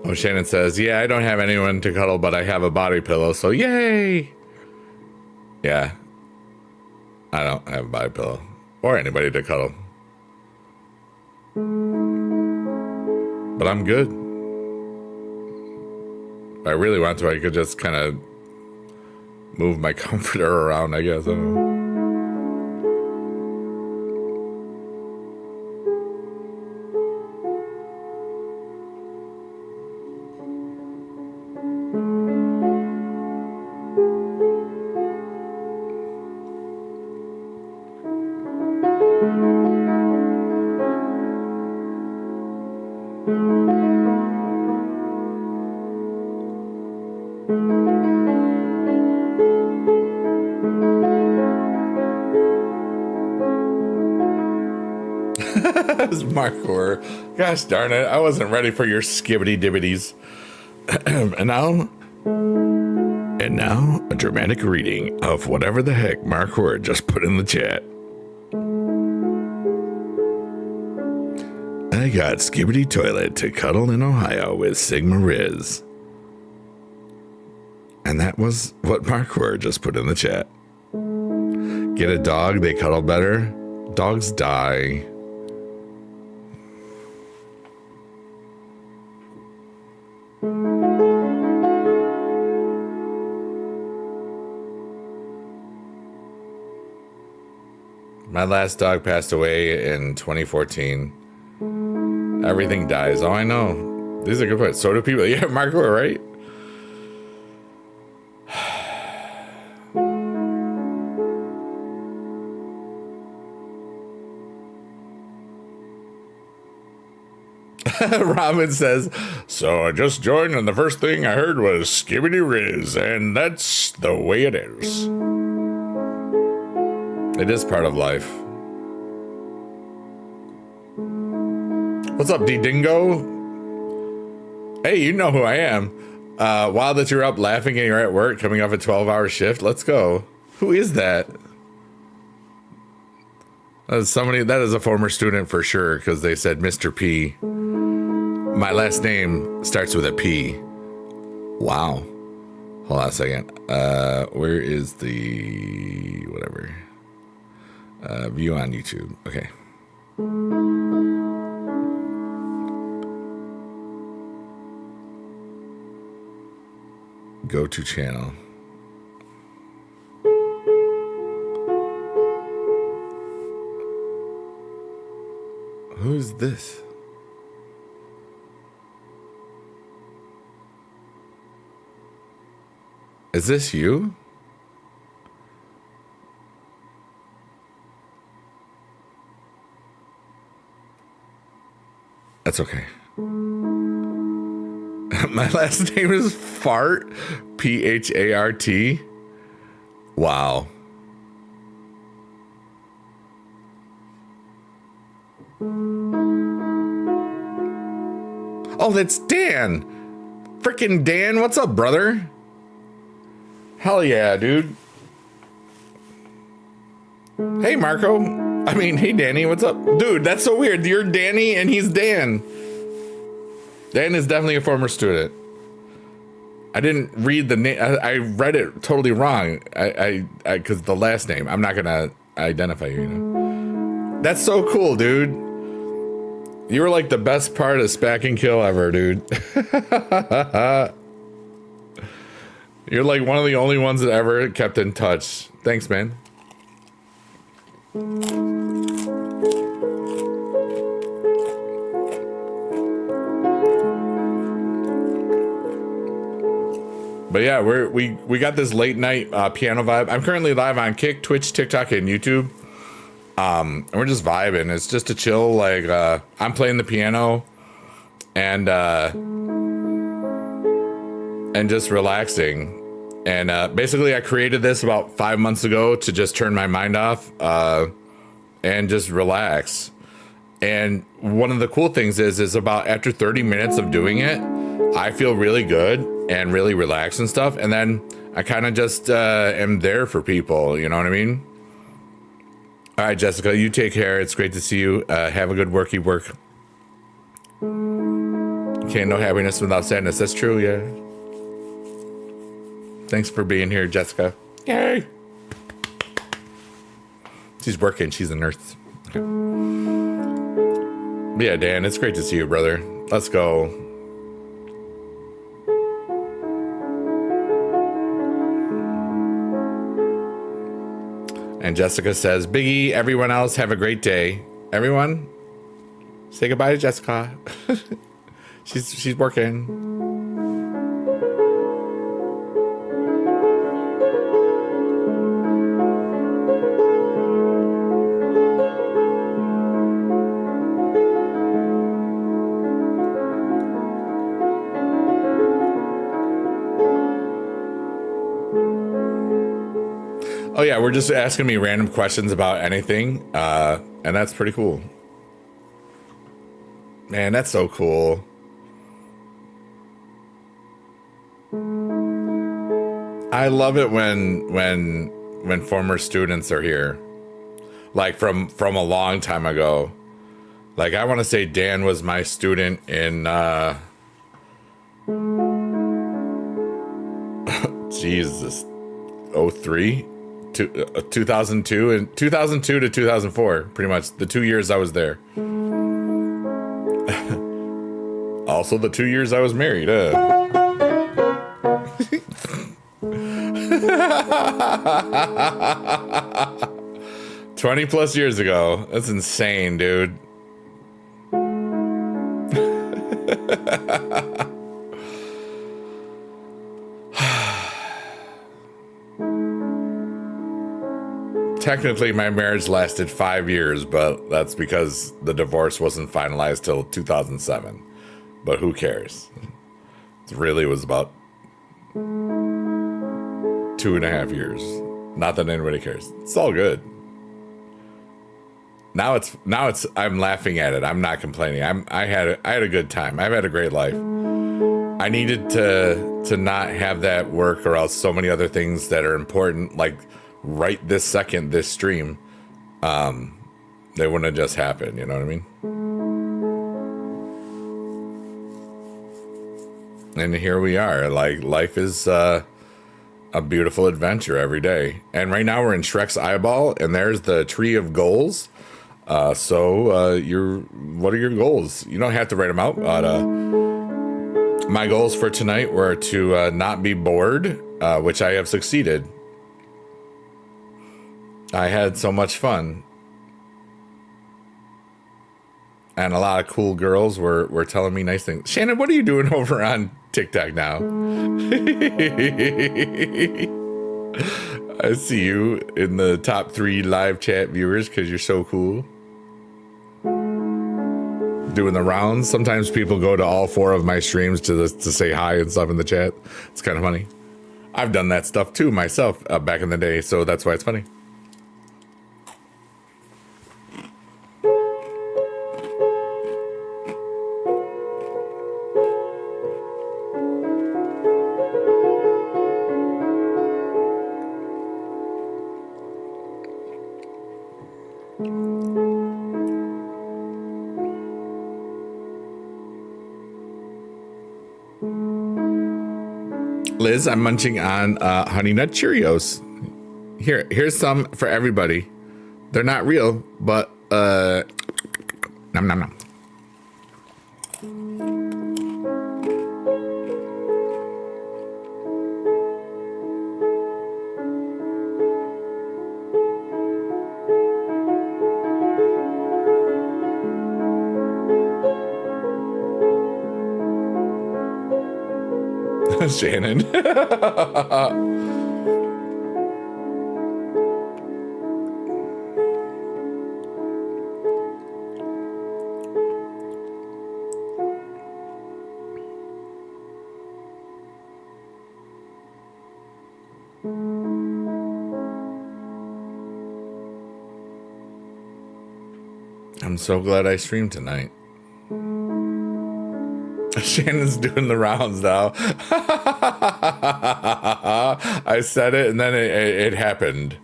Oh, Shannon says, yeah, I don't have anyone to cuddle, but I have a body pillow, so yay! Yeah. I don't have a body pillow. Or anybody to cuddle. But I'm good. If I really want to, I could just kind of move my comforter around, I guess. I don't know. Markor. Gosh darn it, I wasn't ready for your skibbity dibbities. And now a dramatic reading of whatever the heck Markor just put in the chat. I got Skibbity Toilet to cuddle in Ohio with Sigma Riz. And that was what Markor just put in the chat. Get a dog, they cuddle better. Dogs die. My last dog passed away in 2014. Everything dies. Oh, I know. These are good points. So do people. Yeah, Marco, right? Robin says, so I just joined and the first thing I heard was Skibbity Riz, and that's the way it is. It is part of life. What's up, D-Dingo? Hey, you know who I am. While that you're up laughing and you're at work coming off a 12-hour shift, let's go. Who is that? Somebody that is a former student for sure, because they said Mr. P. My last name starts with a P. Wow. Hold on a second. Where is the whatever? View on YouTube. Okay. Go to channel. Who's this? Is this you? That's okay. My last name is Fart. P-H-A-R-T. Wow. Oh, that's Dan. Frickin' Dan. What's up, brother? Hell yeah, dude. Hey, Marco. I mean, hey, Danny. What's up? Dude, that's so weird. You're Danny and he's Dan. Dan is definitely a former student. I didn't read the name. I read it totally wrong. Because the last name. I'm not going to identify you, you know? That's so cool, dude. You were like the best part of Spack and Kill ever, dude. You're like one of the only ones that ever kept in touch. Thanks, man. But yeah, we got this late night piano vibe. I'm currently live on Kick, Twitch, TikTok, and YouTube. And we're just vibing. It's just a chill, like I'm playing the piano and just relaxing. And basically I created this about 5 months ago to just turn my mind off and just relax. And one of the cool things is about after 30 minutes of doing it, I feel really good and really relaxed and stuff. And then I kind of just am there for people. You know what I mean? All right, Jessica, you take care. It's great to see you. Have a good worky work. Can't know happiness without sadness. That's true, yeah. Thanks for being here, Jessica. Yay. She's working. She's a nurse. Okay. Yeah, Dan, it's great to see you, brother. Let's go. And Jessica says, Biggie, everyone else, have a great day. Everyone, say goodbye to Jessica. she's working. Oh yeah, we're just asking me random questions about anything, and that's pretty cool. Man, that's so cool. I love it when former students are here, like from a long time ago. Like I want to say Dan was my student in Jesus, 03. 2002 and 2002 to 2004, pretty much the 2 years I was there. Also the 2 years I was married. 20 plus years ago. That's insane, dude. Technically, my marriage lasted 5 years, but that's because the divorce wasn't finalized till 2007. But who cares? It really was about 2.5 years. Not that anybody cares. It's all good. Now it's I'm laughing at it. I'm not complaining. I had a good time. I've had a great life. I needed to not have that work, or else so many other things that are important, like right this second, this stream, They wouldn't have just happened, you know what I mean? And here we are. Like, life is a beautiful adventure every day. And right now we're in Shrek's eyeball, and there's the tree of goals. What are your goals? You don't have to write them out, but my goals for tonight were to not be bored, which I have succeeded. I had so much fun. And a lot of cool girls were telling me nice things. Shannon, what are you doing over on TikTok now? I see you in the top 3 live chat viewers because you're so cool. Doing the rounds. Sometimes people go to all 4 of my streams to say hi and stuff in the chat. It's kind of funny. I've done that stuff too myself back in the day, so that's why it's funny. Liz, I'm munching on Honey Nut Cheerios. Here's some for everybody. They're not real, but nom nom nom. Shannon. I'm so glad I streamed tonight. Shannon's doing the rounds now. I said it and then it happened.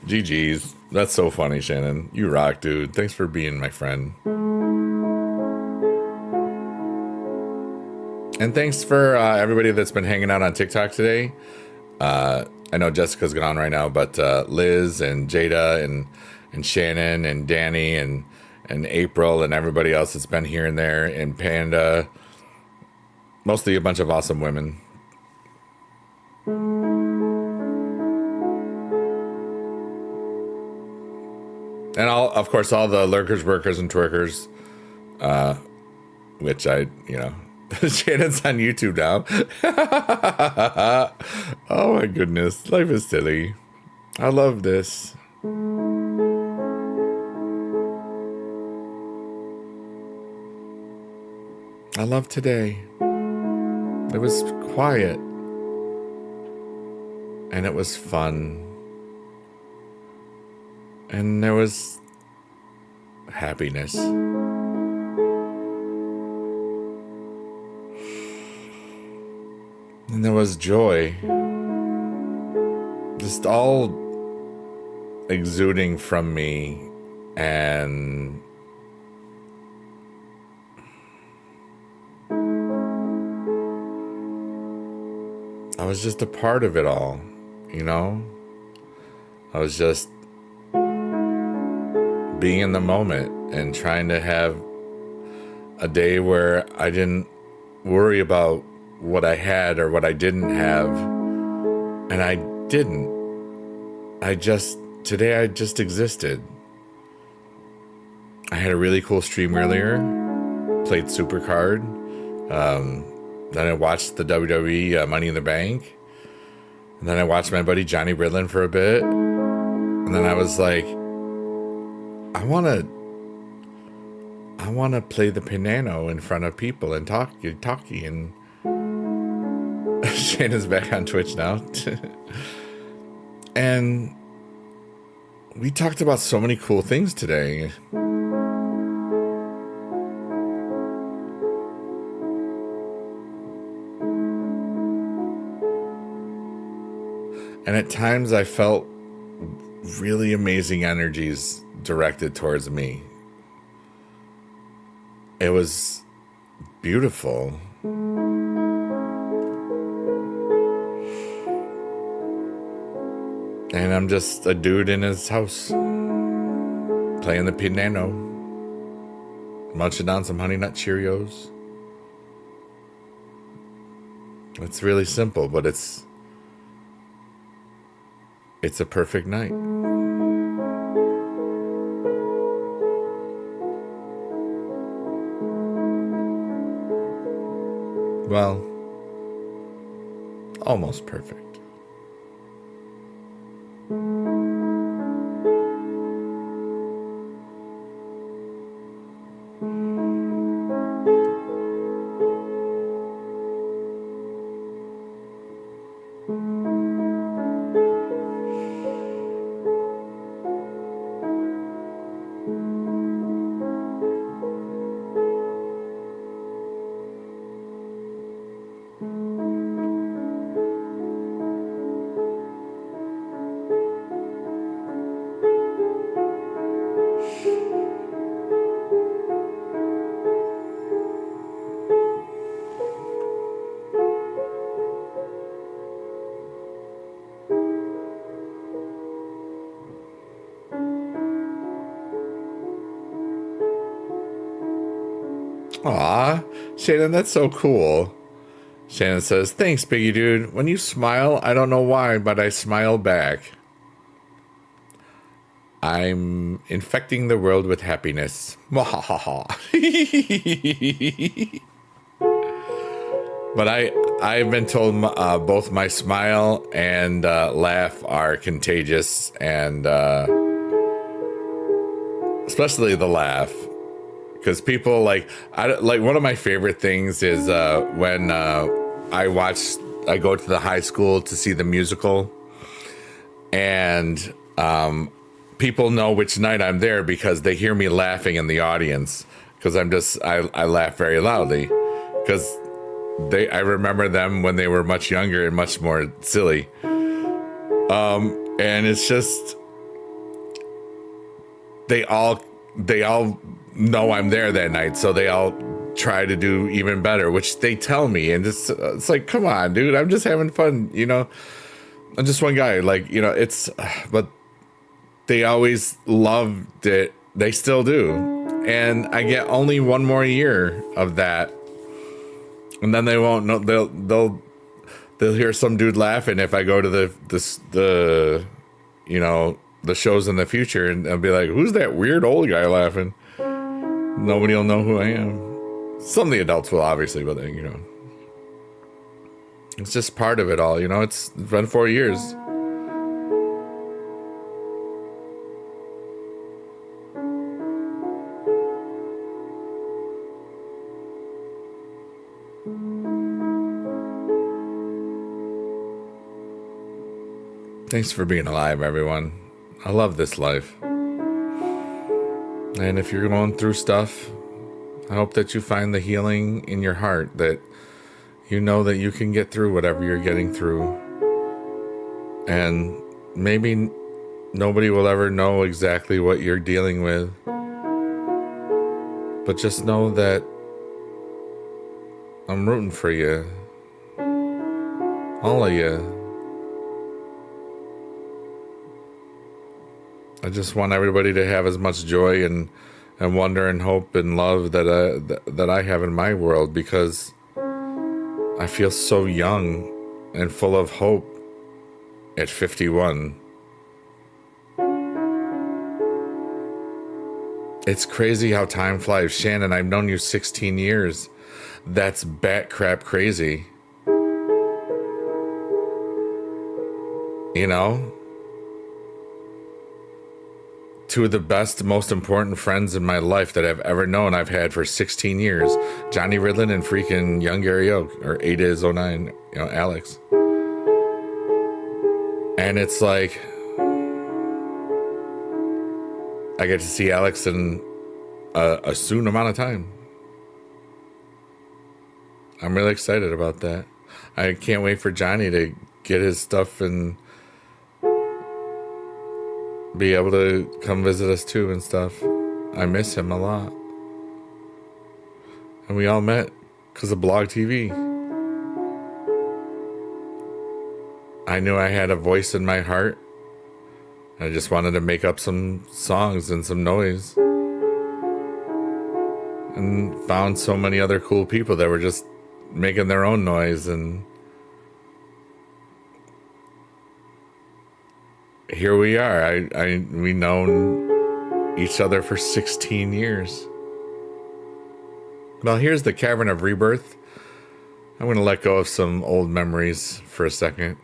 GG's. That's so funny, Shannon. You rock, dude. Thanks for being my friend. And thanks for everybody that's been hanging out on TikTok today. I know Jessica's gone right now, but Liz and Jada and Shannon and Danny and April and everybody else that's been here and there, and Panda. Mostly a bunch of awesome women. And of course, all the lurkers, workers, and twerkers, which Shannon's on YouTube now. Oh my goodness, life is silly. I love this. I love today. It was quiet. And it was fun. And there was happiness. And there was joy. Just all exuding from me. And I was just a part of it all, you know? I was just being in the moment and trying to have a day where I didn't worry about what I had or what I didn't have. And I didn't. Today I just existed. I had a really cool stream earlier, played Supercard. Then I watched the WWE Money in the Bank. And then I watched my buddy Johnny Bridlin for a bit. And then I was like, I want to play the piano in front of people and talkie. And Shannon's back on Twitch now. And we talked about so many cool things today. And at times I felt really amazing energies directed towards me. It was beautiful. And I'm just a dude in his house playing the piano, munching on some Honey Nut Cheerios. It's really simple, but it's a perfect night. Well, almost perfect. Aw, Shannon, that's so cool. Shannon says, thanks, Biggie Dude. When you smile, I don't know why, but I smile back. I'm infecting the world with happiness. But I've been told both my smile and laugh are contagious, and especially the laugh. Because people like one of my favorite things is when I go to the high school to see the musical, and people know which night I'm there because they hear me laughing in the audience, because I laugh very loudly, because I remember them when they were much younger and much more silly, and it's just they all know I'm there that night, so they all try to do even better, which they tell me, and it's like, come on, dude, I'm just having fun, I'm just one guy, but they always loved it. They still do, and I get only one more year of that, and then they won't know. They'll hear some dude laughing if I go to the shows in the future, and they'll be like, who's that weird old guy laughing? Nobody will know who I am. Some of the adults will, obviously, but it's just part of it all. It's been 4 years. Thanks for being alive, everyone. I love this life. And if you're going through stuff, I hope that you find the healing in your heart, that you know that you can get through whatever you're getting through. And maybe nobody will ever know exactly what you're dealing with, but just know that I'm rooting for you. All of you. I just want everybody to have as much joy and wonder and hope and love that I have in my world, because I feel so young and full of hope at 51. It's crazy how time flies. Shannon, I've known you 16 years. That's bat crap crazy. Two of the best, most important friends in my life that I've ever known, I've had for 16 years. Johnny Ridlin and freaking young Gary Oak, or 8 is 09, Alex. And it's like, I get to see Alex in a soon amount of time. I'm really excited about that. I can't wait for Johnny to get his stuff and be able to come visit us too and stuff. I miss him a lot. And we all met because of Blog TV. I knew I had a voice in my heart. I just wanted to make up some songs and some noise. And found so many other cool people that were just making their own noise, and here we are. We known each other for 16 years. Well, here's the Cavern of Rebirth. I'm going to let go of some old memories for a second.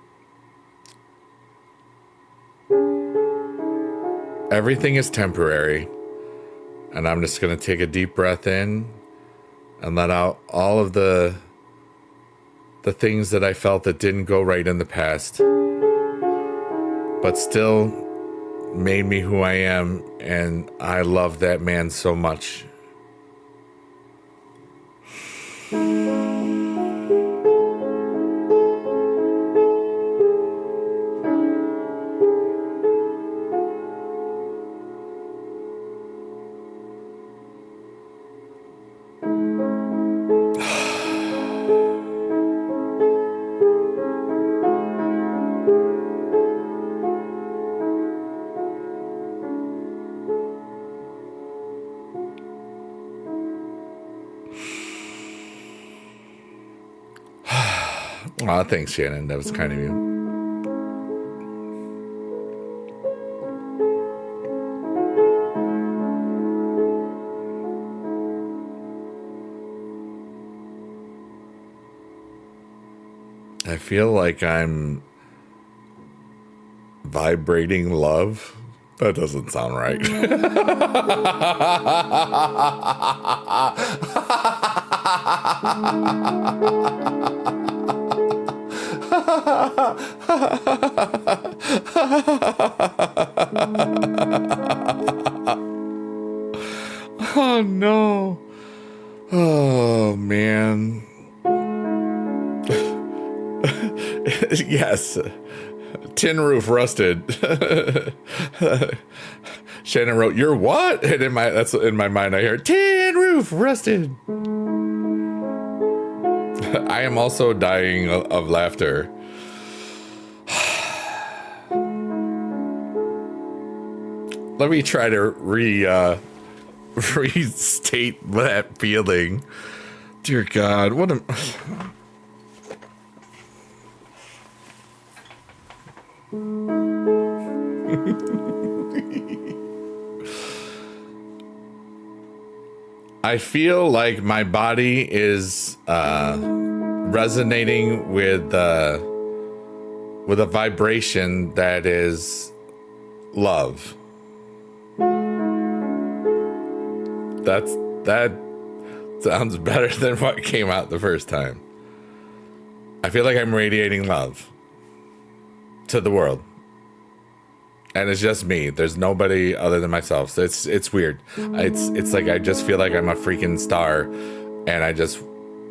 Everything is temporary, and I'm just going to take a deep breath in and let out all of the things that I felt that didn't go right in the past, but still made me who I am, and I love that man so much. Aw, thanks, Shannon. That was kind of you. I feel like I'm vibrating love. That doesn't sound right. Oh no. Oh man. Yes. Tin roof rusted. Shannon wrote, "You're what?" And that's in my mind I hear tin roof rusted. I am also dying of laughter. Let me try to restate that feeling. Dear God, what am... I feel like my body is resonating with a vibration that is love. That sounds better than what came out the first time. I feel like I'm radiating love to the world. And it's just me. There's nobody other than myself. So it's weird. It's like I just feel like I'm a freaking star, and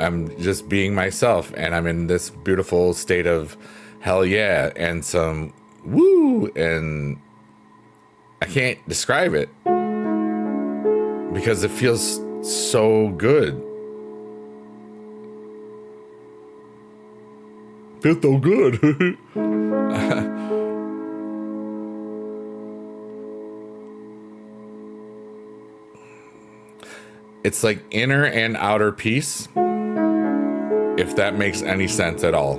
I'm just being myself, and I'm in this beautiful state of hell yeah and some woo, and I can't describe it because it feels so good. Feels so good. It's like inner and outer peace, if that makes any sense at all.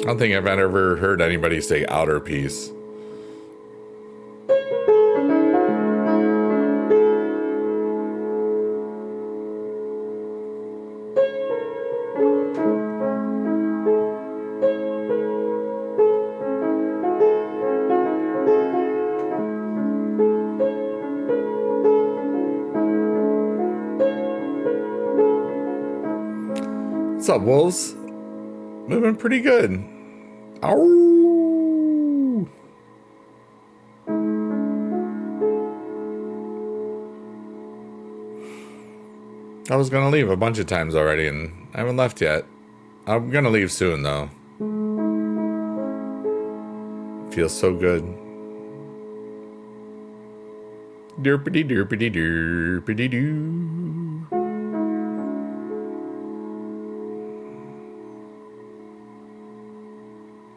I don't think I've ever heard anybody say outer peace. What's up, wolves? Moving pretty good. Ow! I was gonna leave a bunch of times already, and I haven't left yet. I'm gonna leave soon though. Feels so good. Derpity derpity derpity doo.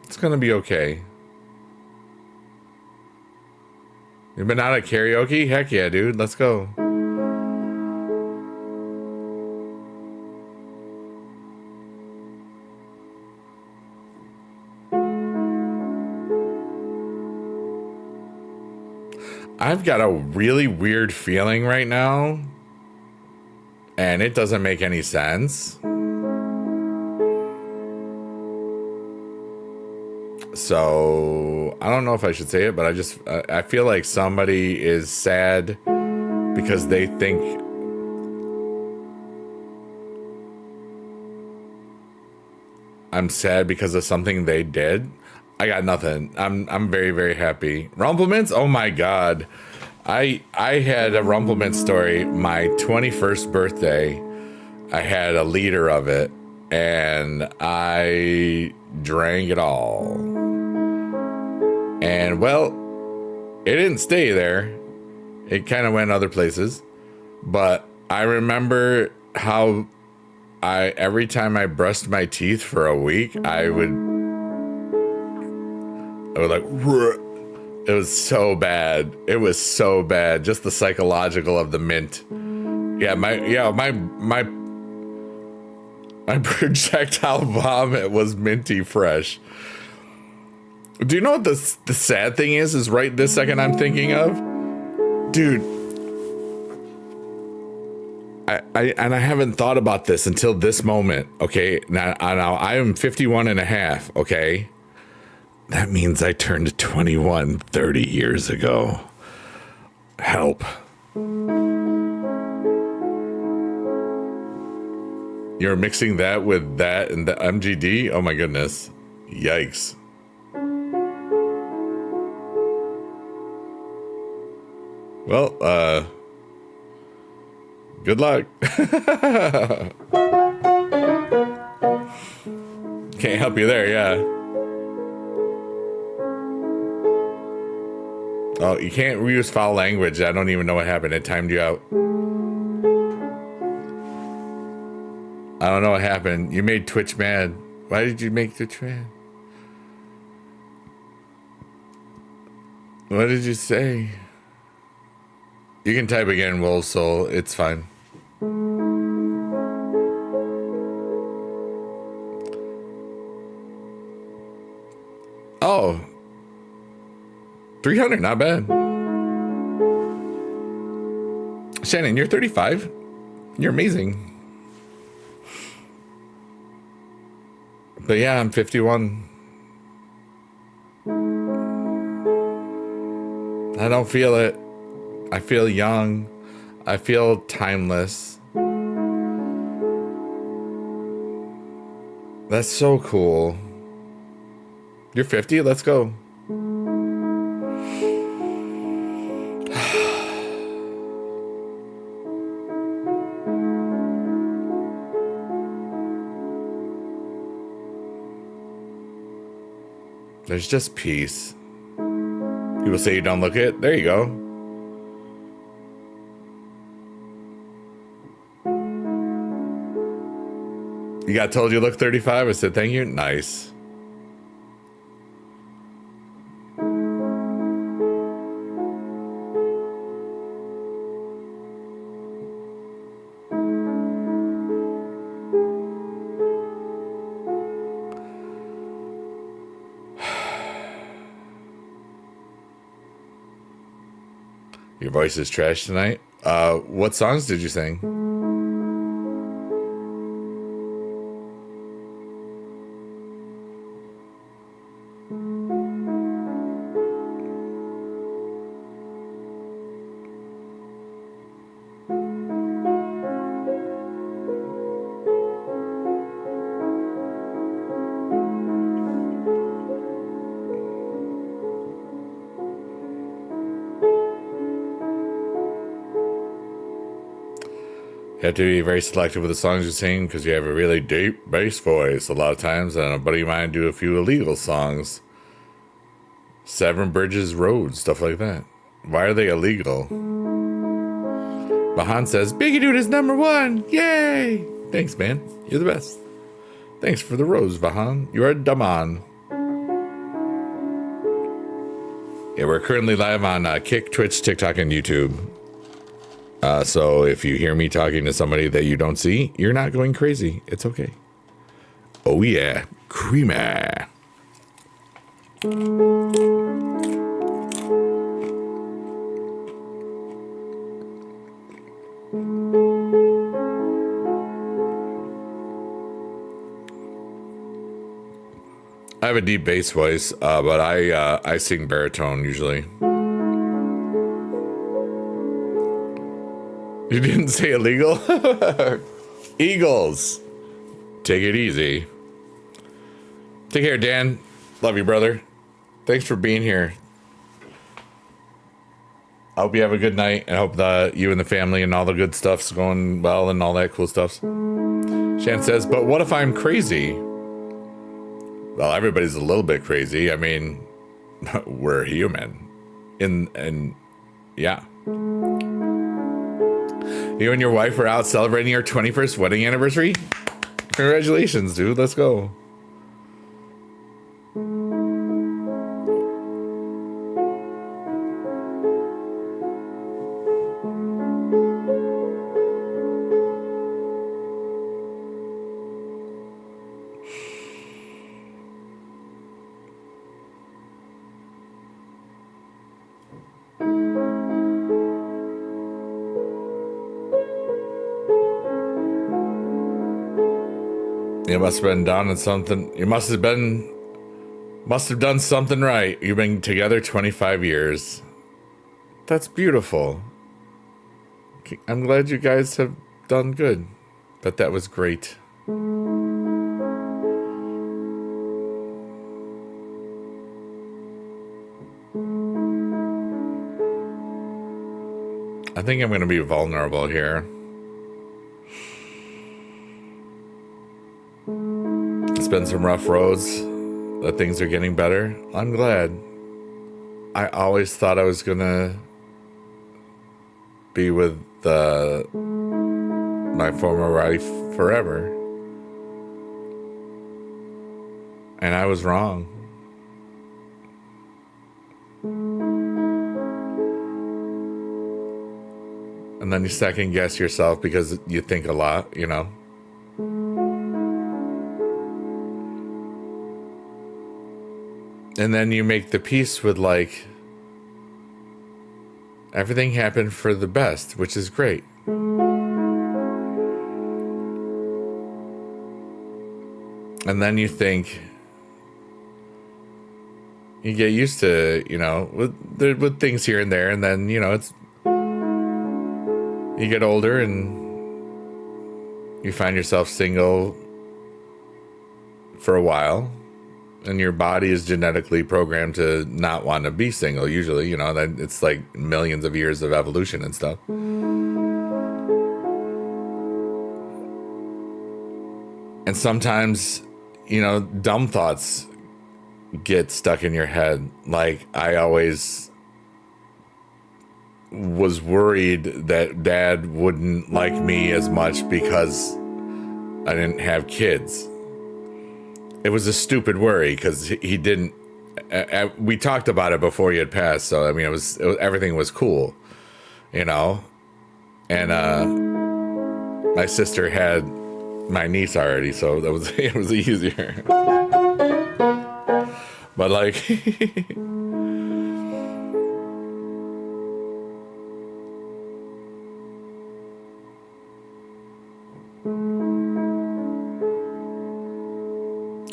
It's gonna be okay. You've been out at karaoke? Heck yeah, dude. Let's go. I've got a really weird feeling right now, and it doesn't make any sense. So I don't know if I should say it, but I feel like somebody is sad because they think I'm sad because of something they did. I got nothing. I'm very, very happy. Rumplements? Oh my god. I had a Rumplement story. My 21st birthday, I had a liter of it, and I drank it all. And well, it didn't stay there. It kind of went other places. But I remember how every time I brushed my teeth for a week, I would like, it was so bad. It was so bad. Just the psychological of the mint. Yeah, my projectile vomit was minty fresh. Do you know what the sad thing is right this second I'm thinking of? Dude, I haven't thought about this until this moment, okay? Now I am 51 and a half, okay? That means I turned 21 30 years ago. Help. You're mixing that with that and the MGD? Oh my goodness. Yikes. Well, good luck. Can't help you there, yeah. Oh, you can't use foul language. I don't even know what happened. It timed you out. I don't know what happened. You made Twitch mad. Why did you make Twitch mad? What did you say? You can type again, Wolf Soul. It's fine. Oh. 300, not bad. Shannon, you're 35? You're amazing. But yeah, I'm 51. I don't feel it. I feel young. I feel timeless. That's so cool. You're 50? Let's go. There's just peace. People say you don't look it. There you go. You got told you look 35. I said, thank you. Nice. Your voice is trash tonight. What songs did you sing? You have to be very selective with the songs you sing because you have a really deep bass voice a lot of times. And a buddy of mine do a few illegal songs. Seven Bridges Road, stuff like that. Why are they illegal? Mahan says, Biggie Dude is #1. Yay! Thanks, man. You're the best. Thanks for the rose, Vahan. You're a Daman. Yeah, we're currently live on Kick, Twitch, TikTok, and YouTube. So if you hear me talking to somebody that you don't see, you're not going crazy. It's okay. Oh yeah, creamy. I have a deep bass voice, but I sing baritone usually. You didn't say illegal? Eagles. Take it easy. Take care, Dan. Love you, brother. Thanks for being here. I hope you have a good night, and I hope that you and the family and all the good stuff's going well and all that cool stuff. Shan says, but what if I'm crazy? Well, everybody's a little bit crazy. I mean, we're human. And yeah. You and your wife were out celebrating your 21st wedding anniversary? Congratulations, dude. Let's go. You must have been down in something. You must have done something right. You've been together 25 years. That's beautiful. I'm glad you guys have done good. But that was great. I think I'm going to be vulnerable here. It's been some rough roads, but things are getting better. I'm glad. I always thought I was gonna be with my former wife forever. And I was wrong. And then you second guess yourself because you think a lot, you know. And then you make the peace with, like, everything happened for the best, which is great. And then you think, you get used to, you know, with things here and there, and then, you know, you get older and you find yourself single for a while. And your body is genetically programmed to not want to be single, usually, you know, that it's like millions of years of evolution and stuff. And sometimes, you know, dumb thoughts get stuck in your head. Like, I always was worried that Dad wouldn't like me as much because I didn't have kids. It was a stupid worry because he didn't. We talked about it before he had passed, so I mean, it was everything was cool, you know. And my sister had my niece already, so it was easier. But like,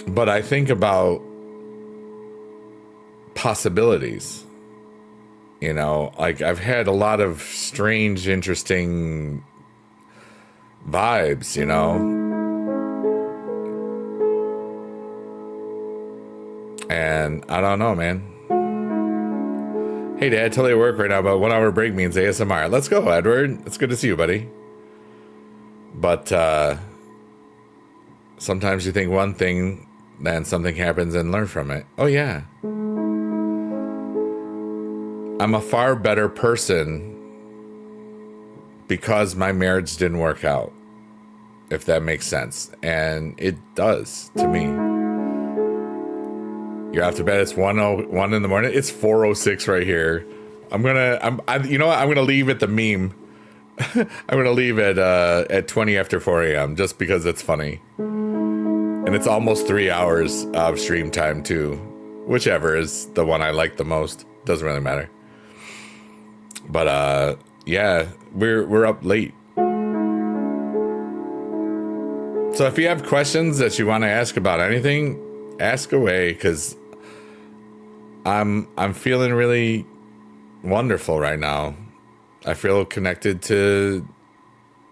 but I think about possibilities, you know, like I've had a lot of strange, interesting vibes, you know, and I don't know, man. Hey, Dad, totally at work right now, but 1 hour break means ASMR. Let's go, Edward. It's good to see you, buddy. But sometimes you think one thing, then something happens and learn from it. Oh, yeah. I'm a far better person because my marriage didn't work out, if that makes sense. And it does to me. You're out to bed. It's 1:01 in the morning. It's 4:06 right here. You know what? I'm gonna leave at the meme. I'm gonna leave at 20 after 4 a.m. just because it's funny. And it's almost 3 hours of stream time too. Whichever is the one I like the most. Doesn't really matter. But yeah, we're up late. So if you have questions that you want to ask about anything, ask away, because I'm feeling really wonderful right now. I feel connected to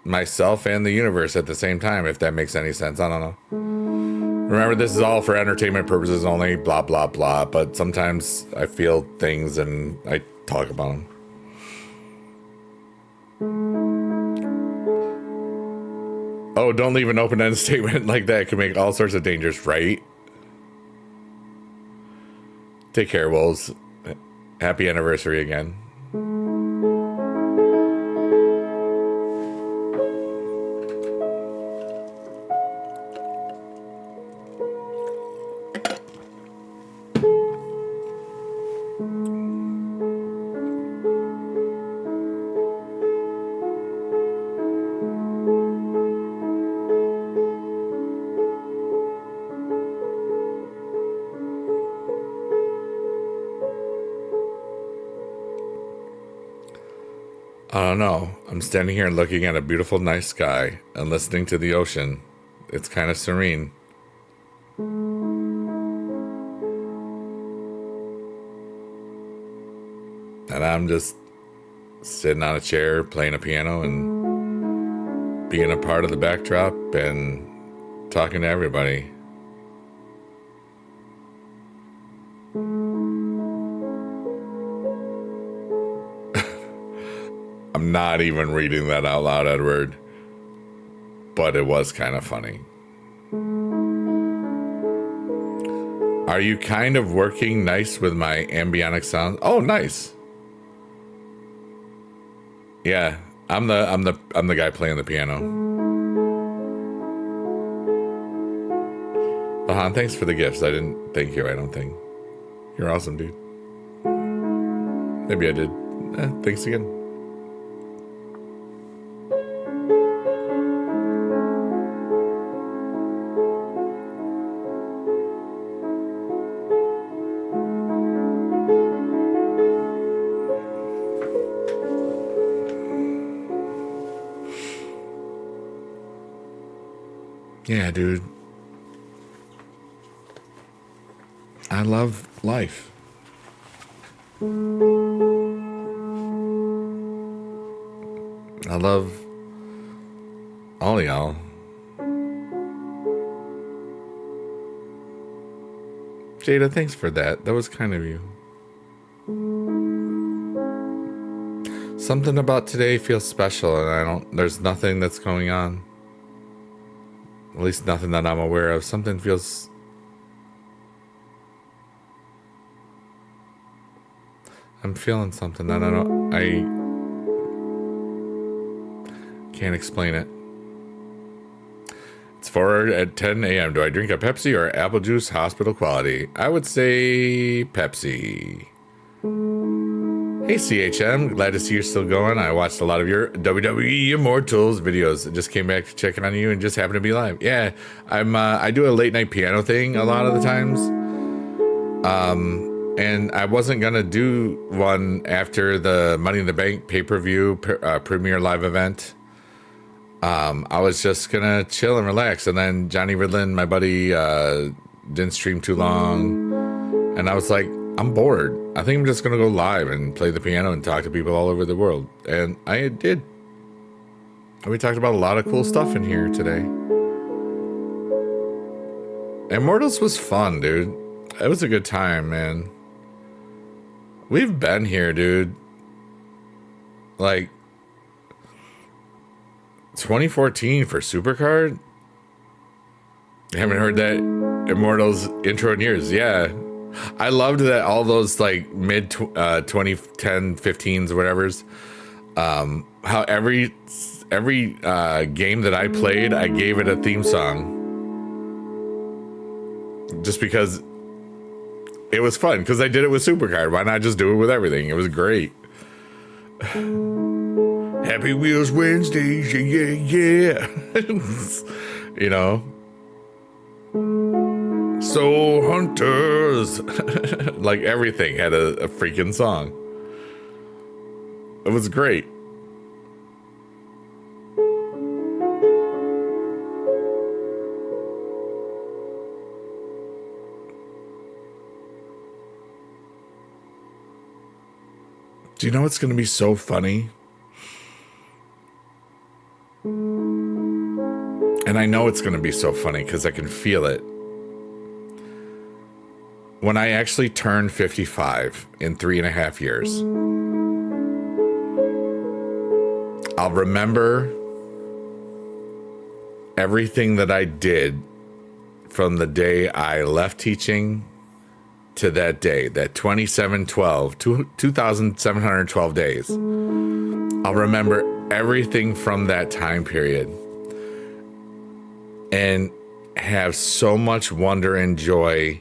myself and the universe at the same time, if that makes any sense. I don't know. Remember, this is all for entertainment purposes only, blah, blah, blah. But sometimes I feel things and I talk about them. Oh, don't leave an open-ended statement like that. It can make all sorts of dangers, right? Take care, Wolves. Happy anniversary again. I don't know. I'm standing here looking at a beautiful night sky and listening to the ocean. It's kind of serene. And I'm just sitting on a chair playing a piano and being a part of the backdrop and talking to everybody. I'm not even reading that out loud, Edward. But it was kind of funny. Are you kind of working nice with my ambient sound? Oh, nice. Yeah, I'm the guy playing the piano. Bahan, thanks for the gifts. I didn't thank you, I don't think. You're awesome, dude. Maybe I did. Thanks again. Yeah, dude. I love life. I love all y'all. Jada, thanks for that. That was kind of you. Something about today feels special, and there's nothing that's going on. At least nothing that I'm aware of. Something feels... I'm feeling something that I can't explain it. It's 4 at 10 a.m. Do I drink a Pepsi or apple juice hospital quality? I would say Pepsi. Hey CHM, glad to see you're still going. I watched a lot of your WWE Immortals videos. Just came back checking on you and just happened to be live. Yeah, I do a late night piano thing a lot of the times. And I wasn't gonna do one after the Money in the Bank pay-per-view premiere live event. I was just gonna chill and relax, and then Johnny Ridlin, my buddy, didn't stream too long, and I was like, I'm bored. I think I'm just gonna go live and play the piano and talk to people all over the world. And I did. And we talked about a lot of cool stuff in here today. Immortals was fun, dude. It was a good time, man. We've been here, dude. Like, 2014 for Supercard? I haven't heard that Immortals intro in years. Yeah. I loved that all those like mid 2010, 15s, whatever's. How every game that I played, I gave it a theme song. Just because it was fun. Because I did it with Supercard. Why not just do it with everything? It was great. Happy Wheels Wednesdays, yeah. You know. Soul Hunters. Like everything had a freaking song. It was great. Do you know what's going to be so funny? And I know it's going to be so funny because I can feel it. When I actually turn 55 in 3.5 years, I'll remember everything that I did from the day I left teaching to that day, that 2,712 days. I'll remember everything from that time period and have so much wonder and joy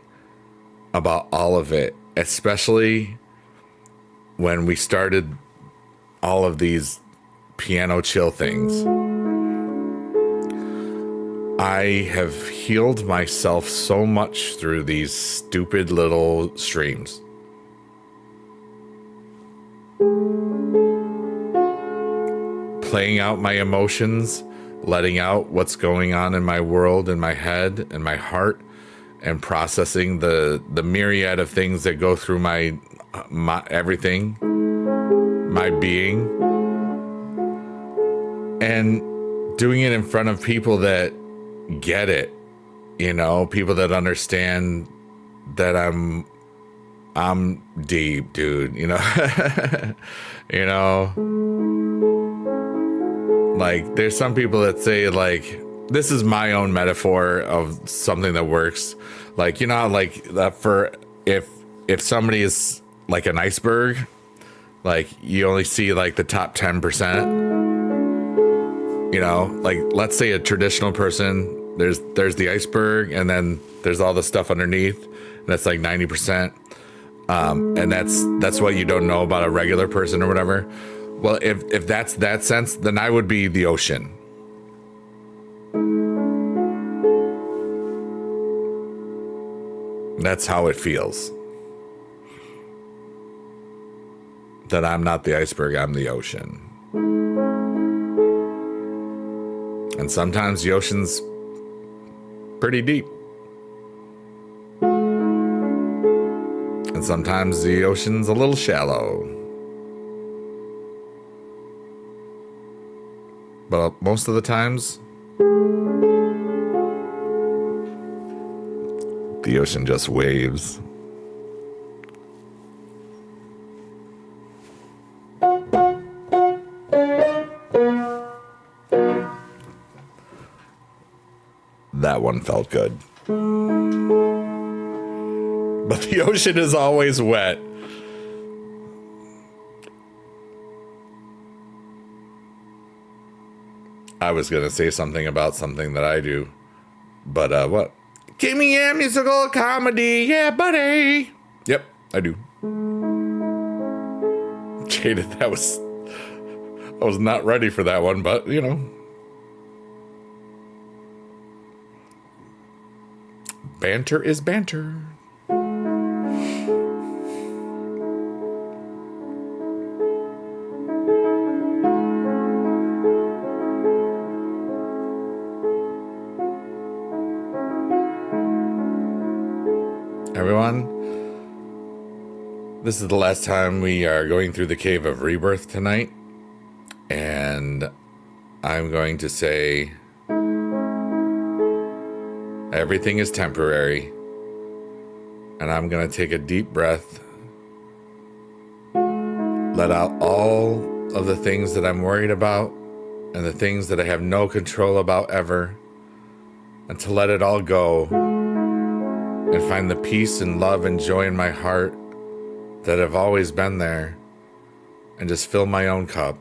about all of it, especially when we started all of these piano chill things. I have healed myself so much through these stupid little streams. Playing out my emotions, letting out what's going on in my world, in my head, and my heart, and processing the myriad of things that go through my everything, my being, and doing it in front of people that get it, you know, people that understand that I'm deep, dude, you know. You know, like there's some people that say, like, this is my own metaphor of something that works, like, you know, like that for if somebody is like an iceberg, like you only see like the top 10%. You know, like let's say a traditional person, there's the iceberg, and then there's all the stuff underneath, and that's like 90%. And that's what you don't know about a regular person or whatever. Well, if that's that sense, then I would be the ocean. That's how it feels. That I'm not the iceberg, I'm the ocean. And sometimes the ocean's pretty deep. And sometimes the ocean's a little shallow. But most of the times, the ocean just waves. That one felt good. But the ocean is always wet. I was going to say something about something that I do. But what? Give me a musical comedy, yeah, buddy. Yep, I do. Jaded, I was not ready for that one, but you know. Banter is banter. Everyone, this is the last time we are going through the Cave of Rebirth tonight, and I'm going to say everything is temporary, and I'm going to take a deep breath, let out all of the things that I'm worried about, and the things that I have no control about ever, and to let it all go and find the peace and love and joy in my heart that have always been there, and just fill my own cup.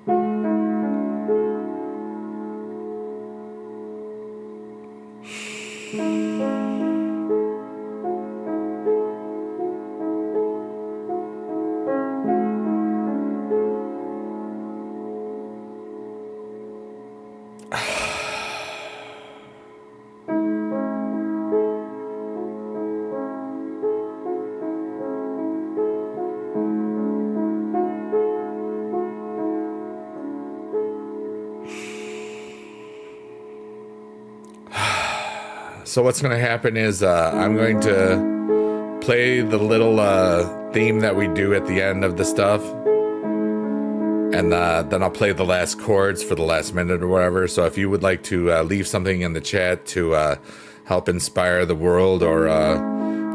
So what's going to happen is I'm going to play the little theme that we do at the end of the stuff. And then I'll play the last chords for the last minute or whatever. So if you would like to leave something in the chat to help inspire the world or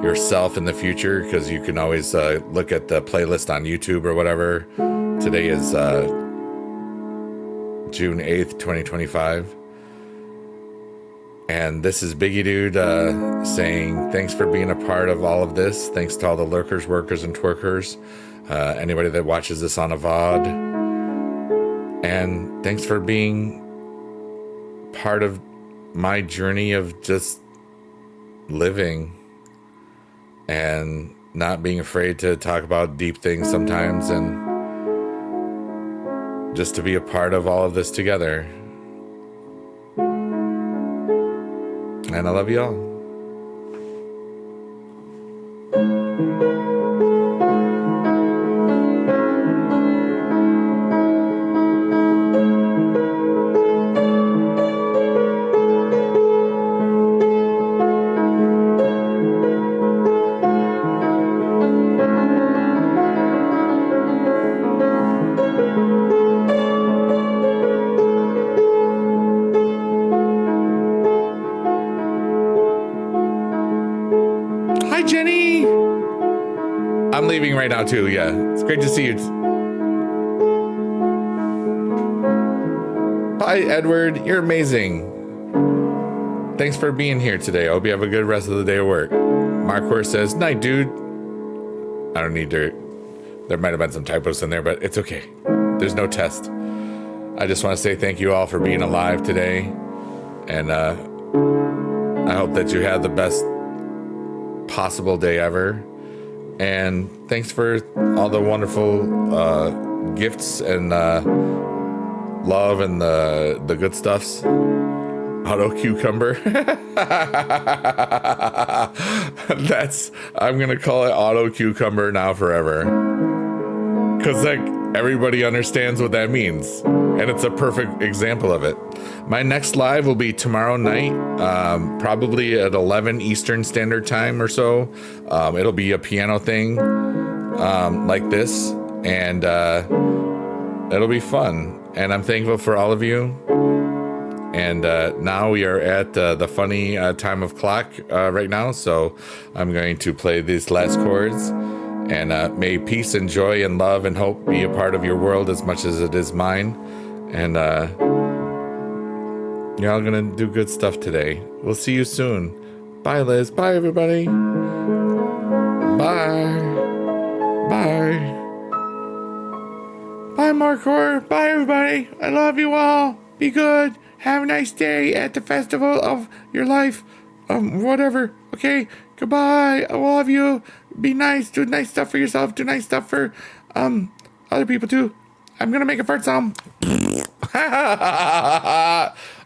yourself in the future, because you can always look at the playlist on YouTube or whatever. Today is June 8th, 2025. And this is Biggie Dude saying thanks for being a part of all of this. Thanks to all the lurkers, workers, and twerkers. Anybody that watches this on a VOD. And thanks for being part of my journey of just living and not being afraid to talk about deep things sometimes, and just to be a part of all of this together. And I love you all. Hi, Jenny. I'm leaving right now, too. Yeah, it's great to see you. Hi, Edward. You're amazing. Thanks for being here today. I hope you have a good rest of the day at work. Markor says, night, dude. I don't need to. There might have been some typos in there, but it's okay. There's no test. I just want to say thank you all for being alive today. And I hope that you had the best possible day ever. And thanks for all the wonderful gifts and love and the good stuffs. Auto cucumber. I'm gonna call it auto cucumber now forever, because like everybody understands what that means, and it's a perfect example of it. My next live will be tomorrow night, probably at 11 Eastern Standard Time or so. It'll be a piano thing like this, and it'll be fun. And I'm thankful for all of you. And now we are at the funny time of clock right now, so I'm going to play these last chords. And may peace and joy and love and hope be a part of your world as much as it is mine. And you're all gonna do good stuff today. We'll see you soon. Bye, Liz. Bye, everybody. Bye. Bye. Bye, Markor. Bye, everybody. I love you all. Be good. Have a nice day at the festival of your life. Whatever. Okay. Goodbye. I love you. Be nice. Do nice stuff for yourself. Do nice stuff for other people too. I'm gonna make a fart sound.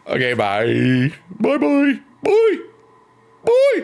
Okay, bye. Bye bye. Bye. Bye.